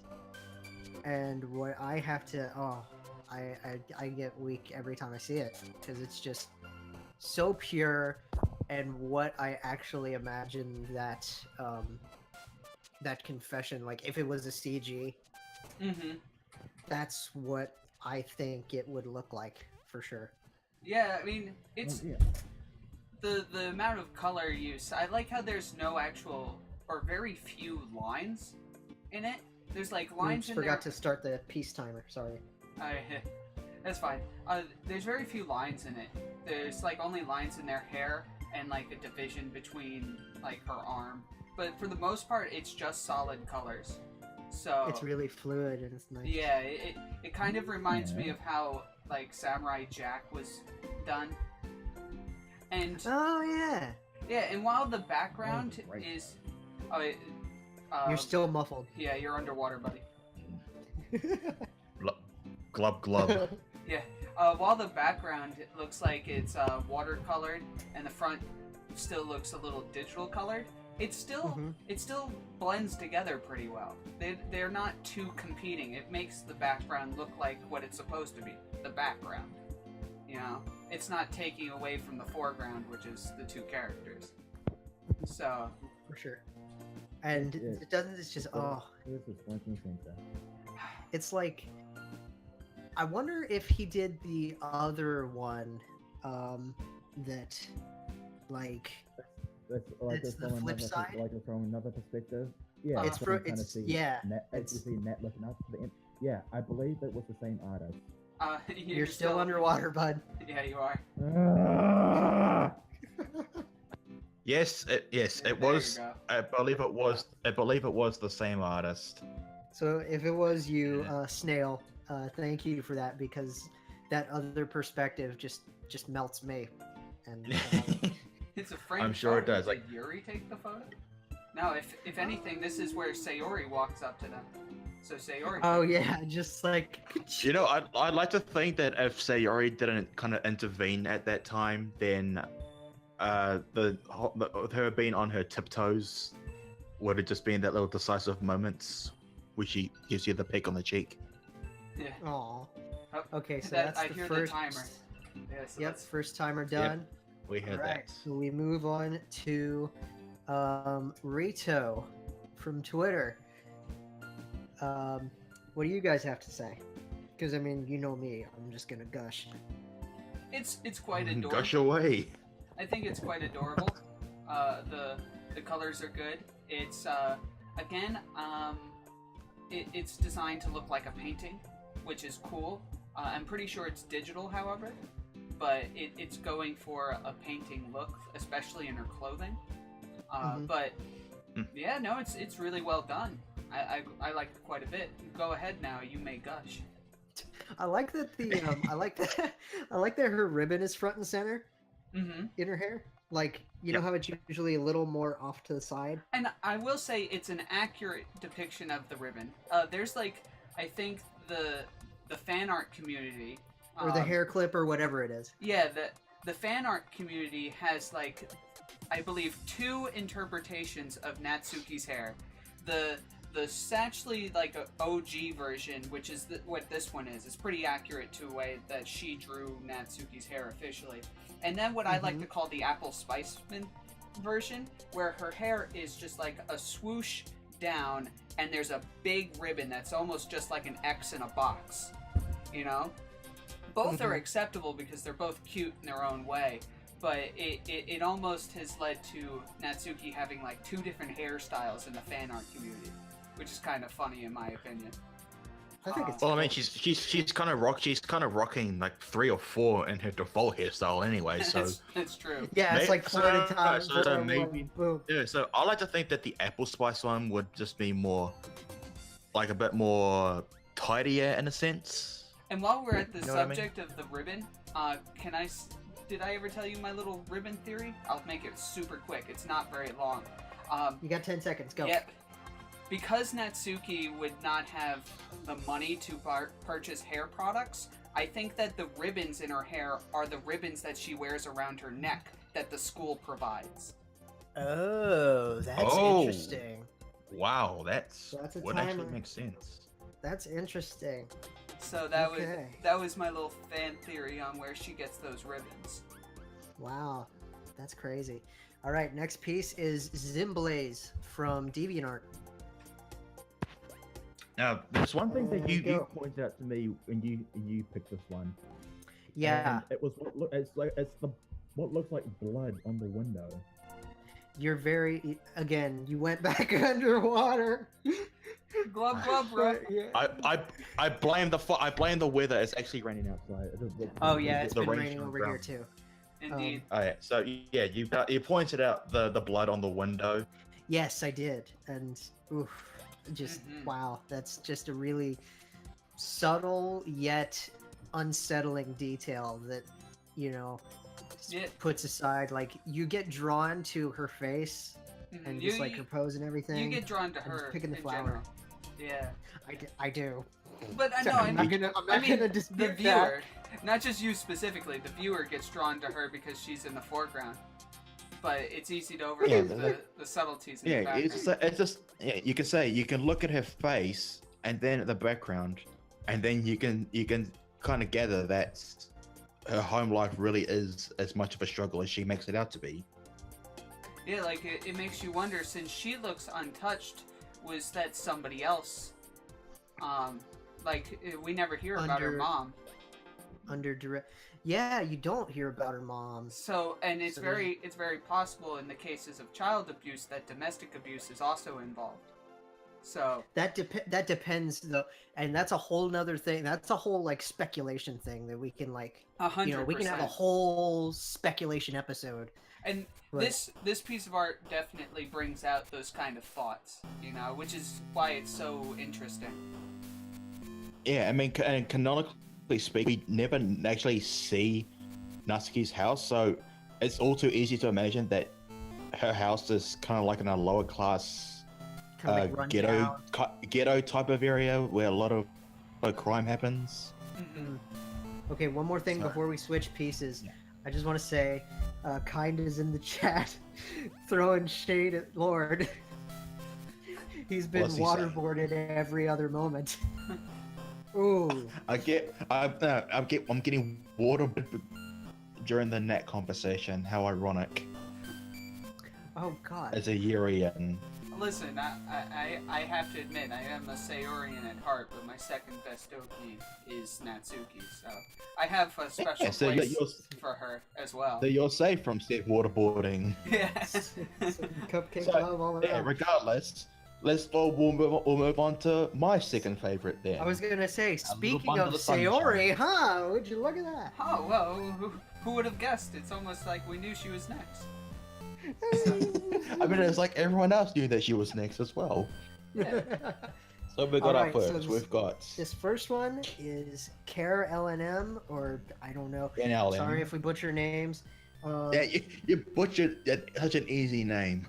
[SPEAKER 2] And what I have to I get weak every time I see it because it's just so pure and what I actually imagined that that confession, like if it was a CG,
[SPEAKER 5] Mhm.
[SPEAKER 2] that's what I think it would look like for sure.
[SPEAKER 5] Yeah. I mean, it's
[SPEAKER 6] Oh, yeah.
[SPEAKER 5] the amount of color use. I like how there's no actual or very few lines in it. There's like lines
[SPEAKER 2] Oops,
[SPEAKER 5] in
[SPEAKER 2] forgot
[SPEAKER 5] there.
[SPEAKER 2] to start the peace timer. Sorry.
[SPEAKER 5] That's fine. There's very few lines in it. There's like only lines in their hair and like a division between like her arm. But for the most part, it's just solid colors. So
[SPEAKER 2] It's really fluid and it's nice.
[SPEAKER 5] yeah, it kind of reminds me of how like Samurai Jack was done. And
[SPEAKER 2] Oh yeah.
[SPEAKER 5] yeah, and while the background
[SPEAKER 6] Oh, right.
[SPEAKER 5] is,
[SPEAKER 2] You're still muffled.
[SPEAKER 5] yeah, you're underwater, buddy.
[SPEAKER 3] Glub glub.
[SPEAKER 5] Yeah, While the background looks like it's watercolored and the front still looks a little digital colored, it still blends together pretty well. They're not too competing. It makes the background look like what it's supposed to be, the background. You know, it's not taking away from the foreground, which is the two characters. So
[SPEAKER 2] For sure. And it doesn't. It's just
[SPEAKER 6] Here's this one thing.
[SPEAKER 2] It's like, I wonder if he did the other one, that, like,
[SPEAKER 6] It's
[SPEAKER 2] the flip side?
[SPEAKER 6] Like from another perspective. Yeah,
[SPEAKER 2] It's
[SPEAKER 6] so
[SPEAKER 2] for-
[SPEAKER 6] you kinda
[SPEAKER 2] it's-
[SPEAKER 6] see
[SPEAKER 2] yeah,
[SPEAKER 6] Nat,
[SPEAKER 2] it's-
[SPEAKER 6] you see Nat looking up to the end. Yeah, I believe it was the same artist.
[SPEAKER 2] you're still underwater, bud.
[SPEAKER 5] Yeah, you are.
[SPEAKER 3] Yes, it
[SPEAKER 5] There
[SPEAKER 3] was.
[SPEAKER 5] you go.
[SPEAKER 3] I believe it was. I believe it was the same artist.
[SPEAKER 2] So if it was you, Snail, thank you for that, because that other perspective just melts me. And
[SPEAKER 5] It's a frame.
[SPEAKER 3] I'm sure it
[SPEAKER 5] photo.
[SPEAKER 3] does, like-
[SPEAKER 5] Did Yuri take the photo? No, if anything, this is where Sayori walks up to them. So Sayori.
[SPEAKER 2] oh yeah, just like
[SPEAKER 3] You know, I'd like to think that if Sayori didn't kind of intervene at that time, then her being on her tiptoes would have just been that little decisive moments where she gives you the peck on the cheek.
[SPEAKER 5] Yeah.
[SPEAKER 2] Aw.
[SPEAKER 5] Oh,
[SPEAKER 2] Okay, so
[SPEAKER 5] that-
[SPEAKER 2] that's
[SPEAKER 5] I
[SPEAKER 2] the
[SPEAKER 5] hear the
[SPEAKER 2] first.
[SPEAKER 5] timer. Yeah, so
[SPEAKER 2] Yep,
[SPEAKER 5] that's-
[SPEAKER 2] first timer done.
[SPEAKER 3] We had
[SPEAKER 2] Alright,
[SPEAKER 3] that.
[SPEAKER 2] so we move on to Rito from Twitter. What do you guys have to say? Because I mean, you know me, I'm just gonna gush.
[SPEAKER 5] It's quite adorable.
[SPEAKER 3] Gush away.
[SPEAKER 5] I think it's quite adorable. The colors are good. It's again it's designed to look like a painting, which is cool. I'm pretty sure it's digital, however, but it's going for a painting look, especially in her clothing. But yeah, no, it's really well done. I like it quite a bit. Go ahead now, you may gush.
[SPEAKER 2] I like that the I like that I like that her ribbon is front and center
[SPEAKER 5] Mm-hmm.
[SPEAKER 2] in her hair. Like, you know how it's usually a little more off to the side?
[SPEAKER 5] And I will say it's an accurate depiction of the ribbon. There's like, I think the fan art community,
[SPEAKER 2] Or the hair clip or whatever it is.
[SPEAKER 5] yeah, the fan art community has like, I believe, 2 interpretations of Natsuki's hair. The actually like a OG version, which is what this one is. It's pretty accurate to the way that she drew Natsuki's hair officially. And then what I like to call the Apple Spiceman version, where her hair is just like a swoosh down, and there's a big ribbon that's almost just like an X in a box. You know? Both are acceptable because they're both cute in their own way. But it almost has led to Natsuki having like 2 different hairstyles in the fan art community, which is kind of funny in my opinion.
[SPEAKER 2] I think it's
[SPEAKER 3] Well, I mean, she's kind of rocking like 3 or 4 in her default hairstyle anyway. So
[SPEAKER 5] That's true.
[SPEAKER 2] yeah, it's like Florida time.
[SPEAKER 3] so maybe
[SPEAKER 2] Boom.
[SPEAKER 3] yeah. So I like to think that the apple spice one would just be more, like a bit more tidier in a sense.
[SPEAKER 5] And while we're at the
[SPEAKER 3] You know what I mean?
[SPEAKER 5] subject of the ribbon, did I ever tell you my little ribbon theory? I'll make it super quick. It's not very long.
[SPEAKER 2] You got 10 seconds. Go.
[SPEAKER 5] Yep. Because Natsuki would not have the money to purchase hair products, I think that the ribbons in her hair are the ribbons that she wears around her neck that the school provides.
[SPEAKER 2] Oh, that's
[SPEAKER 3] Oh.
[SPEAKER 2] interesting.
[SPEAKER 3] Wow, that's
[SPEAKER 2] That's a
[SPEAKER 3] what actually
[SPEAKER 2] timer.
[SPEAKER 3] makes sense.
[SPEAKER 2] That's interesting.
[SPEAKER 5] So that
[SPEAKER 2] Okay.
[SPEAKER 5] was my little fan theory on where she gets those ribbons.
[SPEAKER 2] Wow, that's crazy. All right, next piece is Zimblaze from DeviantArt.
[SPEAKER 3] Now, there's one thing that
[SPEAKER 2] There you
[SPEAKER 6] You
[SPEAKER 2] go.
[SPEAKER 6] pointed out to me when you picked this one.
[SPEAKER 2] Yeah,
[SPEAKER 6] And it was what looks like blood on the window.
[SPEAKER 2] you're very again. You went back underwater.
[SPEAKER 5] Glub glub, bro.
[SPEAKER 2] Yeah.
[SPEAKER 3] I blame the weather. It's actually raining outside.
[SPEAKER 2] Oh yeah, it's
[SPEAKER 3] the
[SPEAKER 2] been
[SPEAKER 3] rain
[SPEAKER 2] raining
[SPEAKER 3] from
[SPEAKER 2] over
[SPEAKER 3] the
[SPEAKER 2] here
[SPEAKER 3] ground.
[SPEAKER 2] too.
[SPEAKER 5] Indeed.
[SPEAKER 3] Oh yeah. So yeah, you pointed out the blood on the window.
[SPEAKER 2] Yes, I did, and oof, just
[SPEAKER 5] Mhm.
[SPEAKER 2] wow, that's just a really subtle yet unsettling detail that
[SPEAKER 5] Yeah.
[SPEAKER 2] puts aside. Like, you get drawn to her face and
[SPEAKER 5] You-
[SPEAKER 2] just like her pose and everything.
[SPEAKER 5] You get drawn to
[SPEAKER 2] I'm just
[SPEAKER 5] her
[SPEAKER 2] picking the
[SPEAKER 5] in
[SPEAKER 2] flower.
[SPEAKER 5] general. Yeah.
[SPEAKER 2] I do.
[SPEAKER 5] But I
[SPEAKER 2] So
[SPEAKER 5] know,
[SPEAKER 2] I'm not gonna
[SPEAKER 5] the
[SPEAKER 2] dispute
[SPEAKER 5] viewer, not just you specifically, the viewer gets drawn to her because she's in the foreground. But it's easy to overlook the subtleties in the background.
[SPEAKER 3] it's just yeah. You can say you can look at her face and then the background, and then you can kind of gather that her home life really is as much of a struggle as she makes it out to be.
[SPEAKER 5] Yeah, like it makes you wonder. Since she looks untouched, was that somebody else? We never hear about her mom.
[SPEAKER 2] Under direct. Yeah, you don't hear about her mom.
[SPEAKER 5] So, and it's very possible in the cases of child abuse that domestic abuse is also involved. So
[SPEAKER 2] that depends though, and that's a whole nother thing. That's a whole like speculation thing that we can like.
[SPEAKER 5] 100%.
[SPEAKER 2] We can have a whole speculation episode.
[SPEAKER 5] And this piece of art definitely brings out those kind of thoughts, which is why it's so interesting.
[SPEAKER 3] Yeah, I mean, and canonically speaking, we never actually see Natsuki's house, so it's all too easy to imagine that her house is kind of like in a lower class ghetto type of area where a lot of crime happens.
[SPEAKER 5] Mm-hmm.
[SPEAKER 2] Okay, one more thing before we switch pieces. I just want to say, Kind is in the chat, throwing shade at Lord. He's been waterboarded every other moment. Ooh.
[SPEAKER 3] I'm getting water during the net conversation. How ironic.
[SPEAKER 2] Oh God.
[SPEAKER 3] As a Yurian.
[SPEAKER 5] Listen, I have to admit, I am a Sayorian at heart, but my second best Doki is Natsuki, so I have a special place for her as well.
[SPEAKER 3] So you're safe from said waterboarding.
[SPEAKER 5] Yeah.
[SPEAKER 2] Cupcake love all around.
[SPEAKER 3] Yeah, regardless, we'll move on to my second favorite then.
[SPEAKER 2] I was gonna say, speaking of Sayori, huh? Would you look at that?
[SPEAKER 5] Oh, well, who would have guessed? It's almost like we knew she was next.
[SPEAKER 3] I mean, it's like everyone else knew that she was next as well.
[SPEAKER 5] Yeah.
[SPEAKER 3] So we got
[SPEAKER 2] Alright,
[SPEAKER 3] up first. We've got
[SPEAKER 2] this first one is Care LNM, or I don't know.
[SPEAKER 3] NLM.
[SPEAKER 2] Sorry if we butcher names.
[SPEAKER 3] Yeah, you butchered such an easy name.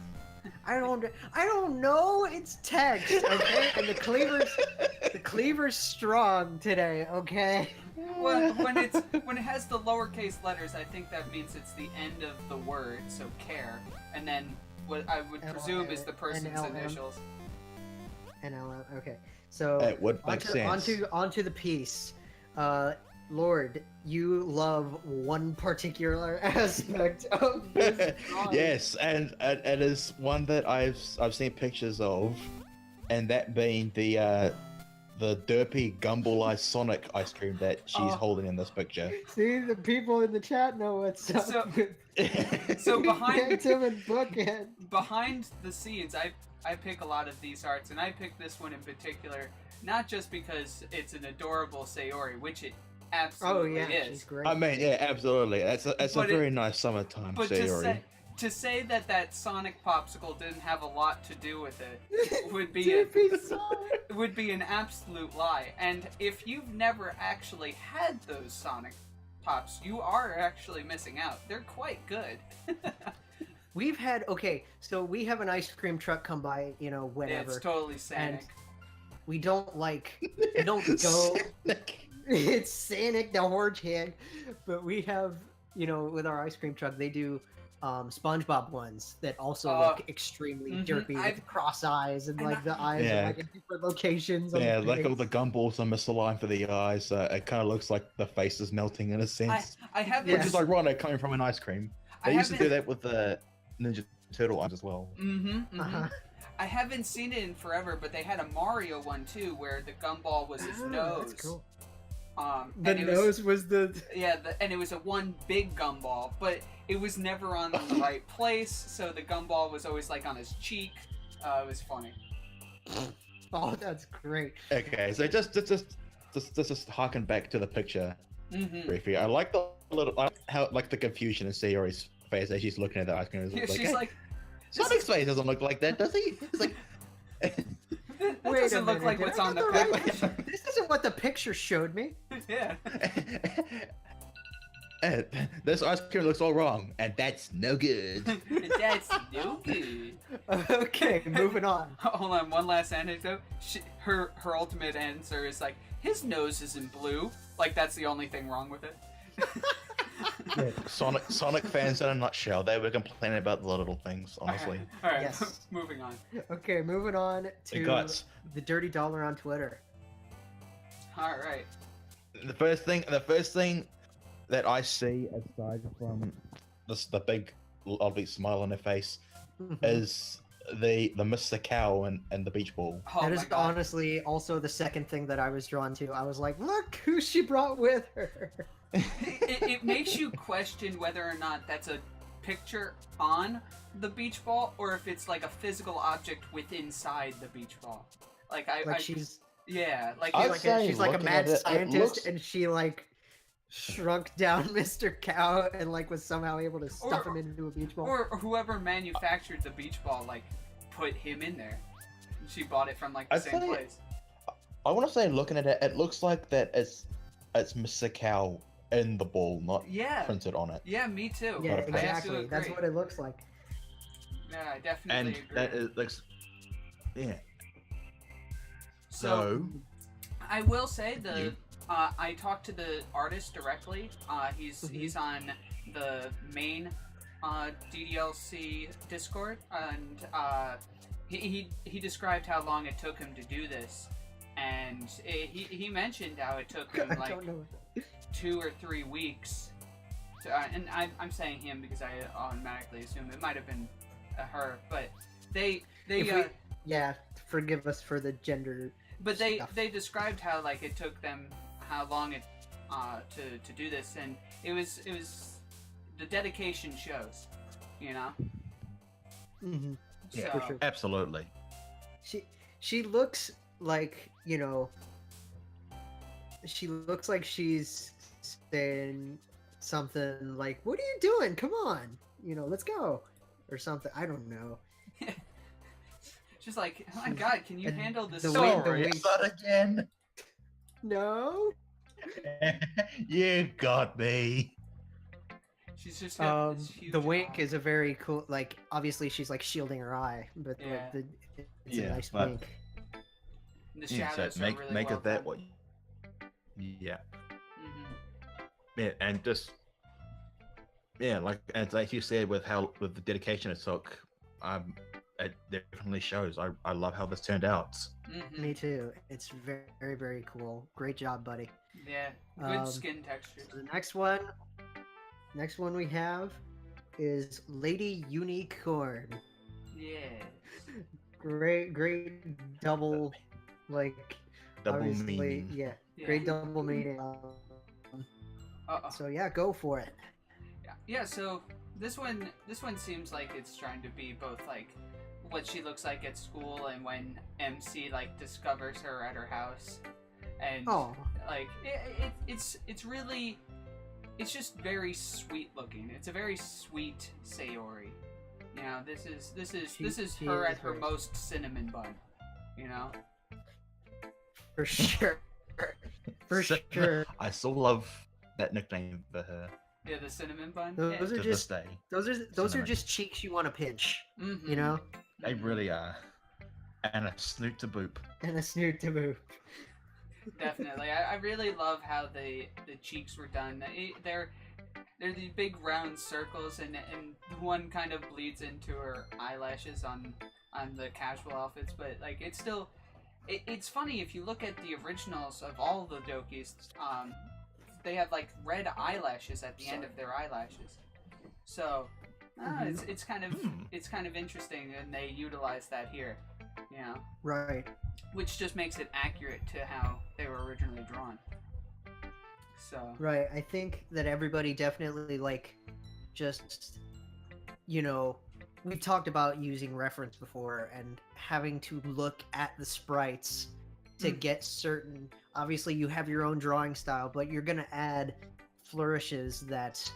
[SPEAKER 2] I don't know. It's text, okay? And the cleaver's strong today, okay?
[SPEAKER 5] Well, when it has the lowercase letters, I think that means it's the end of the word, so care, and then what I would presume is the person's initials.
[SPEAKER 2] NLM. Okay, so
[SPEAKER 3] It would make sense.
[SPEAKER 2] onto the piece. Lord, you love one particular aspect of this drawing.
[SPEAKER 3] Yes, and it is one that I've seen pictures of, and that being the derpy gumball-eyed Sonic ice cream that she's holding in this picture.
[SPEAKER 2] See, the people in the chat know what's up.
[SPEAKER 5] So behind
[SPEAKER 2] Tim and Bookhead.
[SPEAKER 5] Behind the scenes, I pick a lot of these arts, and I picked this one in particular, not just because it's an adorable Sayori, which it absolutely is.
[SPEAKER 2] She's great.
[SPEAKER 3] I mean, yeah, absolutely. That's a very nice summertime Sayori.
[SPEAKER 5] To say that Sonic popsicle didn't have a lot to do with it would be an absolute lie. And if you've never actually had those Sonic Pops, you are actually missing out. They're quite good.
[SPEAKER 2] We have an ice cream truck come by, whenever.
[SPEAKER 5] Yeah, it's totally Sonic.
[SPEAKER 2] We don't go. It's Sonic the Hedgehog, but we have, with our ice cream truck, they do SpongeBob ones that also look extremely derpy with cross eyes and the eyes are like in different locations.
[SPEAKER 3] Yeah, like all the gumballs are misaligned for the eyes. It kind of looks like the face is melting in a sense. Which is ironic coming from an ice cream. They used to do that with the Ninja Turtle eyes as well.
[SPEAKER 5] I haven't seen it in forever, but they had a Mario one too, where the gumball was his nose.
[SPEAKER 2] That's cool.
[SPEAKER 5] The
[SPEAKER 2] nose was the...
[SPEAKER 5] Yeah, and it was a one big gumball, but it was never on the right place, so the gumball was always like on his cheek. It was funny.
[SPEAKER 2] Oh, that's great.
[SPEAKER 3] Okay, so just harken back to the picture briefly. I like the confusion in Sayori's face as she's looking at the ice cream.
[SPEAKER 5] She's like
[SPEAKER 3] Sonic's face doesn't look like that, does he? It's like...
[SPEAKER 5] That doesn't look like what's on the picture.
[SPEAKER 2] This isn't what the picture showed me.
[SPEAKER 5] Yeah.
[SPEAKER 3] This ice cream looks all wrong, and that's no good.
[SPEAKER 5] That's no good.
[SPEAKER 2] Okay, moving on.
[SPEAKER 5] Hold on, one last anecdote. Her ultimate answer is like, his nose isn't blue. Like, that's the only thing wrong with it.
[SPEAKER 6] Yeah.
[SPEAKER 3] Sonic fans in a nutshell. They were complaining about the little things, honestly.
[SPEAKER 5] All right.
[SPEAKER 2] Yes.
[SPEAKER 5] Moving on.
[SPEAKER 2] Okay, moving on to
[SPEAKER 3] guts.
[SPEAKER 2] the dirty dollar on Twitter.
[SPEAKER 5] All right.
[SPEAKER 3] The first thing that I see aside from the big lovely smile on her face is the Mr. Cow and the beach ball.
[SPEAKER 5] Oh
[SPEAKER 2] That
[SPEAKER 5] my
[SPEAKER 2] is
[SPEAKER 5] God.
[SPEAKER 2] honestly also the second thing that I was drawn to. I was like, look who she brought with her.
[SPEAKER 5] It makes you question whether or not that's a picture on the beach ball or if it's like a physical object within inside the beach ball. Like
[SPEAKER 2] She's
[SPEAKER 5] like
[SPEAKER 3] I'd
[SPEAKER 2] like
[SPEAKER 3] say
[SPEAKER 2] she's like a
[SPEAKER 3] looking
[SPEAKER 2] mad
[SPEAKER 3] at it, it
[SPEAKER 2] scientist,
[SPEAKER 3] looks-
[SPEAKER 2] and she like shrunk down Mr. Cow and like was somehow able to stuff him into a beach ball.
[SPEAKER 5] or whoever manufactured the beach ball like put him in there. She bought it from like the
[SPEAKER 3] I'd
[SPEAKER 5] same
[SPEAKER 3] say-
[SPEAKER 5] place.
[SPEAKER 3] I want to say, looking at it, it looks like that it's Mr. Cow in the ball, not
[SPEAKER 5] Yeah.
[SPEAKER 3] printed on it.
[SPEAKER 5] Yeah, me too.
[SPEAKER 2] Yeah,
[SPEAKER 5] I have to
[SPEAKER 2] exactly. That's
[SPEAKER 5] agree.
[SPEAKER 2] what it looks like.
[SPEAKER 5] Yeah, I definitely
[SPEAKER 3] And
[SPEAKER 5] agree.
[SPEAKER 3] that is looks, yeah.
[SPEAKER 5] So
[SPEAKER 3] So
[SPEAKER 5] I will say
[SPEAKER 3] You-
[SPEAKER 5] I talked to the artist directly. He's on the main DDLC Discord, and he described how long it took him to do this, and he mentioned how it took him
[SPEAKER 2] I
[SPEAKER 5] like
[SPEAKER 2] don't know.
[SPEAKER 5] 2 or 3 weeks. And I'm saying him because I automatically assume it might have been her, but
[SPEAKER 2] Yeah, forgive us for the gender.
[SPEAKER 5] But they
[SPEAKER 2] stuff.
[SPEAKER 5] described how like it took them how long it to do this, and it was the dedication shows, you know.
[SPEAKER 2] Mhm.
[SPEAKER 3] Yeah,
[SPEAKER 5] So,
[SPEAKER 2] for sure.
[SPEAKER 3] absolutely.
[SPEAKER 2] She looks like, you know, she looks like she's saying something like, "What are you doing? Come on, you know, let's go," or something. I don't know.
[SPEAKER 5] she's like, oh my God, can you
[SPEAKER 2] And
[SPEAKER 5] handle this
[SPEAKER 2] the way-
[SPEAKER 5] story?
[SPEAKER 2] the way-
[SPEAKER 3] It's not again.
[SPEAKER 2] No.
[SPEAKER 3] You got me.
[SPEAKER 5] She's just got this huge
[SPEAKER 2] The wink
[SPEAKER 5] eye.
[SPEAKER 2] is a very cool. Like, obviously, she's like shielding her eye, but
[SPEAKER 5] Yeah.
[SPEAKER 2] like it's
[SPEAKER 3] Yeah,
[SPEAKER 2] a nice
[SPEAKER 3] but-
[SPEAKER 2] wink.
[SPEAKER 5] The
[SPEAKER 3] Yeah,
[SPEAKER 5] shadows
[SPEAKER 3] so
[SPEAKER 5] are
[SPEAKER 3] make
[SPEAKER 5] really
[SPEAKER 3] make
[SPEAKER 5] well
[SPEAKER 3] of that
[SPEAKER 5] done.
[SPEAKER 3] what. Yeah.
[SPEAKER 5] Mhm.
[SPEAKER 3] Yeah, and just like you said, with the dedication it took, it definitely shows. I love how this turned out.
[SPEAKER 5] Mhm.
[SPEAKER 2] Me too. It's very, very, very cool. Great job, buddy.
[SPEAKER 5] Yeah, good
[SPEAKER 2] Um,
[SPEAKER 5] skin textures.
[SPEAKER 2] So the next one we have is Lady Unicorn.
[SPEAKER 5] Yeah.
[SPEAKER 2] Great double, like
[SPEAKER 3] Double
[SPEAKER 2] obviously,
[SPEAKER 3] meaning.
[SPEAKER 2] yeah,
[SPEAKER 5] Yeah.
[SPEAKER 2] great double meaning.
[SPEAKER 5] Uh-oh.
[SPEAKER 2] So yeah, go for it.
[SPEAKER 5] Yeah, so this one seems like it's trying to be both like what she looks like at school and when MC like discovers her at her house, and
[SPEAKER 2] Oh,
[SPEAKER 5] like it's really, it's just very sweet looking. It's a very sweet Sayori. You know, this is
[SPEAKER 2] She
[SPEAKER 5] her
[SPEAKER 2] is
[SPEAKER 5] at her
[SPEAKER 2] very
[SPEAKER 5] most cinnamon bun. You know.
[SPEAKER 2] for sure, for
[SPEAKER 3] So-
[SPEAKER 2] sure.
[SPEAKER 3] I still love that nickname for her
[SPEAKER 5] Yeah, the cinnamon bun.
[SPEAKER 2] Those
[SPEAKER 5] Yeah.
[SPEAKER 2] are
[SPEAKER 3] to this
[SPEAKER 2] just
[SPEAKER 3] day.
[SPEAKER 2] those are
[SPEAKER 3] Cinnamon.
[SPEAKER 2] just cheeks you want to pinch,
[SPEAKER 5] Mhm.
[SPEAKER 2] you know,
[SPEAKER 3] They
[SPEAKER 5] Mhm.
[SPEAKER 3] really are. And a snoot to boop.
[SPEAKER 2] and a snoot to move.
[SPEAKER 5] Definitely, I really love how the cheeks were done. They're these big round circles, and one kind of bleeds into her eyelashes on the casual outfits. But like, it's still, it's funny if you look at the originals of all the Dokis. They have like red eyelashes at the end of their eyelashes. So
[SPEAKER 2] Mhm.
[SPEAKER 5] it's kind of interesting, and they utilize that here. You know.
[SPEAKER 2] Right.
[SPEAKER 5] Which just makes it accurate to how they were originally drawn. So
[SPEAKER 2] Right. I think that everybody definitely like just, you know, we've talked about using reference before and having to look at the sprites to get certain. Obviously, you have your own drawing style, but you're gonna add flourishes that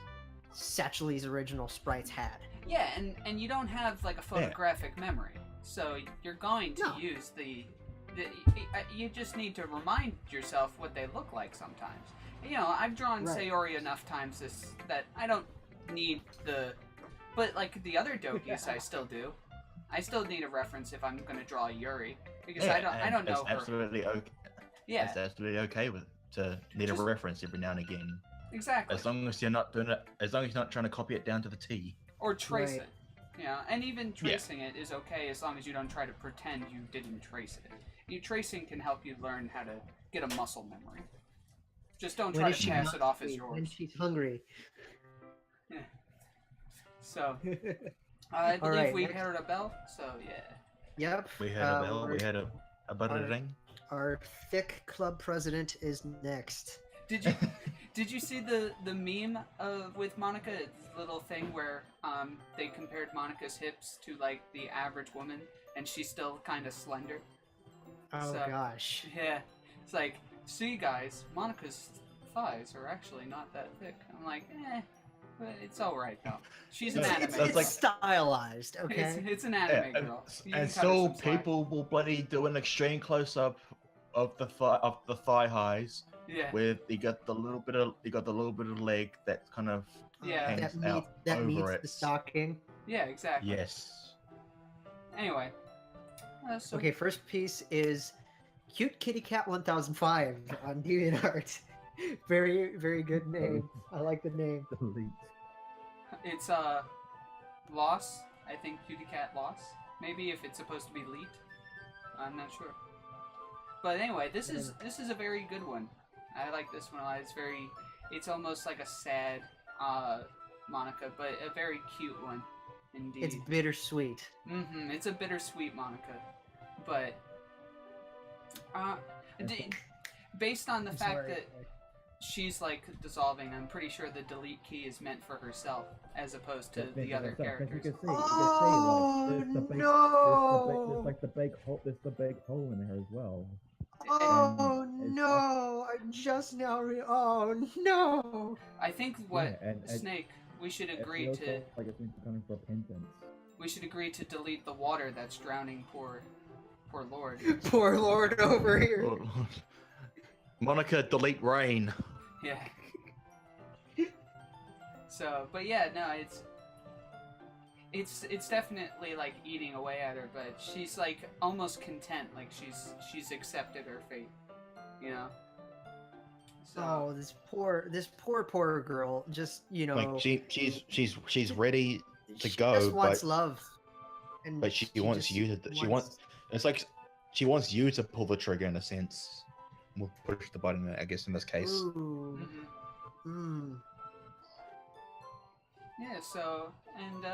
[SPEAKER 2] Satchelly's original sprites had.
[SPEAKER 5] yeah, and you don't have like a photographic memory, so you're going to
[SPEAKER 2] No.
[SPEAKER 5] use the You just need to remind yourself what they look like sometimes. You know, I've drawn
[SPEAKER 2] Right.
[SPEAKER 5] Sayori enough times that I don't need the... But, like, the other Dokis I still do. I still need a reference if I'm going to draw Yuri. Because I don't know
[SPEAKER 3] it's
[SPEAKER 5] her.
[SPEAKER 3] absolutely okay.
[SPEAKER 5] Yeah,
[SPEAKER 3] It's absolutely okay to need
[SPEAKER 5] Just-
[SPEAKER 3] a reference every now and again.
[SPEAKER 5] exactly.
[SPEAKER 3] As long as you're not doing it, as long as you're not trying to copy it down to the T.
[SPEAKER 5] Or trace
[SPEAKER 2] Right.
[SPEAKER 5] it. You know, and even tracing it is okay as long as you don't try to pretend you didn't trace it. Tracing can help you learn how to get a muscle memory. Just don't try
[SPEAKER 2] When
[SPEAKER 5] to
[SPEAKER 2] is she
[SPEAKER 5] pass it off as
[SPEAKER 2] hungry? When
[SPEAKER 5] yours.
[SPEAKER 2] she's hungry.
[SPEAKER 5] So, I believe
[SPEAKER 2] Alright,
[SPEAKER 5] we
[SPEAKER 2] next-
[SPEAKER 5] heard a bell, so yeah.
[SPEAKER 2] Yep.
[SPEAKER 3] We heard a bell. We
[SPEAKER 2] we're-
[SPEAKER 3] heard a buttering.
[SPEAKER 2] Our thick club president is next.
[SPEAKER 5] Did you see the meme with Monica? It's a little thing where they compared Monica's hips to like the average woman, and she's still kind of slender.
[SPEAKER 2] Oh
[SPEAKER 5] So-
[SPEAKER 2] gosh.
[SPEAKER 5] Yeah, it's like, see guys, Monica's thighs are actually not that thick. I'm like, but it's all right though. She's an
[SPEAKER 3] It's-
[SPEAKER 5] anime.
[SPEAKER 3] it's
[SPEAKER 2] It's
[SPEAKER 5] girl.
[SPEAKER 2] stylized, okay?
[SPEAKER 5] It's an anime girl. You can
[SPEAKER 3] And
[SPEAKER 5] cut her
[SPEAKER 3] still,
[SPEAKER 5] some slack.
[SPEAKER 3] people will bloody do an extreme close up of the thigh highs,
[SPEAKER 5] Yeah.
[SPEAKER 3] with you got the little bit of leg that kind of
[SPEAKER 5] Yeah.
[SPEAKER 3] hangs
[SPEAKER 2] That
[SPEAKER 3] out
[SPEAKER 2] meets
[SPEAKER 3] over
[SPEAKER 2] the
[SPEAKER 3] it.
[SPEAKER 2] stocking.
[SPEAKER 5] Yeah, exactly.
[SPEAKER 3] Yes.
[SPEAKER 5] Anyway. So
[SPEAKER 2] Okay, first piece is Cute Kitty Cat 1005 on DeviantArt. Very, very good name. I like the name.
[SPEAKER 6] Delete.
[SPEAKER 5] it's Loss. I think Cutie Cat Loss. Maybe if it's supposed to be Leet. I'm not sure. But anyway, this is a very good one. I like this one a lot. It's almost like a sad Monica, but a very cute one indeed.
[SPEAKER 2] It's bittersweet.
[SPEAKER 5] It's a bittersweet Monica, but based on the
[SPEAKER 2] I'm
[SPEAKER 5] fact
[SPEAKER 2] sorry.
[SPEAKER 5] that she's like dissolving, I'm pretty sure the delete key is meant for herself as opposed to the other characters.
[SPEAKER 6] You can see,
[SPEAKER 2] Oh,
[SPEAKER 6] there's the big,
[SPEAKER 2] no!
[SPEAKER 6] there's like the big hole. There's the big hole in her as well.
[SPEAKER 2] Oh
[SPEAKER 6] it's-
[SPEAKER 2] no! I'm just now. Oh no!
[SPEAKER 5] I think what
[SPEAKER 6] Yeah, and
[SPEAKER 5] Snake, we should
[SPEAKER 6] it
[SPEAKER 5] agree
[SPEAKER 6] feels
[SPEAKER 5] to
[SPEAKER 6] like it's becoming repentance.
[SPEAKER 5] delete the water that's drowning poor Lord.
[SPEAKER 2] Poor Lord over here.
[SPEAKER 3] Oh, Lord. Monica, delete rain.
[SPEAKER 5] Yeah. So, but yeah, no, it's definitely like eating away at her, but she's like almost content, like she's accepted her fate, you know. So
[SPEAKER 2] Oh, this poor girl. Just
[SPEAKER 3] Like she's ready to
[SPEAKER 2] she
[SPEAKER 3] go,
[SPEAKER 2] just wants
[SPEAKER 3] but-
[SPEAKER 2] love. And
[SPEAKER 3] but she wants
[SPEAKER 2] just
[SPEAKER 3] you to. She wants. It's like she wants you to pull the trigger in a sense. We'll push the button, I guess, in this case.
[SPEAKER 2] Ooh.
[SPEAKER 5] mhm.
[SPEAKER 2] Mm.
[SPEAKER 5] Yeah, so, and,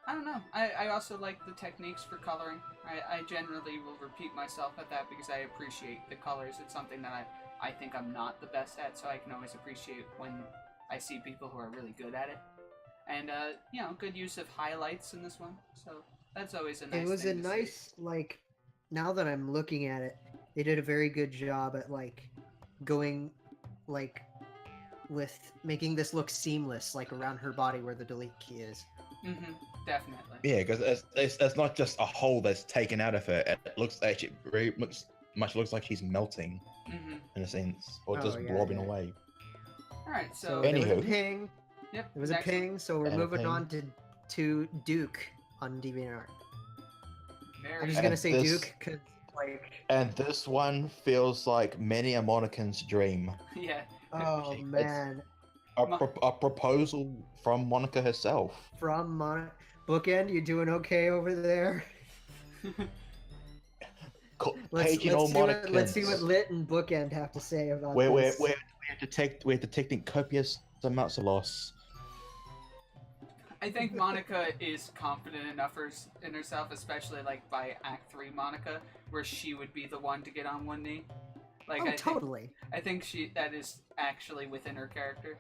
[SPEAKER 5] I don't know. I also like the techniques for coloring. I generally will repeat myself at that because I appreciate the colors. It's something that I think I'm not the best at, so I can always appreciate when I see people who are really good at it. And, good use of highlights in this one, so that's always a nice
[SPEAKER 2] It was a
[SPEAKER 5] thing to see.
[SPEAKER 2] nice, like, now that I'm looking at it, they did a very good job at, like, going, like, with making this look seamless, like, around her body where the delete key is.
[SPEAKER 5] Definitely.
[SPEAKER 3] Yeah, because it's not just a hole that's taken out of her. It looks actually very much looks like she's melting in a sense, or
[SPEAKER 2] Oh,
[SPEAKER 3] just
[SPEAKER 2] yeah,
[SPEAKER 3] blobbing
[SPEAKER 2] yeah.
[SPEAKER 3] away.
[SPEAKER 5] Alright, so,
[SPEAKER 2] So there was a
[SPEAKER 3] Anywho.
[SPEAKER 2] ping.
[SPEAKER 5] yep.
[SPEAKER 2] There was a
[SPEAKER 5] excellent.
[SPEAKER 2] ping, so we're
[SPEAKER 3] And a
[SPEAKER 2] moving
[SPEAKER 3] ping.
[SPEAKER 2] on to Duke on DeviantArt.
[SPEAKER 5] Very
[SPEAKER 2] I'm just
[SPEAKER 3] And
[SPEAKER 2] gonna say
[SPEAKER 3] this-
[SPEAKER 2] Duke because, like,
[SPEAKER 3] And this one feels like many a Monican's dream.
[SPEAKER 5] yeah.
[SPEAKER 2] oh
[SPEAKER 3] It's-
[SPEAKER 2] man,
[SPEAKER 3] A proposal from Monica herself.
[SPEAKER 2] from Bookend, you doing okay over there?
[SPEAKER 3] Paging all Monicans.
[SPEAKER 2] Let's see what Lit and Bookend have to say about
[SPEAKER 3] We're
[SPEAKER 2] this.
[SPEAKER 3] we're detecting copious amounts of loss.
[SPEAKER 5] I think Monica is confident enough in herself, especially like by Act 3 Monica, where she would be the one to get on one knee. Like
[SPEAKER 2] Oh, totally.
[SPEAKER 5] I think that is actually within her character.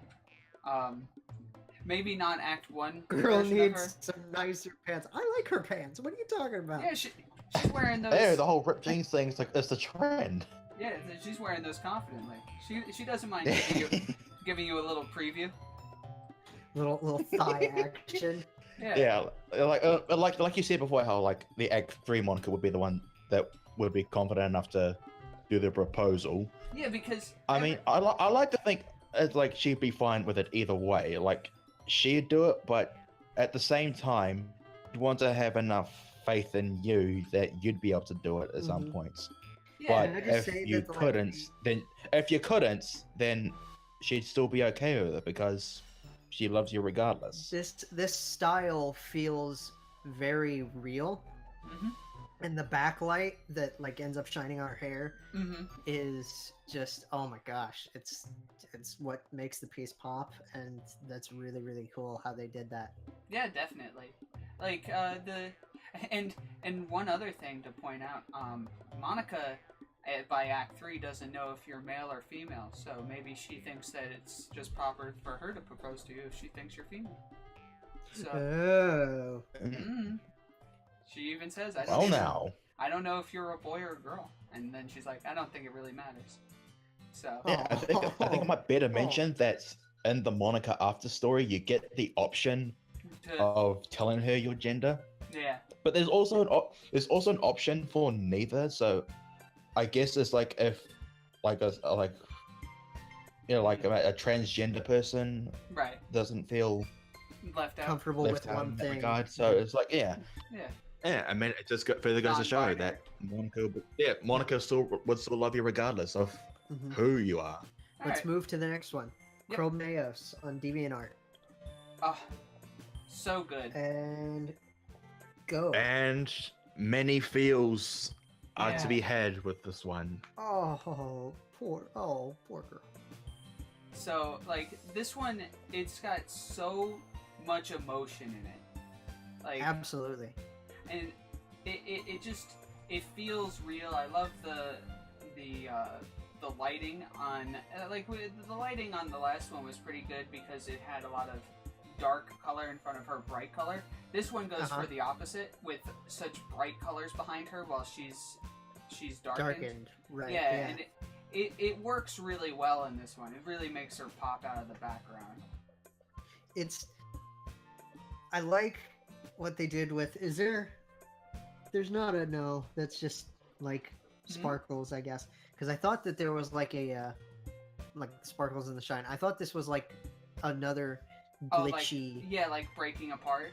[SPEAKER 5] Maybe not Act 1
[SPEAKER 2] Girl
[SPEAKER 5] version of her.
[SPEAKER 2] needs some nicer pants. I like her pants. What are you talking about?
[SPEAKER 5] Yeah, she's wearing those.
[SPEAKER 3] There, the whole ripped jeans thing is like it's the trend.
[SPEAKER 5] Yeah, she's wearing those confidently. She doesn't mind giving you a little preview.
[SPEAKER 2] Little thigh action.
[SPEAKER 5] Yeah.
[SPEAKER 3] Yeah, like you said before, how like the Act 3 Monica would be the one that would be confident enough to do the proposal.
[SPEAKER 5] Yeah, because
[SPEAKER 3] I mean, I like to think it's like she'd be fine with it either way. Like she'd do it, but at the same time, you'd want to have enough faith in you that you'd be able to do it at some
[SPEAKER 2] Mhm.
[SPEAKER 3] points.
[SPEAKER 5] yeah,
[SPEAKER 3] But
[SPEAKER 2] Can I just
[SPEAKER 3] if
[SPEAKER 2] say
[SPEAKER 3] you
[SPEAKER 2] that, like,
[SPEAKER 3] couldn't, then she'd still be okay with it because she loves you regardless.
[SPEAKER 2] this style feels very real,
[SPEAKER 5] hmm
[SPEAKER 2] and the backlight that like ends up shining on her hair
[SPEAKER 5] hmm
[SPEAKER 2] is just, oh my gosh, it's what makes the piece pop, and that's really really cool how they did that.
[SPEAKER 5] Yeah, definitely. Like and one other thing to point out, Monica by Act 3 doesn't know if you're male or female, so maybe she thinks that it's just proper for her to propose to you if she thinks you're female. So
[SPEAKER 2] Oh,
[SPEAKER 5] she even says,
[SPEAKER 3] Well, now.
[SPEAKER 5] I don't know if you're a boy or a girl, and then she's like, I don't think it really matters. So
[SPEAKER 3] Yeah, I think I might better mention that in the Monica after story, you get the option of telling her your gender,
[SPEAKER 5] yeah,
[SPEAKER 3] but there's also an option for neither. So I guess it's like if like a a transgender person
[SPEAKER 5] right,
[SPEAKER 3] doesn't feel
[SPEAKER 5] left out.
[SPEAKER 2] comfortable
[SPEAKER 3] left
[SPEAKER 2] with
[SPEAKER 3] out
[SPEAKER 2] one
[SPEAKER 3] in that
[SPEAKER 2] thing.
[SPEAKER 3] regard. So it's like
[SPEAKER 5] Yeah,
[SPEAKER 3] I mean, it just further goes to show
[SPEAKER 5] Non-binary.
[SPEAKER 3] that Monica would still love you regardless of
[SPEAKER 2] Mhm.
[SPEAKER 3] who you are.
[SPEAKER 2] Let's
[SPEAKER 5] Alright.
[SPEAKER 2] move to the next one.
[SPEAKER 5] Yep.
[SPEAKER 2] Chromeos on DeviantArt,
[SPEAKER 5] Oh, so good.
[SPEAKER 2] and go.
[SPEAKER 3] And many feels are
[SPEAKER 5] Yeah.
[SPEAKER 3] to be had with this one.
[SPEAKER 2] Oh, poor girl.
[SPEAKER 5] So, like, this one, it's got so much emotion in it. Like,
[SPEAKER 2] Absolutely.
[SPEAKER 5] and it just, it feels real. I love the lighting on, the lighting on the last one was pretty good because it had a lot of dark color in front of her bright color. This one goes for the opposite, with such bright colors behind her while she's darkened.
[SPEAKER 2] Right.
[SPEAKER 5] Yeah, and it works really well in this one. It really makes her pop out of the background.
[SPEAKER 2] I like what they did with. There's not a no. That's just like sparkles, I guess. Because I thought that there was like a like sparkles in the shine. I thought this was like another glitchy.
[SPEAKER 5] Like breaking apart.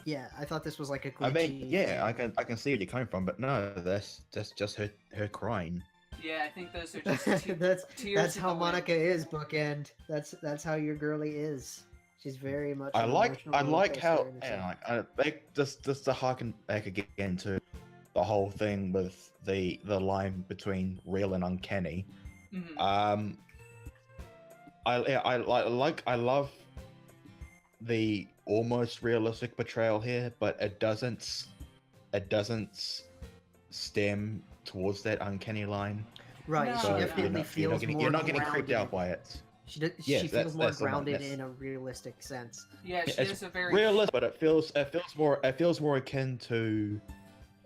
[SPEAKER 2] Yeah, I thought this was like a glitchy.
[SPEAKER 3] I mean, yeah, I can see where you're coming from, but no, that's just her crying.
[SPEAKER 5] Yeah, I think those are just tears.
[SPEAKER 2] That's
[SPEAKER 5] in
[SPEAKER 2] how
[SPEAKER 5] the
[SPEAKER 2] Monica
[SPEAKER 5] wind.
[SPEAKER 2] is, Bookend. That's how your girly is. She's very much.
[SPEAKER 3] I
[SPEAKER 2] an
[SPEAKER 3] like
[SPEAKER 2] emotional roller
[SPEAKER 3] how
[SPEAKER 2] coaster in herself.
[SPEAKER 3] just to harken back again to the whole thing with the line between real and uncanny.
[SPEAKER 5] Mhm.
[SPEAKER 3] I love the almost realistic portrayal here, but it doesn't stem towards that uncanny line.
[SPEAKER 2] Right,
[SPEAKER 5] No,
[SPEAKER 2] she
[SPEAKER 5] no.
[SPEAKER 2] definitely feels more.
[SPEAKER 3] you're not getting creeped
[SPEAKER 2] grounded.
[SPEAKER 3] out by it.
[SPEAKER 2] She
[SPEAKER 3] Yes,
[SPEAKER 2] feels
[SPEAKER 3] that's-
[SPEAKER 2] more
[SPEAKER 3] that's the one,
[SPEAKER 2] grounded
[SPEAKER 3] that's-
[SPEAKER 2] in a realistic sense.
[SPEAKER 5] Yeah, she
[SPEAKER 3] It's
[SPEAKER 5] has a very
[SPEAKER 3] realistic, but it feels more akin to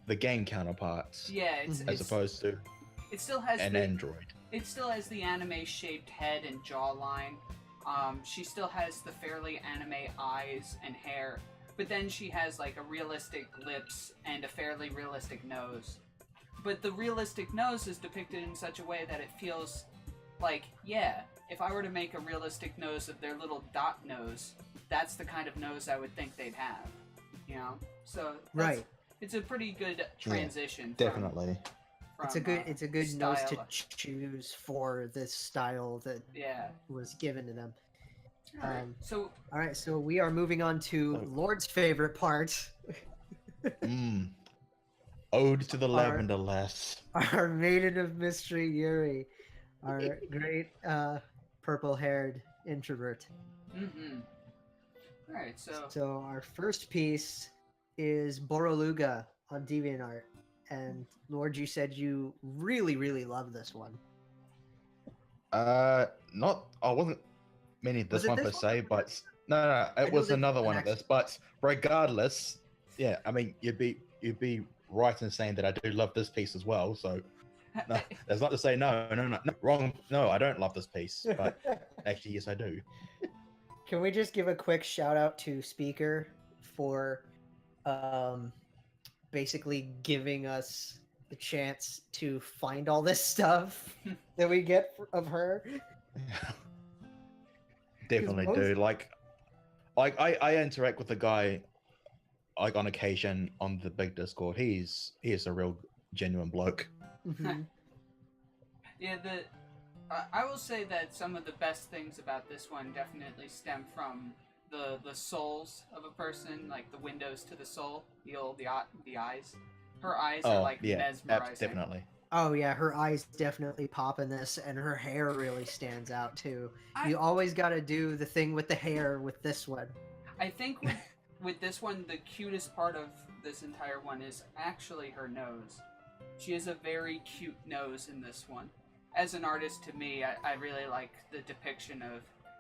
[SPEAKER 3] the game counterparts
[SPEAKER 5] yeah.
[SPEAKER 3] as opposed to
[SPEAKER 5] it still has
[SPEAKER 3] an android.
[SPEAKER 5] It still has the anime-shaped head and jawline. She still has the fairly anime eyes and hair, but then she has like a realistic lips and a fairly realistic nose. But the realistic nose is depicted in such a way that it feels like, yeah, if I were to make a realistic nose of their little dot nose, that's the kind of nose I would think they'd have. You know? So
[SPEAKER 2] Right.
[SPEAKER 5] it's a pretty good transition.
[SPEAKER 3] Definitely.
[SPEAKER 2] It's a good nose to
[SPEAKER 5] style.
[SPEAKER 2] choose for this style that
[SPEAKER 5] Yeah.
[SPEAKER 2] was given to them.
[SPEAKER 5] Alright,
[SPEAKER 2] All right, so we are moving on to Lord's favorite part,
[SPEAKER 3] Ode to the Lavender Lass.
[SPEAKER 2] our Maiden of Mystery Yuri, our great purple-haired introvert.
[SPEAKER 5] Mm-hmm. Alright,
[SPEAKER 2] So our first piece is Boroluga on DeviantArt, and Lord, you said you really, really love this one.
[SPEAKER 3] I wasn't meaning
[SPEAKER 2] Was
[SPEAKER 3] this
[SPEAKER 2] it
[SPEAKER 3] one per
[SPEAKER 2] this
[SPEAKER 3] se,
[SPEAKER 2] one?
[SPEAKER 3] but no,
[SPEAKER 2] I
[SPEAKER 3] it
[SPEAKER 2] know
[SPEAKER 3] was
[SPEAKER 2] this
[SPEAKER 3] another
[SPEAKER 2] was
[SPEAKER 3] one
[SPEAKER 2] an
[SPEAKER 3] of this. But regardless, yeah, I mean, you'd be right in saying that I do love this piece as well. So no, that's not to say no, wrong. No, I don't love this piece, but actually, yes, I do.
[SPEAKER 2] Can we just give a quick shout out to Speaker for basically giving us the chance to find all this stuff that we get of her.
[SPEAKER 3] Definitely
[SPEAKER 2] most-
[SPEAKER 3] do. Like I interact with the guy like on occasion on the big Discord. He's a real genuine bloke.
[SPEAKER 2] Mhm.
[SPEAKER 5] Yeah, I will say that some of the best things about this one definitely stem from the souls of a person, like the windows to the soul, the eyes. Her eyes are like mesmerizing.
[SPEAKER 3] Definitely.
[SPEAKER 2] Oh yeah, her eyes definitely pop in this, and her hair really stands out too. You always got to do the thing with the hair with this one.
[SPEAKER 5] I think with this one, the cutest part of this entire one is actually her nose. She has a very cute nose in this one. As an artist, to me, I really like the depiction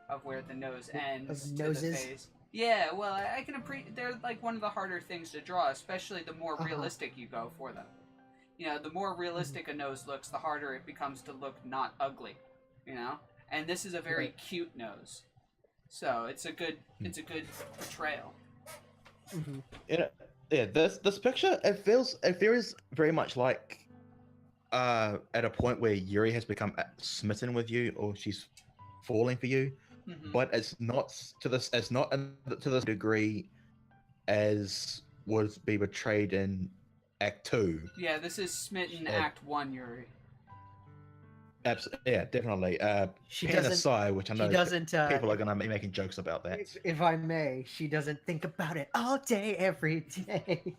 [SPEAKER 5] of where the nose ends to the face. Yeah, well, I can appreciate. They're like one of the harder things to draw, especially the more realistic you go for them. You know, the more realistic a nose looks, the harder it becomes to look not ugly. You know, and this is a very cute nose, so it's a good portrayal.
[SPEAKER 2] Mm-hmm.
[SPEAKER 3] Yeah. This picture it feels very much like at a point where Yuri has become smitten with you, or she's falling for you, but it's not to this degree as would be portrayed in Act 2.
[SPEAKER 5] Yeah, this is smitten Act 1 Yuri.
[SPEAKER 3] Absolutely, yeah, definitely.
[SPEAKER 2] She
[SPEAKER 3] pen
[SPEAKER 2] doesn't.
[SPEAKER 3] aside, which I know
[SPEAKER 2] doesn't.
[SPEAKER 3] People are gonna be making jokes about that.
[SPEAKER 2] If I may, she doesn't think about it all day, every day.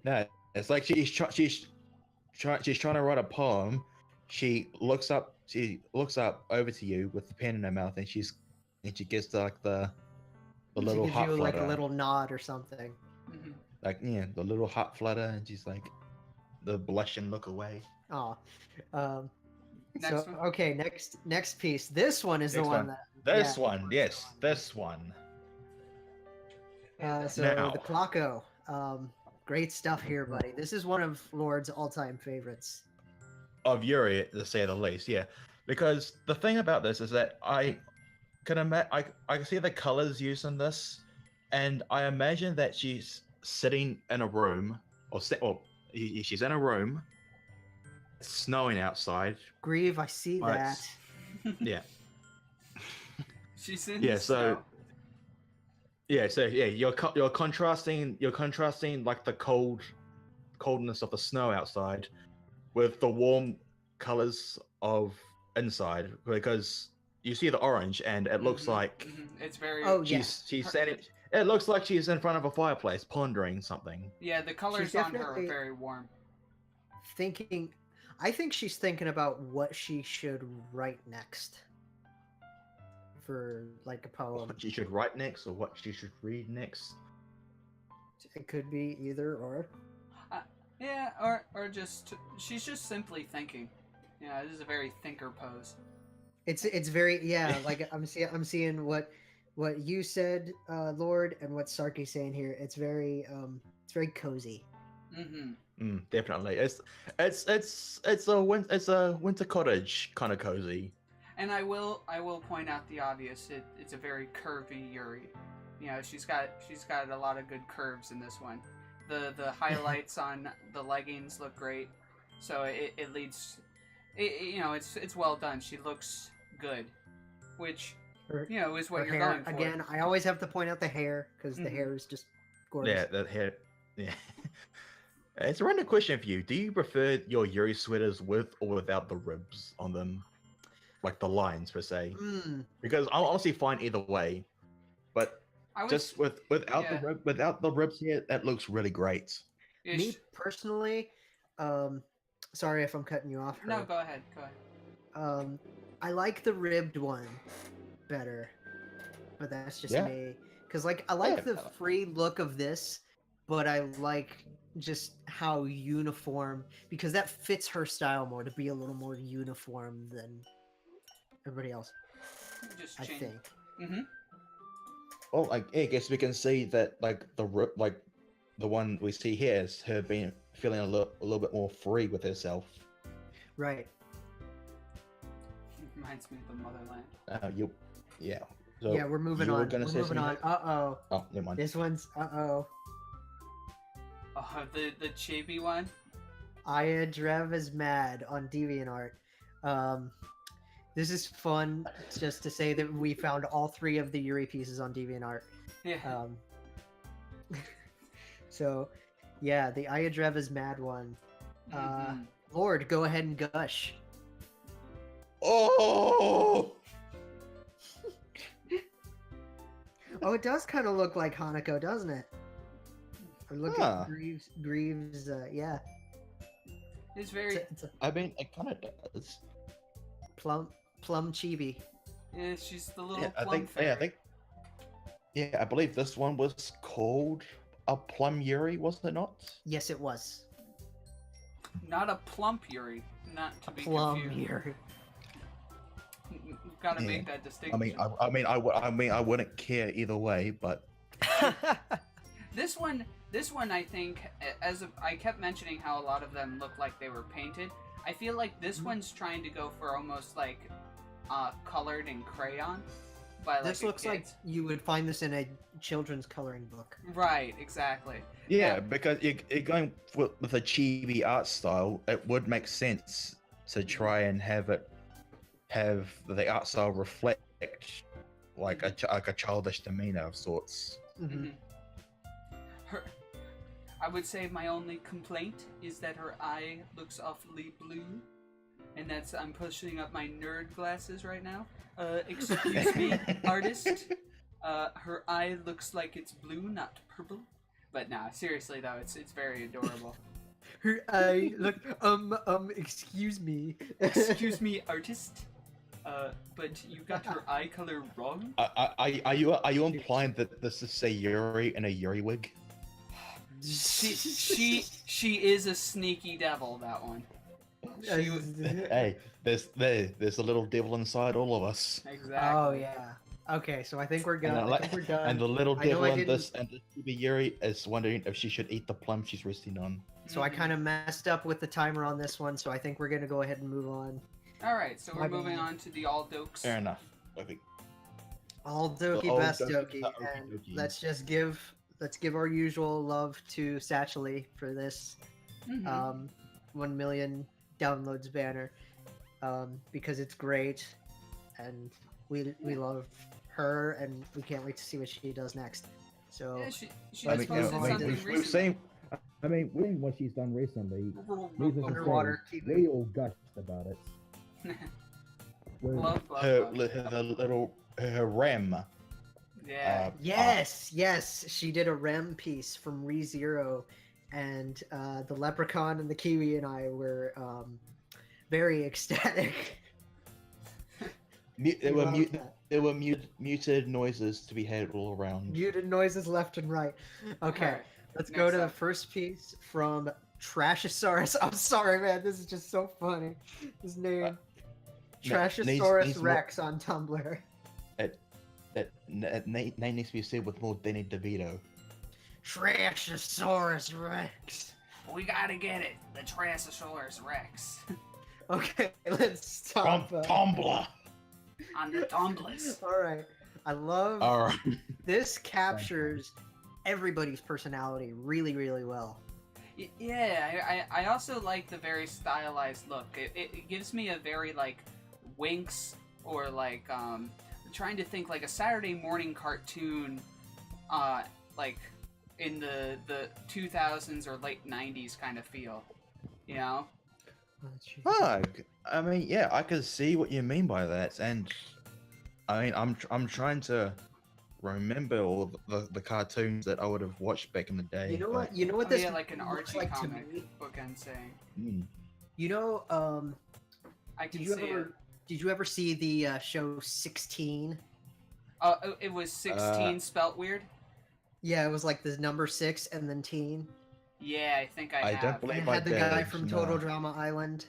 [SPEAKER 3] No, it's like she's trying to write a poem. She looks up over to you with the pen in her mouth, and she gets like the little
[SPEAKER 2] gives
[SPEAKER 3] heart
[SPEAKER 2] you
[SPEAKER 3] flutter.
[SPEAKER 2] like a little nod or something.
[SPEAKER 3] Like the little heart flutter, and she's like the blush and look away.
[SPEAKER 2] Oh,
[SPEAKER 5] Next one.
[SPEAKER 2] Okay, next piece. This one is the one that.
[SPEAKER 3] This one, yes, this one.
[SPEAKER 2] So
[SPEAKER 3] Now.
[SPEAKER 2] the Clocko. Great stuff here, buddy. This is one of Lord's all-time favorites.
[SPEAKER 3] Of Yuri, to say the least, yeah. Because the thing about this is that I can see the colors used in this, and I imagine that she's sitting in a room, she's in a room. It's snowing outside.
[SPEAKER 2] Grieve, I see that.
[SPEAKER 3] Yeah.
[SPEAKER 5] She's in the snow.
[SPEAKER 3] You're contrasting like the coldness of the snow outside with the warm colors of inside, because you see the orange and it looks like
[SPEAKER 5] it's very.
[SPEAKER 2] Oh
[SPEAKER 3] she's standing. It looks like she's in front of a fireplace pondering something.
[SPEAKER 5] Yeah, the colors on her are very warm.
[SPEAKER 2] I think she's thinking about what she should write next for like a poem.
[SPEAKER 3] What she should write next, or what she should read next.
[SPEAKER 2] It could be either or.
[SPEAKER 5] Yeah, or just she's just simply thinking. Yeah, this is a very thinker pose.
[SPEAKER 2] It's very like I'm seeing what you said, Lord, and what Sarki's saying here. It's very cozy.
[SPEAKER 3] Definitely, it's a winter cottage kind of cozy.
[SPEAKER 5] And I will point out the obvious. It's a very curvy Yuri. You know, she's got a lot of good curves in this one. The highlights on the leggings look great, so it leads. It's well done. She looks good, which is what you're going for.
[SPEAKER 2] Again, I always have to point out the hair because the hair is just gorgeous.
[SPEAKER 3] Yeah, the hair. Yeah. It's a random question for you. Do you prefer your Yuri sweaters with or without the ribs on them? Like the lines, per se? Because I'm honestly fine either way. But just without the ribs here, that looks really great.
[SPEAKER 2] Me personally, sorry if I'm cutting you off.
[SPEAKER 5] No, go ahead.
[SPEAKER 2] I like the ribbed one better. But that's just me. Because I like the free look of this, but I like just how uniform, because that fits her style more, to be a little more uniform than everybody else. I think.
[SPEAKER 3] Well, I guess we can see that the one we see here is her being feeling a little bit more free with herself.
[SPEAKER 2] Right.
[SPEAKER 5] Reminds me of the motherland.
[SPEAKER 3] So
[SPEAKER 2] we're moving on. We're moving on. Uh-oh.
[SPEAKER 3] Oh, never mind.
[SPEAKER 2] This one's
[SPEAKER 5] Oh, the chibi one?
[SPEAKER 2] Aya Drev is mad on DeviantArt. This is fun just to say that we found all 3 of the Yuri pieces on DeviantArt.
[SPEAKER 5] Yeah.
[SPEAKER 2] So, yeah, the Aya Drev is mad one.
[SPEAKER 5] Mhm.
[SPEAKER 2] Lord, go ahead and gush.
[SPEAKER 3] Oh!
[SPEAKER 2] Oh, it does kind of look like Hanako, doesn't it? Or look
[SPEAKER 3] Huh.
[SPEAKER 2] at Greaves, yeah.
[SPEAKER 5] It's very.
[SPEAKER 2] It's a
[SPEAKER 3] I mean, it kind of does.
[SPEAKER 2] plum chibi.
[SPEAKER 5] Yeah, she's the little
[SPEAKER 3] Yeah, I
[SPEAKER 5] plum
[SPEAKER 3] think.
[SPEAKER 5] fairy.
[SPEAKER 3] Yeah, I think. Yeah, I believe this one was called a Plum Yuri, was it not?
[SPEAKER 2] Yes, it was.
[SPEAKER 5] Not a plump Yuri. Not to be
[SPEAKER 2] Plum
[SPEAKER 5] confused.
[SPEAKER 2] Yuri.
[SPEAKER 5] You've got to
[SPEAKER 3] Yeah.
[SPEAKER 5] make that distinction.
[SPEAKER 3] I mean, I wouldn't care either way, but
[SPEAKER 5] This one, I think, I kept mentioning how a lot of them look like they were painted. I feel like this one's trying to go for almost like colored in crayon. By like
[SPEAKER 2] This looks like
[SPEAKER 5] kids.
[SPEAKER 2] you would find this in a children's coloring book.
[SPEAKER 5] Right, exactly.
[SPEAKER 3] yeah, because you're going with a chibi art style, it would make sense to try and have the art style reflect like a childish demeanor of sorts.
[SPEAKER 2] Mm-hmm.
[SPEAKER 5] Mhm. I would say my only complaint is that her eye looks awfully blue, and I'm pushing up my nerd glasses right now. Excuse me, artist. Her eye looks like it's blue, not purple. But nah, seriously though, it's very adorable.
[SPEAKER 2] Her eye look. Excuse me.
[SPEAKER 5] Excuse me, artist. But you got her eye color wrong.
[SPEAKER 3] Are you implying that this is say Yuri in a Yuri wig?
[SPEAKER 5] She is a sneaky devil. That one. She was,
[SPEAKER 3] Hey, there's a little devil inside all of us.
[SPEAKER 5] exactly.
[SPEAKER 2] Oh yeah. Okay, so I think we're
[SPEAKER 3] And,
[SPEAKER 2] done. I think we're done.
[SPEAKER 3] and the little
[SPEAKER 2] I know
[SPEAKER 3] devil
[SPEAKER 2] I
[SPEAKER 3] in
[SPEAKER 2] didn't-
[SPEAKER 3] this and the chibi Yuri is wondering if she should eat the plum she's resting on.
[SPEAKER 2] So I kind of messed up with the timer on this one, so I think we're gonna go ahead and move on.
[SPEAKER 5] All right, so
[SPEAKER 2] My
[SPEAKER 5] we're moving
[SPEAKER 2] bad.
[SPEAKER 5] on to the all dokes.
[SPEAKER 3] Fair enough. Okay.
[SPEAKER 2] All Doki,
[SPEAKER 3] All
[SPEAKER 2] best
[SPEAKER 3] Doki,
[SPEAKER 2] Doki,
[SPEAKER 3] the Okie
[SPEAKER 2] and
[SPEAKER 3] dokie.
[SPEAKER 2] let's give our usual love to Satchely for this
[SPEAKER 5] Mhm.
[SPEAKER 2] 1 million downloads banner, because it's great, and we love her, and we can't wait to see what she does next. So
[SPEAKER 5] Yeah, she
[SPEAKER 3] I
[SPEAKER 5] just
[SPEAKER 3] mean,
[SPEAKER 5] posted something
[SPEAKER 3] we've
[SPEAKER 5] recently.
[SPEAKER 3] seen.
[SPEAKER 6] I mean, seeing what she's done recently, needless to say,
[SPEAKER 2] Underwater
[SPEAKER 6] we all gushed about it.
[SPEAKER 5] love,
[SPEAKER 3] her,
[SPEAKER 5] love.
[SPEAKER 3] her little her rem.
[SPEAKER 5] Yeah.
[SPEAKER 2] yes, she did a REM piece from ReZero, and the Leprechaun and the Kiwi and I were very ecstatic.
[SPEAKER 3] There
[SPEAKER 2] We
[SPEAKER 3] were
[SPEAKER 2] loved that.
[SPEAKER 3] muted noises to be heard all around.
[SPEAKER 2] Muted noises left and right. Okay,
[SPEAKER 5] Alright,
[SPEAKER 2] let's go
[SPEAKER 5] next
[SPEAKER 2] to the
[SPEAKER 5] up.
[SPEAKER 2] first piece from Trashosaurus. I'm sorry, man. This is just so funny. His name, Trashosaurus
[SPEAKER 3] needs more-
[SPEAKER 2] Rex on Tumblr.
[SPEAKER 3] That name needs to be said with more Danny DeVito.
[SPEAKER 2] Trashosaurus Rex.
[SPEAKER 5] We gotta get it. The Tyrannosaurus Rex
[SPEAKER 2] Okay, let's stop.
[SPEAKER 3] From Tumblr.
[SPEAKER 5] on the tumblers.
[SPEAKER 2] All right, I love
[SPEAKER 3] Alright.
[SPEAKER 2] this. Captures everybody's personality really, really well.
[SPEAKER 5] Yeah, I also like the very stylized look. It gives me a very like Winx or like trying to think like a Saturday morning cartoon, like in the 2000s or late 90s kind of feel, you know?
[SPEAKER 3] Fuck. I mean, yeah, I can see what you mean by that, and I mean, I'm trying to remember all the cartoons that I would have watched back in the day.
[SPEAKER 2] You know
[SPEAKER 3] but-
[SPEAKER 2] what? You know what
[SPEAKER 5] Oh,
[SPEAKER 2] this
[SPEAKER 5] yeah, like an
[SPEAKER 2] looks
[SPEAKER 5] Archie
[SPEAKER 2] like to
[SPEAKER 5] comic
[SPEAKER 2] me?
[SPEAKER 5] book I'm saying.
[SPEAKER 3] Hmm.
[SPEAKER 2] You know,
[SPEAKER 5] I can
[SPEAKER 2] did you
[SPEAKER 5] see
[SPEAKER 2] ever
[SPEAKER 5] it.
[SPEAKER 2] did you ever see the show 16?
[SPEAKER 5] It was 16 spelt weird?
[SPEAKER 2] Yeah, it was like the number 6 and then teen.
[SPEAKER 5] Yeah, I think I
[SPEAKER 3] I
[SPEAKER 5] have.
[SPEAKER 3] don't believe
[SPEAKER 2] And it
[SPEAKER 3] I
[SPEAKER 2] had the
[SPEAKER 3] did.
[SPEAKER 2] guy from Total
[SPEAKER 3] no.
[SPEAKER 2] Drama Island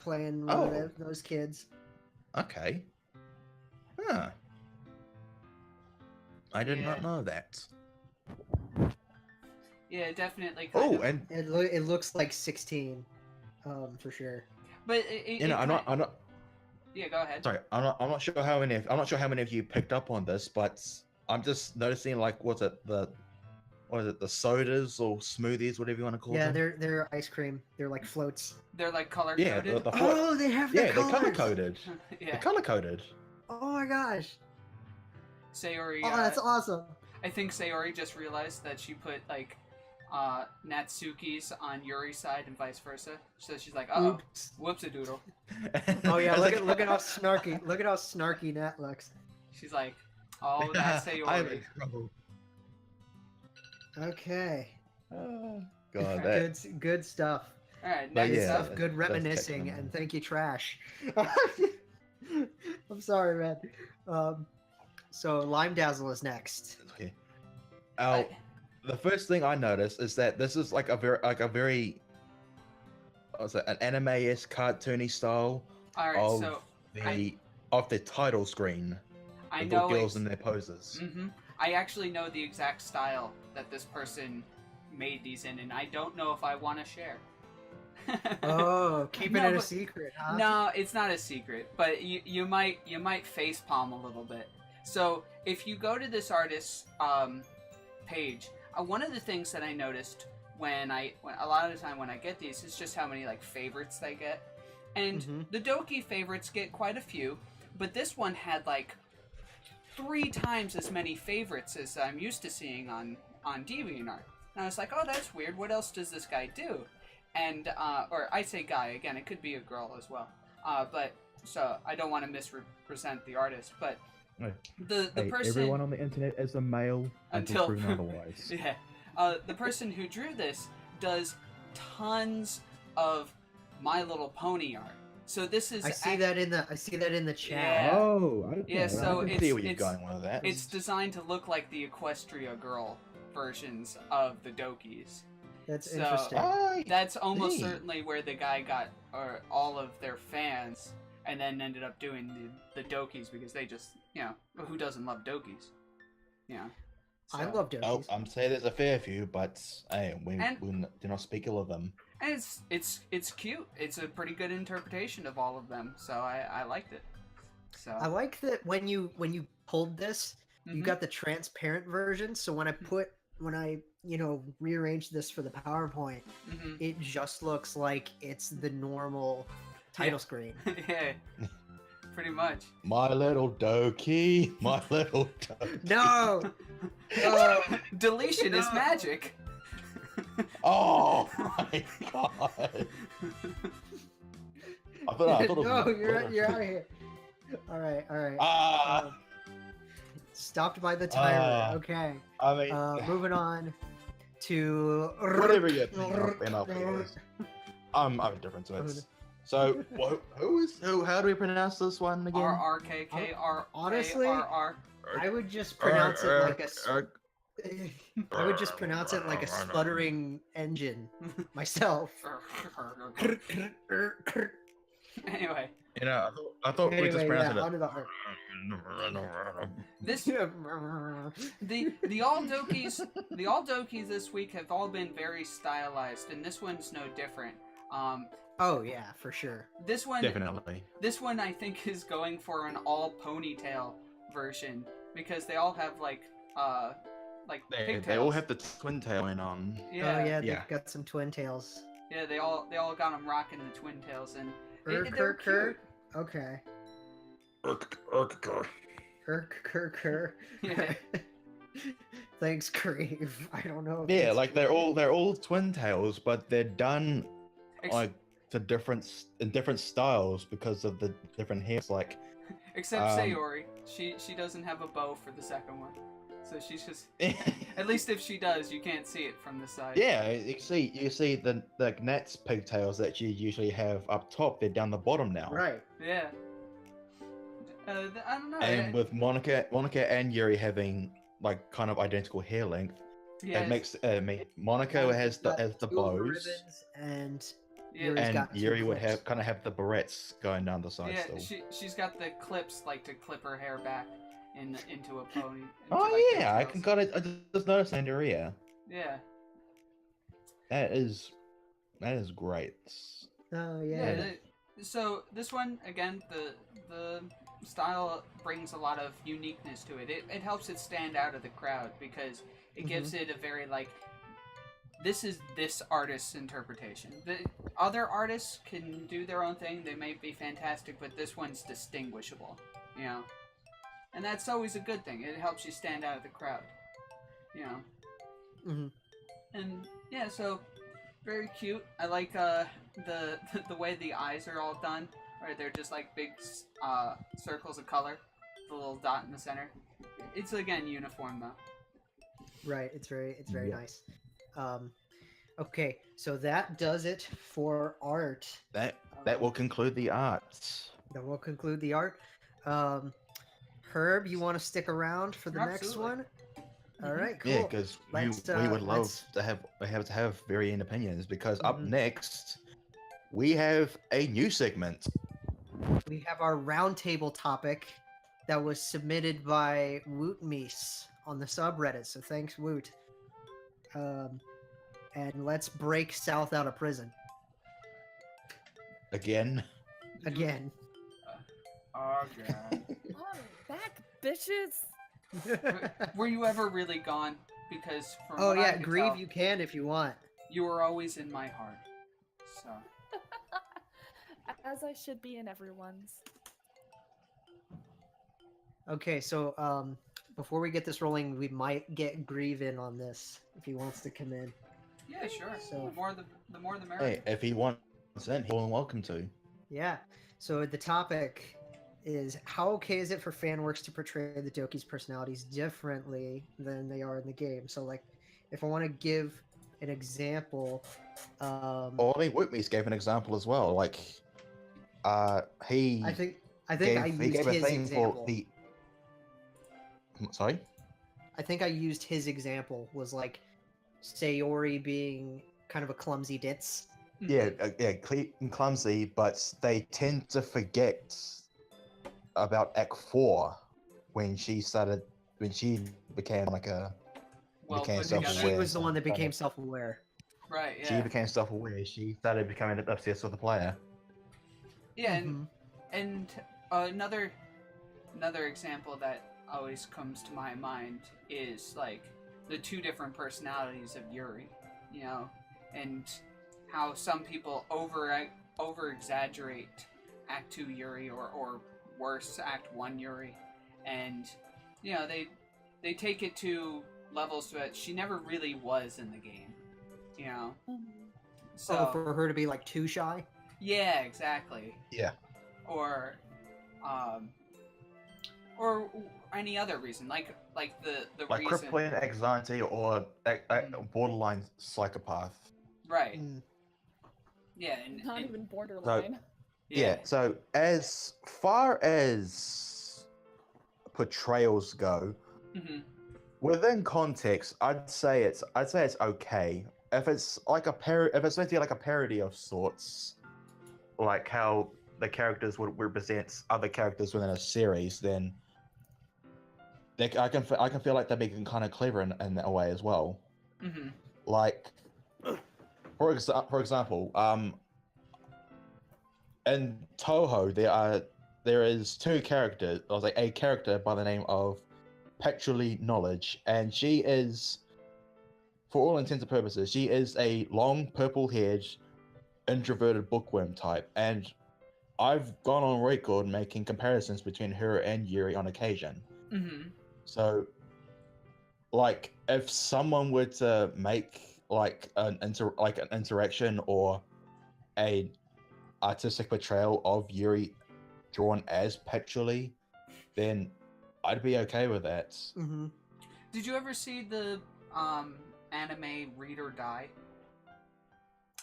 [SPEAKER 2] playing one of
[SPEAKER 3] Oh.
[SPEAKER 2] those kids.
[SPEAKER 3] Okay. Huh. I did
[SPEAKER 5] Yeah.
[SPEAKER 3] not know that.
[SPEAKER 5] Yeah, definitely. Kind
[SPEAKER 3] Oh,
[SPEAKER 5] of.
[SPEAKER 3] and
[SPEAKER 2] It looks like 16, for sure.
[SPEAKER 5] But
[SPEAKER 3] you know, I'm not.
[SPEAKER 5] Yeah, go ahead.
[SPEAKER 3] Sorry, I'm not sure how many. I'm not sure how many of you picked up on this, but I'm just noticing, like, what's it, the what is it, the sodas or smoothies, whatever you want to call
[SPEAKER 2] Yeah,
[SPEAKER 3] them.
[SPEAKER 2] they're ice cream. They're like floats.
[SPEAKER 5] They're like color
[SPEAKER 3] Yeah,
[SPEAKER 5] coded.
[SPEAKER 3] the float.
[SPEAKER 2] Oh, they have their
[SPEAKER 3] Yeah, they're color
[SPEAKER 2] colors.
[SPEAKER 3] coded.
[SPEAKER 5] Yeah.
[SPEAKER 3] They're color coded.
[SPEAKER 2] Oh my gosh.
[SPEAKER 5] Sayori.
[SPEAKER 2] Oh, that's awesome.
[SPEAKER 5] I think Sayori just realized that she put like Natsuki's on Yuri's side and vice versa. So she's like, "Uh oh,
[SPEAKER 2] Oops.
[SPEAKER 5] whoops-a-doodle."
[SPEAKER 2] Oh yeah,
[SPEAKER 3] I was
[SPEAKER 2] look
[SPEAKER 3] like,
[SPEAKER 2] at look at how snarky. Look at how snarky Nat looks.
[SPEAKER 5] She's like, "Oh, that's
[SPEAKER 3] I'm
[SPEAKER 5] Sayori."
[SPEAKER 3] in trouble.
[SPEAKER 2] Okay.
[SPEAKER 3] God, that.
[SPEAKER 2] Good stuff.
[SPEAKER 5] All right,
[SPEAKER 3] But
[SPEAKER 5] next
[SPEAKER 2] Good
[SPEAKER 3] yeah,
[SPEAKER 2] stuff.
[SPEAKER 5] up.
[SPEAKER 2] Good
[SPEAKER 3] that's
[SPEAKER 2] reminiscing,
[SPEAKER 3] technical.
[SPEAKER 2] and thank you, Trash. I'm sorry, man. So Lime Dazzle is next.
[SPEAKER 3] Okay. The first thing I noticed is that this is like a very what's it, an anime-esque cartoony style
[SPEAKER 5] All right,
[SPEAKER 3] of
[SPEAKER 5] so
[SPEAKER 3] the title screen.
[SPEAKER 5] I
[SPEAKER 3] With
[SPEAKER 5] know
[SPEAKER 3] the girls
[SPEAKER 5] ex-
[SPEAKER 3] in their poses.
[SPEAKER 5] I actually know the exact style that this person made these in, and I don't know if I want to share.
[SPEAKER 2] Oh, keeping
[SPEAKER 5] No,
[SPEAKER 2] it a
[SPEAKER 5] but-
[SPEAKER 2] secret, huh?
[SPEAKER 5] No, it's not a secret, but you might facepalm a little bit. So if you go to this artist's page, one of the things that I noticed when a lot of the time when I get these is just how many like favorites they get, and
[SPEAKER 2] Mhm.
[SPEAKER 5] the Doki favorites get quite a few, but this one had like 3 times as many favorites as I'm used to seeing on DeviantArt. And I was like, oh, that's weird. What else does this guy do? And or I say guy again. It could be a girl as well. But so I don't want to misrepresent the artist. But
[SPEAKER 6] Hey.
[SPEAKER 5] the
[SPEAKER 6] Hey,
[SPEAKER 5] person
[SPEAKER 6] everyone on the internet is a male
[SPEAKER 5] Until-
[SPEAKER 6] until proven otherwise.
[SPEAKER 5] yeah, the person who drew this does tons of My Little Pony art. So this is
[SPEAKER 2] I see that in the chat.
[SPEAKER 5] Yeah.
[SPEAKER 6] Oh, okay.
[SPEAKER 5] Yeah, so
[SPEAKER 3] I can
[SPEAKER 5] it's-
[SPEAKER 3] see where you're
[SPEAKER 5] it's-
[SPEAKER 3] going with that.
[SPEAKER 5] It's designed to look like the Equestria girl versions of the Dokis.
[SPEAKER 2] That's
[SPEAKER 5] So-
[SPEAKER 2] interesting.
[SPEAKER 5] That's almost
[SPEAKER 3] see.
[SPEAKER 5] certainly where the guy got all of their fans, and then ended up doing the Dokis because they just, who doesn't love Dokis? Yeah.
[SPEAKER 2] I
[SPEAKER 5] So-
[SPEAKER 2] love
[SPEAKER 3] Oh,
[SPEAKER 2] Doki's.
[SPEAKER 3] I'm saying there's a fair few, but hey, we
[SPEAKER 5] And-
[SPEAKER 3] do not speak ill of them.
[SPEAKER 5] And it's cute. It's a pretty good interpretation of all of them, so I liked it. So
[SPEAKER 2] I like that when you pulled this, you
[SPEAKER 5] Mhm.
[SPEAKER 2] got the transparent version. So when I rearranged this for the PowerPoint,
[SPEAKER 5] Mhm.
[SPEAKER 2] it just looks like it's the normal title screen.
[SPEAKER 5] yeah, pretty much.
[SPEAKER 3] My little Doki, my little Doki.
[SPEAKER 2] No. Oh,
[SPEAKER 5] Deletion is
[SPEAKER 2] No.
[SPEAKER 5] magic.
[SPEAKER 3] Oh my god! I thought it was
[SPEAKER 2] no, you're out of here. All right.
[SPEAKER 3] Ah,
[SPEAKER 2] Stopped by the timer.
[SPEAKER 3] Ah.
[SPEAKER 2] Okay.
[SPEAKER 3] I mean,
[SPEAKER 2] Moving on to
[SPEAKER 3] whatever your NLP is. I'm indifferent to it. So, who? How do we pronounce this one again?
[SPEAKER 5] RRKKR.
[SPEAKER 2] Honestly,
[SPEAKER 5] RR.
[SPEAKER 2] I would just pronounce it like a. I would just pronounce it like a sputtering engine myself.
[SPEAKER 5] Anyway,
[SPEAKER 3] I thought we just
[SPEAKER 2] Anyway,
[SPEAKER 3] pronounced
[SPEAKER 2] yeah,
[SPEAKER 3] it.
[SPEAKER 2] onto the art.
[SPEAKER 5] this the all Dokis this week have all been very stylized, and this one's no different.
[SPEAKER 2] Oh yeah, for sure.
[SPEAKER 5] This one
[SPEAKER 3] Definitely.
[SPEAKER 5] This one I think is going for an all ponytail version because they all have like pigtails.
[SPEAKER 3] They all have the twin tail in on.
[SPEAKER 5] Yeah,
[SPEAKER 2] Oh yeah, they've
[SPEAKER 3] Yeah.
[SPEAKER 2] got some twin tails.
[SPEAKER 5] yeah. They all got them rocking the twin tails, and they're
[SPEAKER 2] Kerr.
[SPEAKER 5] cute.
[SPEAKER 2] Okay.
[SPEAKER 3] Okay.
[SPEAKER 2] Kerr.
[SPEAKER 5] Yeah.
[SPEAKER 2] Thanks, Crave. I don't know. If
[SPEAKER 3] Yeah,
[SPEAKER 2] it's-
[SPEAKER 3] like they're all twin tails, but they're done
[SPEAKER 5] Ex-
[SPEAKER 3] like in different styles because of the different hairs. Like,
[SPEAKER 5] Except
[SPEAKER 3] Um,
[SPEAKER 5] Sayori, she doesn't have a bow for the second one, so she's just. At least if she does, you can't see it from the side.
[SPEAKER 3] yeah, you see the Nat's pigtails that you usually have up top. They're down the bottom now.
[SPEAKER 2] Right.
[SPEAKER 5] Yeah. I don't know.
[SPEAKER 3] And with Monica and Yuri having like kind of identical hair length,
[SPEAKER 5] yeah,
[SPEAKER 3] it makes Monica has the
[SPEAKER 2] Got two
[SPEAKER 3] bows,
[SPEAKER 2] ribbons and
[SPEAKER 5] yeah,
[SPEAKER 2] Yuri's
[SPEAKER 3] and
[SPEAKER 2] got two
[SPEAKER 3] Yuri would
[SPEAKER 2] clips.
[SPEAKER 3] have kind of have the barrettes going down the side
[SPEAKER 5] yeah.
[SPEAKER 3] still.
[SPEAKER 5] She's got the clips like to clip her hair back into a pony. into,
[SPEAKER 3] Oh
[SPEAKER 5] like,
[SPEAKER 3] yeah, I
[SPEAKER 5] pigtails.
[SPEAKER 3] I just noticed under here.
[SPEAKER 5] Yeah.
[SPEAKER 3] That is great.
[SPEAKER 2] Oh
[SPEAKER 5] Yeah.
[SPEAKER 2] yeah.
[SPEAKER 5] So this one again, the style brings a lot of uniqueness to it. It helps it stand out of the crowd because It gives it a very like, this is this artist's interpretation. The other artists can do their own thing. They may be fantastic, but this one's distinguishable, you know. And that's always a good thing. It helps you stand out of the crowd, you know. And yeah, so very cute. I like the way the eyes are all done. Right, they're just like big circles of color, the little dot in the center. It's again uniform though.
[SPEAKER 2] Right, it's very nice. Okay, so that does it for art.
[SPEAKER 3] That will conclude the arts.
[SPEAKER 2] That will conclude the art. Herb, you want to stick around for the next
[SPEAKER 5] Absolutely.
[SPEAKER 2] one? All right, cool.
[SPEAKER 3] Yeah, because we would love to have varying opinions. Because up next, we have a new segment.
[SPEAKER 2] We have our roundtable topic that was submitted by Wootmeese on the subreddit. So thanks, Woot. And let's break South out of prison.
[SPEAKER 3] Again.
[SPEAKER 2] Again.
[SPEAKER 5] Okay.
[SPEAKER 1] I'm back, bitches.
[SPEAKER 5] Were you ever really gone? Because from
[SPEAKER 2] Oh
[SPEAKER 5] what I
[SPEAKER 2] yeah,
[SPEAKER 5] could
[SPEAKER 2] grieve
[SPEAKER 5] tell,
[SPEAKER 2] you can if you want.
[SPEAKER 5] you were always in my heart. So
[SPEAKER 1] As I should be in everyone's.
[SPEAKER 2] Okay, so before we get this rolling, we might get Grieve in on this if he wants to come in.
[SPEAKER 5] yeah, sure.
[SPEAKER 2] So-
[SPEAKER 5] The more the merrier.
[SPEAKER 3] Hey, if he wants in, he's more than welcome to.
[SPEAKER 2] Yeah. So the topic is how okay is it for fanworks to portray the Doki's personalities differently than they are in the game? So like, if I want to give an example,
[SPEAKER 3] Or I mean, Wootmeese gave an example as well. Like, he
[SPEAKER 2] I think I
[SPEAKER 3] he
[SPEAKER 2] used
[SPEAKER 3] gave a
[SPEAKER 2] his
[SPEAKER 3] thing
[SPEAKER 2] example.
[SPEAKER 3] for the. Sorry.
[SPEAKER 2] I think I used his example was like Sayori being kind of a clumsy ditz.
[SPEAKER 3] Yeah, clumsy, but they tend to forget about Act 4 when she became like a
[SPEAKER 5] Well
[SPEAKER 3] became
[SPEAKER 5] put
[SPEAKER 3] self-aware.
[SPEAKER 5] together.
[SPEAKER 2] She was the one that became self-aware.
[SPEAKER 5] Right. Yeah.
[SPEAKER 3] She became self-aware. She started becoming obsessed with the player.
[SPEAKER 5] Yeah,
[SPEAKER 2] Mhm.
[SPEAKER 5] and another example that always comes to my mind is like the two different personalities of Yuri, you know, and how some people over exaggerate Act 2 Yuri or worse Act 1 Yuri, and you know they take it to levels that she never really was in the game, you know. So
[SPEAKER 2] Oh, for her to be like too shy.
[SPEAKER 5] yeah, exactly.
[SPEAKER 3] Yeah.
[SPEAKER 5] Or any other reason, like the
[SPEAKER 3] Like
[SPEAKER 5] reason,
[SPEAKER 3] crippling anxiety or borderline psychopath.
[SPEAKER 5] right?
[SPEAKER 2] Mm.
[SPEAKER 5] Yeah,
[SPEAKER 1] Not
[SPEAKER 5] and
[SPEAKER 1] even borderline.
[SPEAKER 3] Yeah. So as far as portrayals go,
[SPEAKER 5] hmm
[SPEAKER 3] within context, I'd say it's okay. If it's like if it's meant to be like a parody of sorts, like how the characters would represent other characters within a series, then I can feel like they're being kind of clever in that way as well.
[SPEAKER 5] hmm
[SPEAKER 3] Like, for example, in Toho there is two characters. I was like a character by the name of Petrally Knowledge, and she is, for all intents and purposes, she is a long purple-haired, introverted bookworm type, and I've gone on record making comparisons between her and Yuri on occasion.
[SPEAKER 5] hmm
[SPEAKER 3] So, like, if someone were to make like an interaction or a artistic portrayal of Yuri drawn as Petrally, then I'd be okay with that.
[SPEAKER 2] Mm-hmm.
[SPEAKER 5] Did you ever see the anime Read or Die?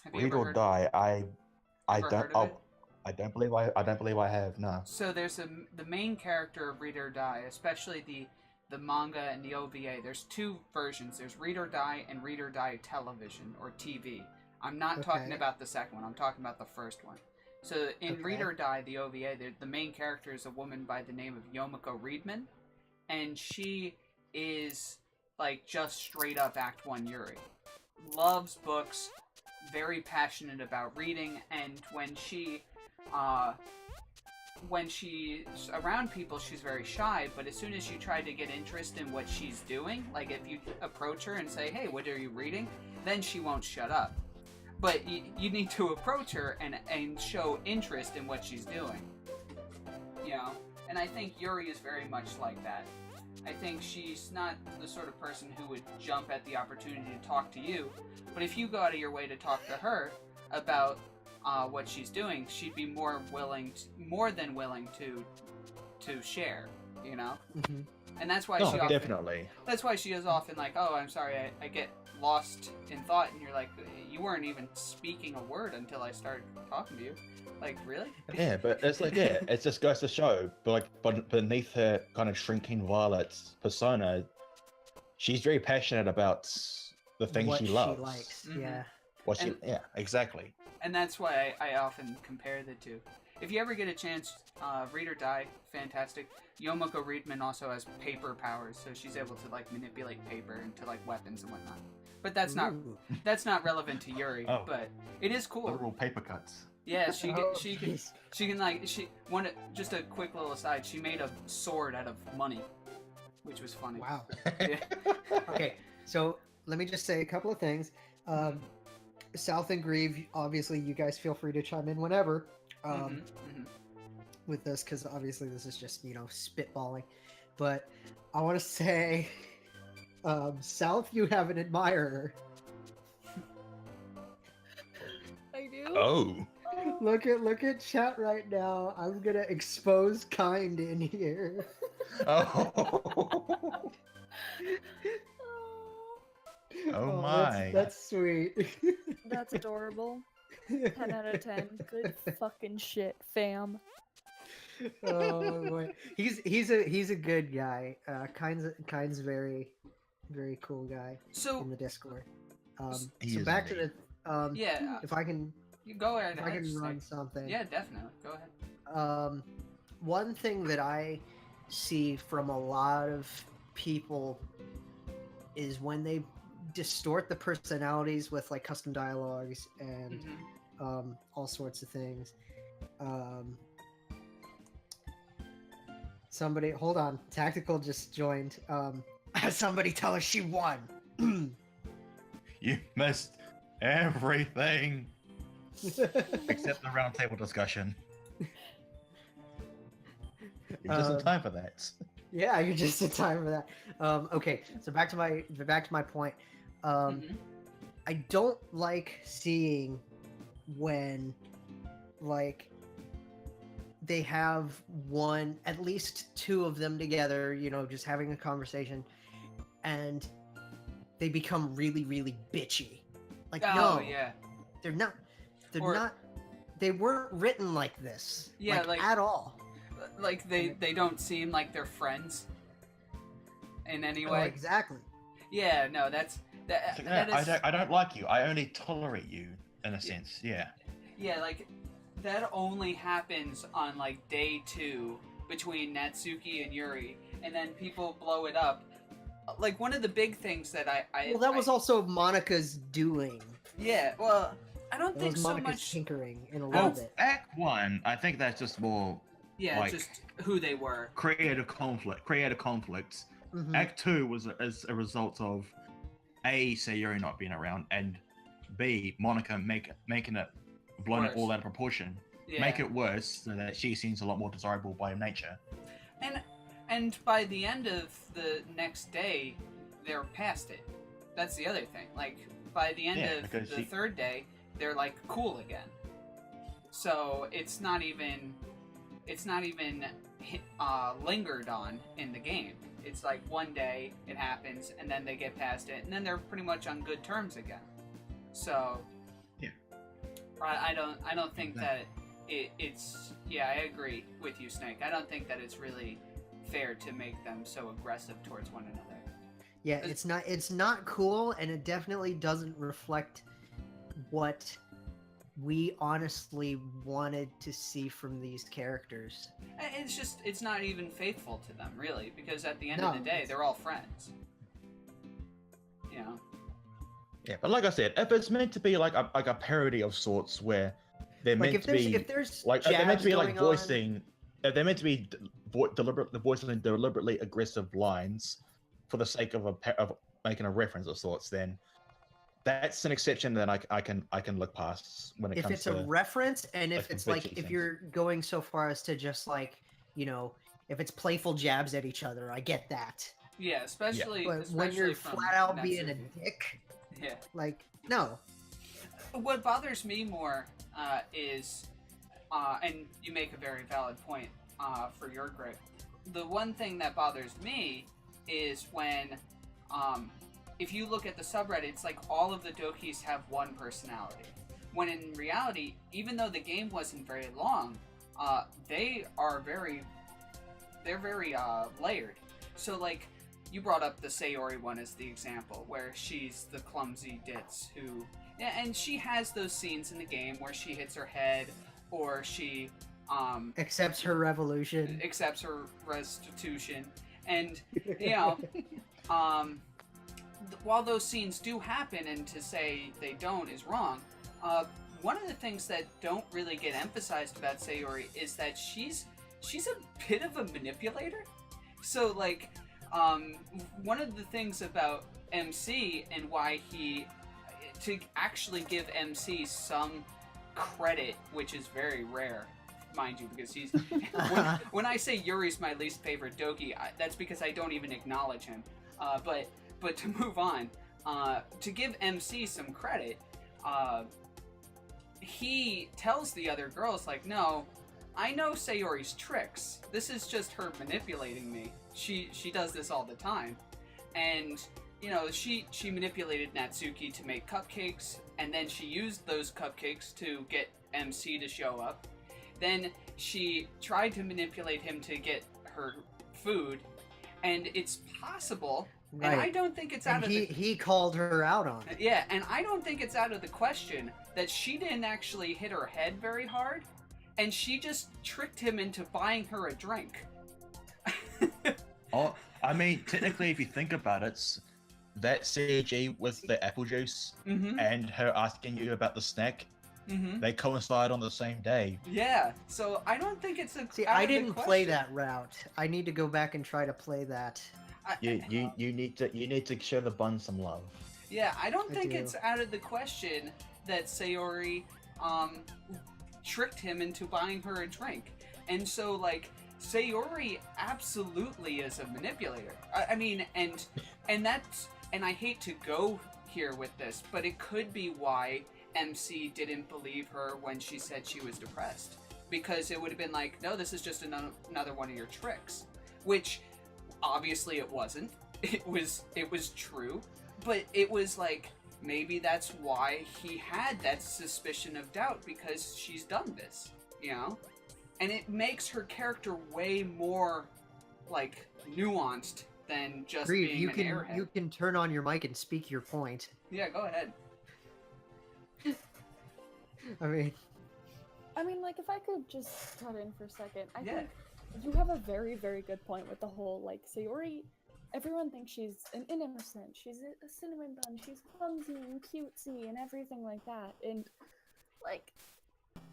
[SPEAKER 5] Have you
[SPEAKER 3] Read
[SPEAKER 5] ever
[SPEAKER 3] or
[SPEAKER 5] heard-
[SPEAKER 3] Die. I
[SPEAKER 5] ever
[SPEAKER 3] don't.
[SPEAKER 5] heard of it?
[SPEAKER 3] I don't believe I have. No.
[SPEAKER 5] So there's the main character of Read or Die, especially the manga and the OVA. There's two versions. There's Read or Die and Read or Die Television or TV. I'm not talking
[SPEAKER 2] Okay.
[SPEAKER 5] about the second one. I'm talking about the first one. So in Read
[SPEAKER 2] Okay.
[SPEAKER 5] or Die, the OVA, the main character is a woman by the name of Yomiko Reedman, and she is like just straight up Act 1 Yuri. Loves books, very passionate about reading, and when she when she's around people, she's very shy, but as soon as you try to get interest in what she's doing, like if you approach her and say, hey, what are you reading? Then she won't shut up. But you need to approach her and show interest in what she's doing. You know? And I think Yuri is very much like that. I think she's not the sort of person who would jump at the opportunity to talk to you, but if you go out of your way to talk to her about what she's doing, she'd be more than willing to share, you know?
[SPEAKER 2] Mm-hmm.
[SPEAKER 5] And that's why
[SPEAKER 3] definitely.
[SPEAKER 5] That's why she is often like, oh, I'm sorry, I get lost in thought, and you're like, you weren't even speaking a word until I started talking to you. Like, really?
[SPEAKER 3] Yeah, but it's like, yeah, it just goes to show, but like, beneath her kind of shrinking Violet's persona, she's very passionate about the things
[SPEAKER 2] What
[SPEAKER 3] she loves.
[SPEAKER 2] likes,
[SPEAKER 5] Mhm.
[SPEAKER 2] yeah.
[SPEAKER 3] Yeah, exactly.
[SPEAKER 5] And that's why I often compare the two. If you ever get a chance, Read or Die, fantastic. Yomoko Reedman also has paper powers, so she's able to like manipulate paper into like weapons and whatnot. But that's
[SPEAKER 2] Ooh.
[SPEAKER 5] not relevant to Yuri.
[SPEAKER 3] Oh.
[SPEAKER 5] But it is cool.
[SPEAKER 3] Literal paper cuts.
[SPEAKER 5] Yeah,
[SPEAKER 2] Jeez.
[SPEAKER 5] just a quick little aside. She made a sword out of money, which was funny.
[SPEAKER 2] Wow.
[SPEAKER 5] Yeah.
[SPEAKER 2] Okay, so let me just say a couple of things. South and Grieve, obviously, you guys feel free to chime in whenever with this, because obviously this is just, spitballing. But I want to say, South, you have an admirer.
[SPEAKER 1] I do.
[SPEAKER 3] Oh.
[SPEAKER 2] Look at chat right now. I'm gonna expose Kind in here.
[SPEAKER 3] Oh. Oh my.
[SPEAKER 2] That's sweet.
[SPEAKER 1] That's adorable. 10 out of 10. Good fucking shit, fam.
[SPEAKER 2] Oh boy, he's a good guy. Kind's very cool guy
[SPEAKER 5] So
[SPEAKER 2] in the Discord.
[SPEAKER 3] He
[SPEAKER 2] So
[SPEAKER 3] is
[SPEAKER 2] back to
[SPEAKER 3] indeed.
[SPEAKER 2] the
[SPEAKER 5] yeah,
[SPEAKER 2] if I can
[SPEAKER 5] you go ahead.
[SPEAKER 2] if I can
[SPEAKER 5] Snake.
[SPEAKER 2] run something.
[SPEAKER 5] Yeah, definitely. Go ahead.
[SPEAKER 2] One thing that I see from a lot of people is when they distort the personalities with like custom dialogues and all sorts of things. Somebody, hold on, Tactical just joined. Somebody tell her she won.
[SPEAKER 3] You missed everything except the round table discussion. You're just in time for that.
[SPEAKER 2] Yeah, you're just in time for that. Okay, so back to my point. I don't like seeing when, like, they have at least two of them together, just having a conversation, and they become really, really bitchy. Like,
[SPEAKER 5] Oh
[SPEAKER 2] no,
[SPEAKER 5] yeah.
[SPEAKER 2] they're not. They're
[SPEAKER 5] Or-
[SPEAKER 2] not. They weren't written like this.
[SPEAKER 5] Yeah, like-
[SPEAKER 2] at all.
[SPEAKER 5] Like they don't seem like they're friends in any
[SPEAKER 2] Oh,
[SPEAKER 5] way.
[SPEAKER 2] exactly.
[SPEAKER 5] Yeah, no, that is
[SPEAKER 3] I don't like you. I only tolerate you in a sense. Yeah.
[SPEAKER 5] yeah, like that only happens on like day 2 between Natsuki and Yuri, and then people blow it up. Like one of the big things that I
[SPEAKER 2] Well, that was also Monica's doing.
[SPEAKER 5] yeah. Well, I don't
[SPEAKER 2] That
[SPEAKER 5] think
[SPEAKER 2] was
[SPEAKER 5] so
[SPEAKER 2] Monica's
[SPEAKER 5] much.
[SPEAKER 2] tinkering in a
[SPEAKER 5] I
[SPEAKER 2] little
[SPEAKER 5] don't-
[SPEAKER 2] bit.
[SPEAKER 3] Act 1, I think that's just more
[SPEAKER 5] Yeah,
[SPEAKER 3] like-
[SPEAKER 5] just who they were.
[SPEAKER 3] creative conflicts.
[SPEAKER 2] Mhm.
[SPEAKER 3] Act 2 was as a result of A, Sayuri not being around, and B, Monica making it blown it all
[SPEAKER 5] Worse.
[SPEAKER 3] out of proportion.
[SPEAKER 5] Yeah.
[SPEAKER 3] Make it worse so that she seems a lot more desirable by nature.
[SPEAKER 5] And by the end of the next day, they're past it. That's the other thing. Like by the end
[SPEAKER 3] Yeah,
[SPEAKER 5] of
[SPEAKER 3] because
[SPEAKER 5] the
[SPEAKER 3] she-
[SPEAKER 5] third day, they're like cool again. So it's not even lingered on in the game. It's like one day it happens, and then they get past it, and then they're pretty much on good terms again. So
[SPEAKER 3] Yeah.
[SPEAKER 5] I don't think that it's yeah, I agree with you, Snake. I don't think that it's really fair to make them so aggressive towards one another.
[SPEAKER 2] Yeah, it's not cool, and it definitely doesn't reflect what we honestly wanted to see from these characters.
[SPEAKER 5] It's not even faithful to them, really, because at the end
[SPEAKER 2] No,
[SPEAKER 5] of the day,
[SPEAKER 2] it's-
[SPEAKER 5] they're all friends. You know?
[SPEAKER 3] Yeah, but like I said, if it's meant to be like a parody of sorts where they're
[SPEAKER 2] Like
[SPEAKER 3] meant to be
[SPEAKER 2] if there's
[SPEAKER 3] like they're meant
[SPEAKER 2] jabs
[SPEAKER 3] to be like
[SPEAKER 2] going on-
[SPEAKER 3] voicing they're meant to be deliberately voicing deliberately aggressive lines for the sake of of making a reference of sorts, then that's an exception that I can look past when it
[SPEAKER 2] If
[SPEAKER 3] comes
[SPEAKER 2] it's
[SPEAKER 3] to
[SPEAKER 2] a reference, and if
[SPEAKER 3] like,
[SPEAKER 2] it's
[SPEAKER 3] complete
[SPEAKER 2] like if
[SPEAKER 3] cheating.
[SPEAKER 2] you're going so far as to just like, you know, if it's playful jabs at each other, I get that.
[SPEAKER 5] Yeah, especially
[SPEAKER 2] But when
[SPEAKER 5] especially
[SPEAKER 2] you're
[SPEAKER 5] from
[SPEAKER 2] flat out being a
[SPEAKER 5] Natsuki.
[SPEAKER 2] dick,
[SPEAKER 5] Yeah.
[SPEAKER 2] like, no.
[SPEAKER 5] What bothers me more is, and you make a very valid point for your grip. The one thing that bothers me is when, if you look at the subreddit, it's like all of the Dokis have one personality. When in reality, even though the game wasn't very long, they're very layered. So like, you brought up the Sayori one as the example, where she's the clumsy ditz who, yeah, and she has those scenes in the game where she hits her head, or she
[SPEAKER 2] Accepts her revolution.
[SPEAKER 5] accepts her restitution, and you know, while those scenes do happen, and to say they don't is wrong. One of the things that don't really get emphasized about Sayori is that she's a bit of a manipulator. So like, one of the things about MC and why to actually give MC some credit, which is very rare, mind you, because he's when I say Yuri's my least favorite Doki, that's because I don't even acknowledge him. But to move on, to give MC some credit, he tells the other girls, like, no, I know Sayori's tricks. This is just her manipulating me. She does this all the time. And, you know, she manipulated Natsuki to make cupcakes, and then she used those cupcakes to get MC to show up. Then she tried to manipulate him to get her food, and it's possible,
[SPEAKER 2] Right.
[SPEAKER 5] and I don't think it's
[SPEAKER 2] And
[SPEAKER 5] out of
[SPEAKER 2] he called her out on it.
[SPEAKER 5] yeah, and I don't think it's out of the question that she didn't actually hit her head very hard, and she just tricked him into buying her a drink.
[SPEAKER 3] Oh, I mean, technically, if you think about it, that CG with the apple juice
[SPEAKER 5] Mm-hmm.
[SPEAKER 3] and her asking you about the snack,
[SPEAKER 5] Mm-hmm.
[SPEAKER 3] they coincide on the same day.
[SPEAKER 5] Yeah, so I don't think it's a.
[SPEAKER 2] See,
[SPEAKER 5] out
[SPEAKER 2] I
[SPEAKER 5] of the
[SPEAKER 2] didn't play
[SPEAKER 5] question.
[SPEAKER 2] that route. I need to go back and try to play that.
[SPEAKER 3] You need to show the bun some love.
[SPEAKER 5] Yeah, I don't
[SPEAKER 2] I
[SPEAKER 5] think
[SPEAKER 2] do.
[SPEAKER 5] it's out of the question that Sayori tricked him into buying her a drink. And so, like, Sayori absolutely is a manipulator. I mean, and that's, and I hate to go here with this, but it could be why MC didn't believe her when she said she was depressed. Because it would have been like, no, this is just another one of your tricks. Which, obviously it wasn't. It was true. But it was like, maybe that's why he had that suspicion of doubt, because she's done this, you know? And it makes her character way more, like, nuanced than just
[SPEAKER 2] Grieve,
[SPEAKER 5] being
[SPEAKER 2] you
[SPEAKER 5] an
[SPEAKER 2] can
[SPEAKER 5] airhead.
[SPEAKER 2] you can turn on your mic and speak your point.
[SPEAKER 5] Yeah, go ahead.
[SPEAKER 2] I mean,
[SPEAKER 1] like, if I could just cut in for a second, I
[SPEAKER 5] Yeah.
[SPEAKER 1] think you have a very, very good point with the whole, like, Sayori, everyone thinks she's an innocent, she's a cinnamon bun, she's clumsy and cutesy and everything like that, and, like,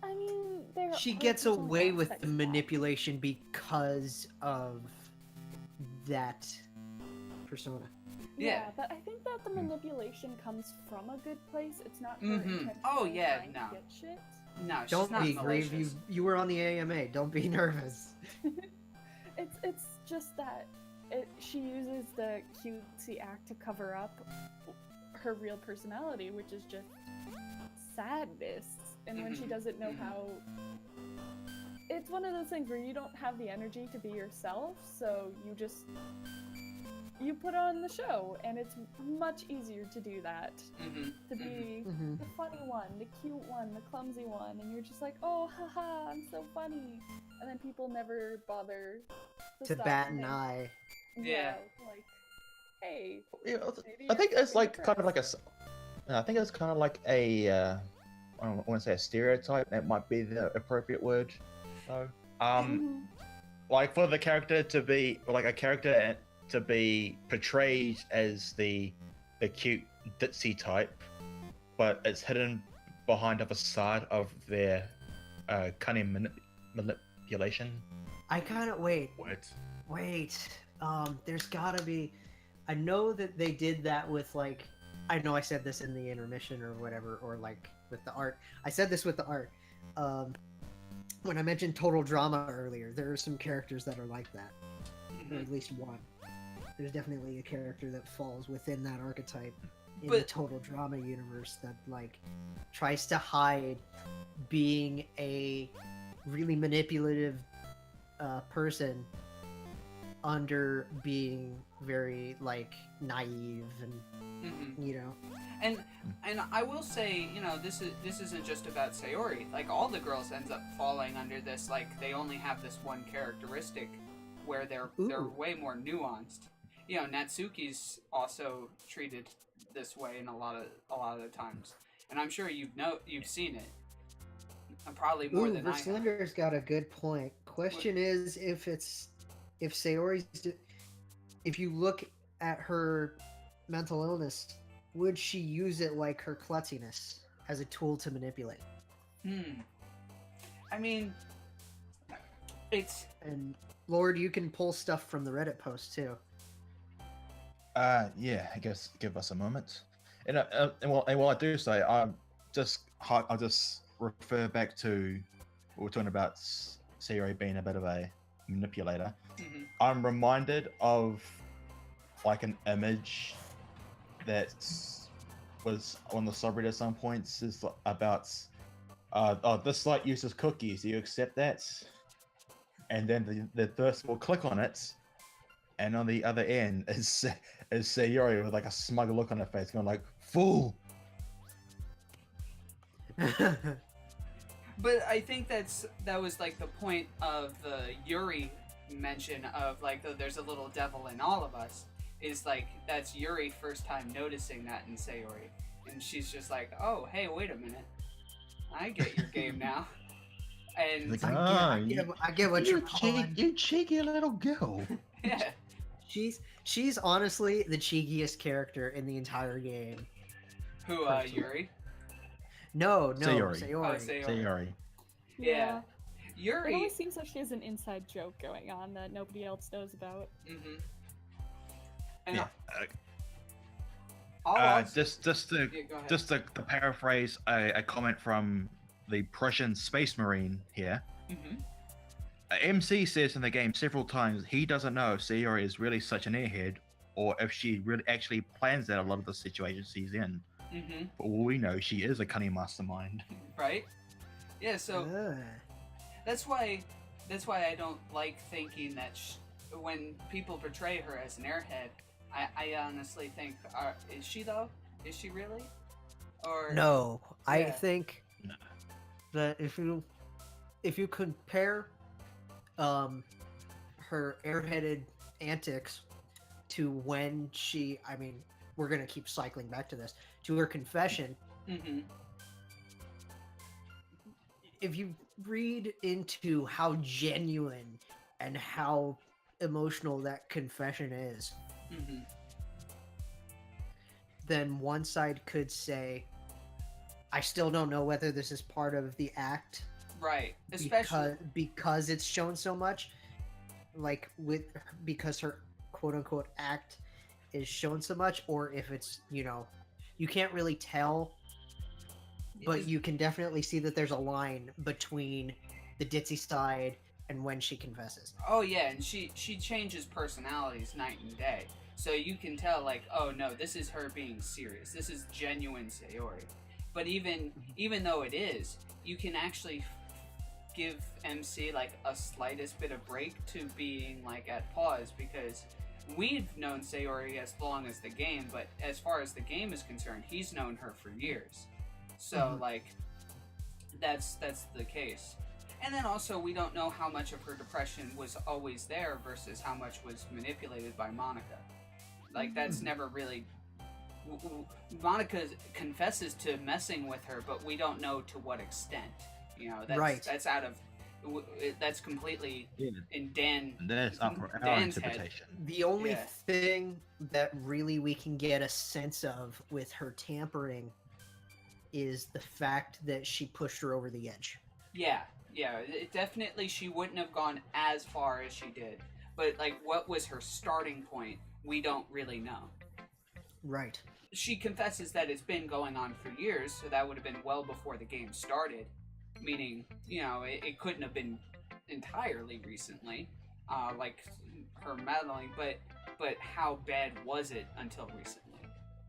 [SPEAKER 1] I mean, there
[SPEAKER 2] she
[SPEAKER 1] are
[SPEAKER 2] gets
[SPEAKER 1] personal
[SPEAKER 2] away with
[SPEAKER 1] aspects
[SPEAKER 2] the
[SPEAKER 1] of that.
[SPEAKER 2] manipulation because of that persona.
[SPEAKER 5] Yeah.
[SPEAKER 1] But I think that the manipulation comes from a good place. It's not her
[SPEAKER 5] Mhm.
[SPEAKER 1] intentionally
[SPEAKER 5] Oh, yeah,
[SPEAKER 1] trying
[SPEAKER 5] no.
[SPEAKER 1] to get shit.
[SPEAKER 5] No, she's
[SPEAKER 2] Don't
[SPEAKER 5] not
[SPEAKER 2] be Grieve.
[SPEAKER 5] malicious.
[SPEAKER 2] You were on the AMA. Don't be nervous.
[SPEAKER 1] It's just that she uses the cutesy act to cover up her real personality, which is just sadness. And when she
[SPEAKER 5] Mhm.
[SPEAKER 1] doesn't know how, it's one of those things where you don't have the energy to be yourself, so you put on the show, and it's much easier to do that.
[SPEAKER 5] Mhm.
[SPEAKER 1] To be
[SPEAKER 2] Mhm.
[SPEAKER 1] the funny one, the cute one, the clumsy one, and you're just like, oh, haha, I'm so funny. And then people never bother
[SPEAKER 2] To
[SPEAKER 1] stop
[SPEAKER 2] bat
[SPEAKER 1] and
[SPEAKER 2] an
[SPEAKER 1] think,
[SPEAKER 2] eye.
[SPEAKER 5] Yeah.
[SPEAKER 1] like, hey,
[SPEAKER 3] Yeah,
[SPEAKER 1] maybe
[SPEAKER 3] I think
[SPEAKER 1] you're
[SPEAKER 3] it's like kind of like
[SPEAKER 1] depressed.
[SPEAKER 3] I think it's kind of like I don't want to say a stereotype. That might be the appropriate word. So,
[SPEAKER 1] Mhm.
[SPEAKER 3] like for the character to be like a character to be portrayed as the cute ditzy type, but it's hidden behind a facade of their cunning manipulation.
[SPEAKER 2] I kind of wait.
[SPEAKER 3] What?
[SPEAKER 2] There's gotta be. I know that they did that with like. I know I said this in the intermission or whatever, or like with the art. I said this with the art. When I mentioned total drama earlier, there are some characters that are like that, or at least one. There's definitely a character that falls within that archetype in the total drama universe that like tries to hide being a really manipulative person under being very like naive and you know.
[SPEAKER 5] And I will say, you know, this isn't just about Sayori. Like all the girls ends up falling under this. Like they only have this one characteristic where they're way more nuanced. You know, Natsuki's also treated this way in a lot of the times, and I'm sure you've seen it. Probably more than I have.
[SPEAKER 2] Verslinder's got a good point. Question is if Sayori's if you look at her mental illness, would she use it like her klutziness as a tool to manipulate?
[SPEAKER 5] I mean, it's...
[SPEAKER 2] And Lord, you can pull stuff from the Reddit post too.
[SPEAKER 3] Yeah, I guess give us a moment. And while I do so, I'll just refer back to what we're talking about Sayori being a bit of a manipulator. I'm reminded of like an image that was on the subreddit at some points is about this site uses cookies, do you accept that? And then the person will click on it, and on the other end is Sayori with like a smug look on her face going like, fool.
[SPEAKER 5] But I think that was like the point of the Yuri mention of like there's a little devil in all of us, is like that's Yuri first time noticing that in Sayori, and she's just like, oh hey, wait a minute, I get your game now. And
[SPEAKER 3] Like,
[SPEAKER 2] I get what you're calling.
[SPEAKER 3] You cheeky little girl.
[SPEAKER 5] yeah,
[SPEAKER 2] she's honestly the cheekiest character in the entire game.
[SPEAKER 5] who Yuri?
[SPEAKER 2] No,
[SPEAKER 3] Sayori.
[SPEAKER 2] Sayori.
[SPEAKER 5] Yeah.
[SPEAKER 1] It
[SPEAKER 5] Yuri.
[SPEAKER 1] always seems like she has an inside joke going on that nobody else knows about.
[SPEAKER 5] And
[SPEAKER 3] yeah. Just to
[SPEAKER 5] go ahead.
[SPEAKER 3] just to paraphrase a comment from the Prussian Space Marine here. MC says in the game several times he doesn't know if Sayori is really such an airhead or if she really actually plans out a lot of the situations she's in. For all we know, she is a cunning mastermind.
[SPEAKER 5] Right? Yeah, so that's why I don't like thinking that when people portray her as an airhead, I honestly think, is she though? Is she really? Or
[SPEAKER 2] no,
[SPEAKER 5] Yeah.
[SPEAKER 2] I think that if you compare her airheaded antics to when she, I mean, we're gonna keep cycling back to this, to her confession. If you read into how genuine and how emotional that confession is, then one side could say, I still don't know whether this is part of the act,
[SPEAKER 5] right? Especially
[SPEAKER 2] because it's shown so much, like because her quote unquote act is shown so much, or if it's, you know, you can't really tell, but you can definitely see that there's a line between the ditzy side and when she confesses.
[SPEAKER 5] Oh yeah, and she changes personalities night and day, so you can tell like, oh no, this is her being serious. This is genuine Sayori. But even though it is, you can actually give MC like a slightest bit of break to being like at pause, because we've known Sayori as long as the game, but as far as the game is concerned, he's known her for years. So like that's the case. And then also we don't know how much of her depression was always there versus how much was manipulated by Monica. Like that's never really. Monica confesses to messing with her, but we don't know to what extent. You know, that's out of. That's completely in Dan.
[SPEAKER 3] That's up for our
[SPEAKER 5] Dan's
[SPEAKER 3] interpretation.
[SPEAKER 5] head.
[SPEAKER 2] The only thing that really we can get a sense of with her tampering is the fact that she pushed her over the edge.
[SPEAKER 5] Yeah, Yeah, definitely she wouldn't have gone as far as she did. But, like, what was her starting point? We don't really know.
[SPEAKER 2] Right.
[SPEAKER 5] She confesses that it's been going on for years, so that would have been well before the game started. Meaning, it couldn't have been entirely recently, like her meddling, but how bad was it until recently?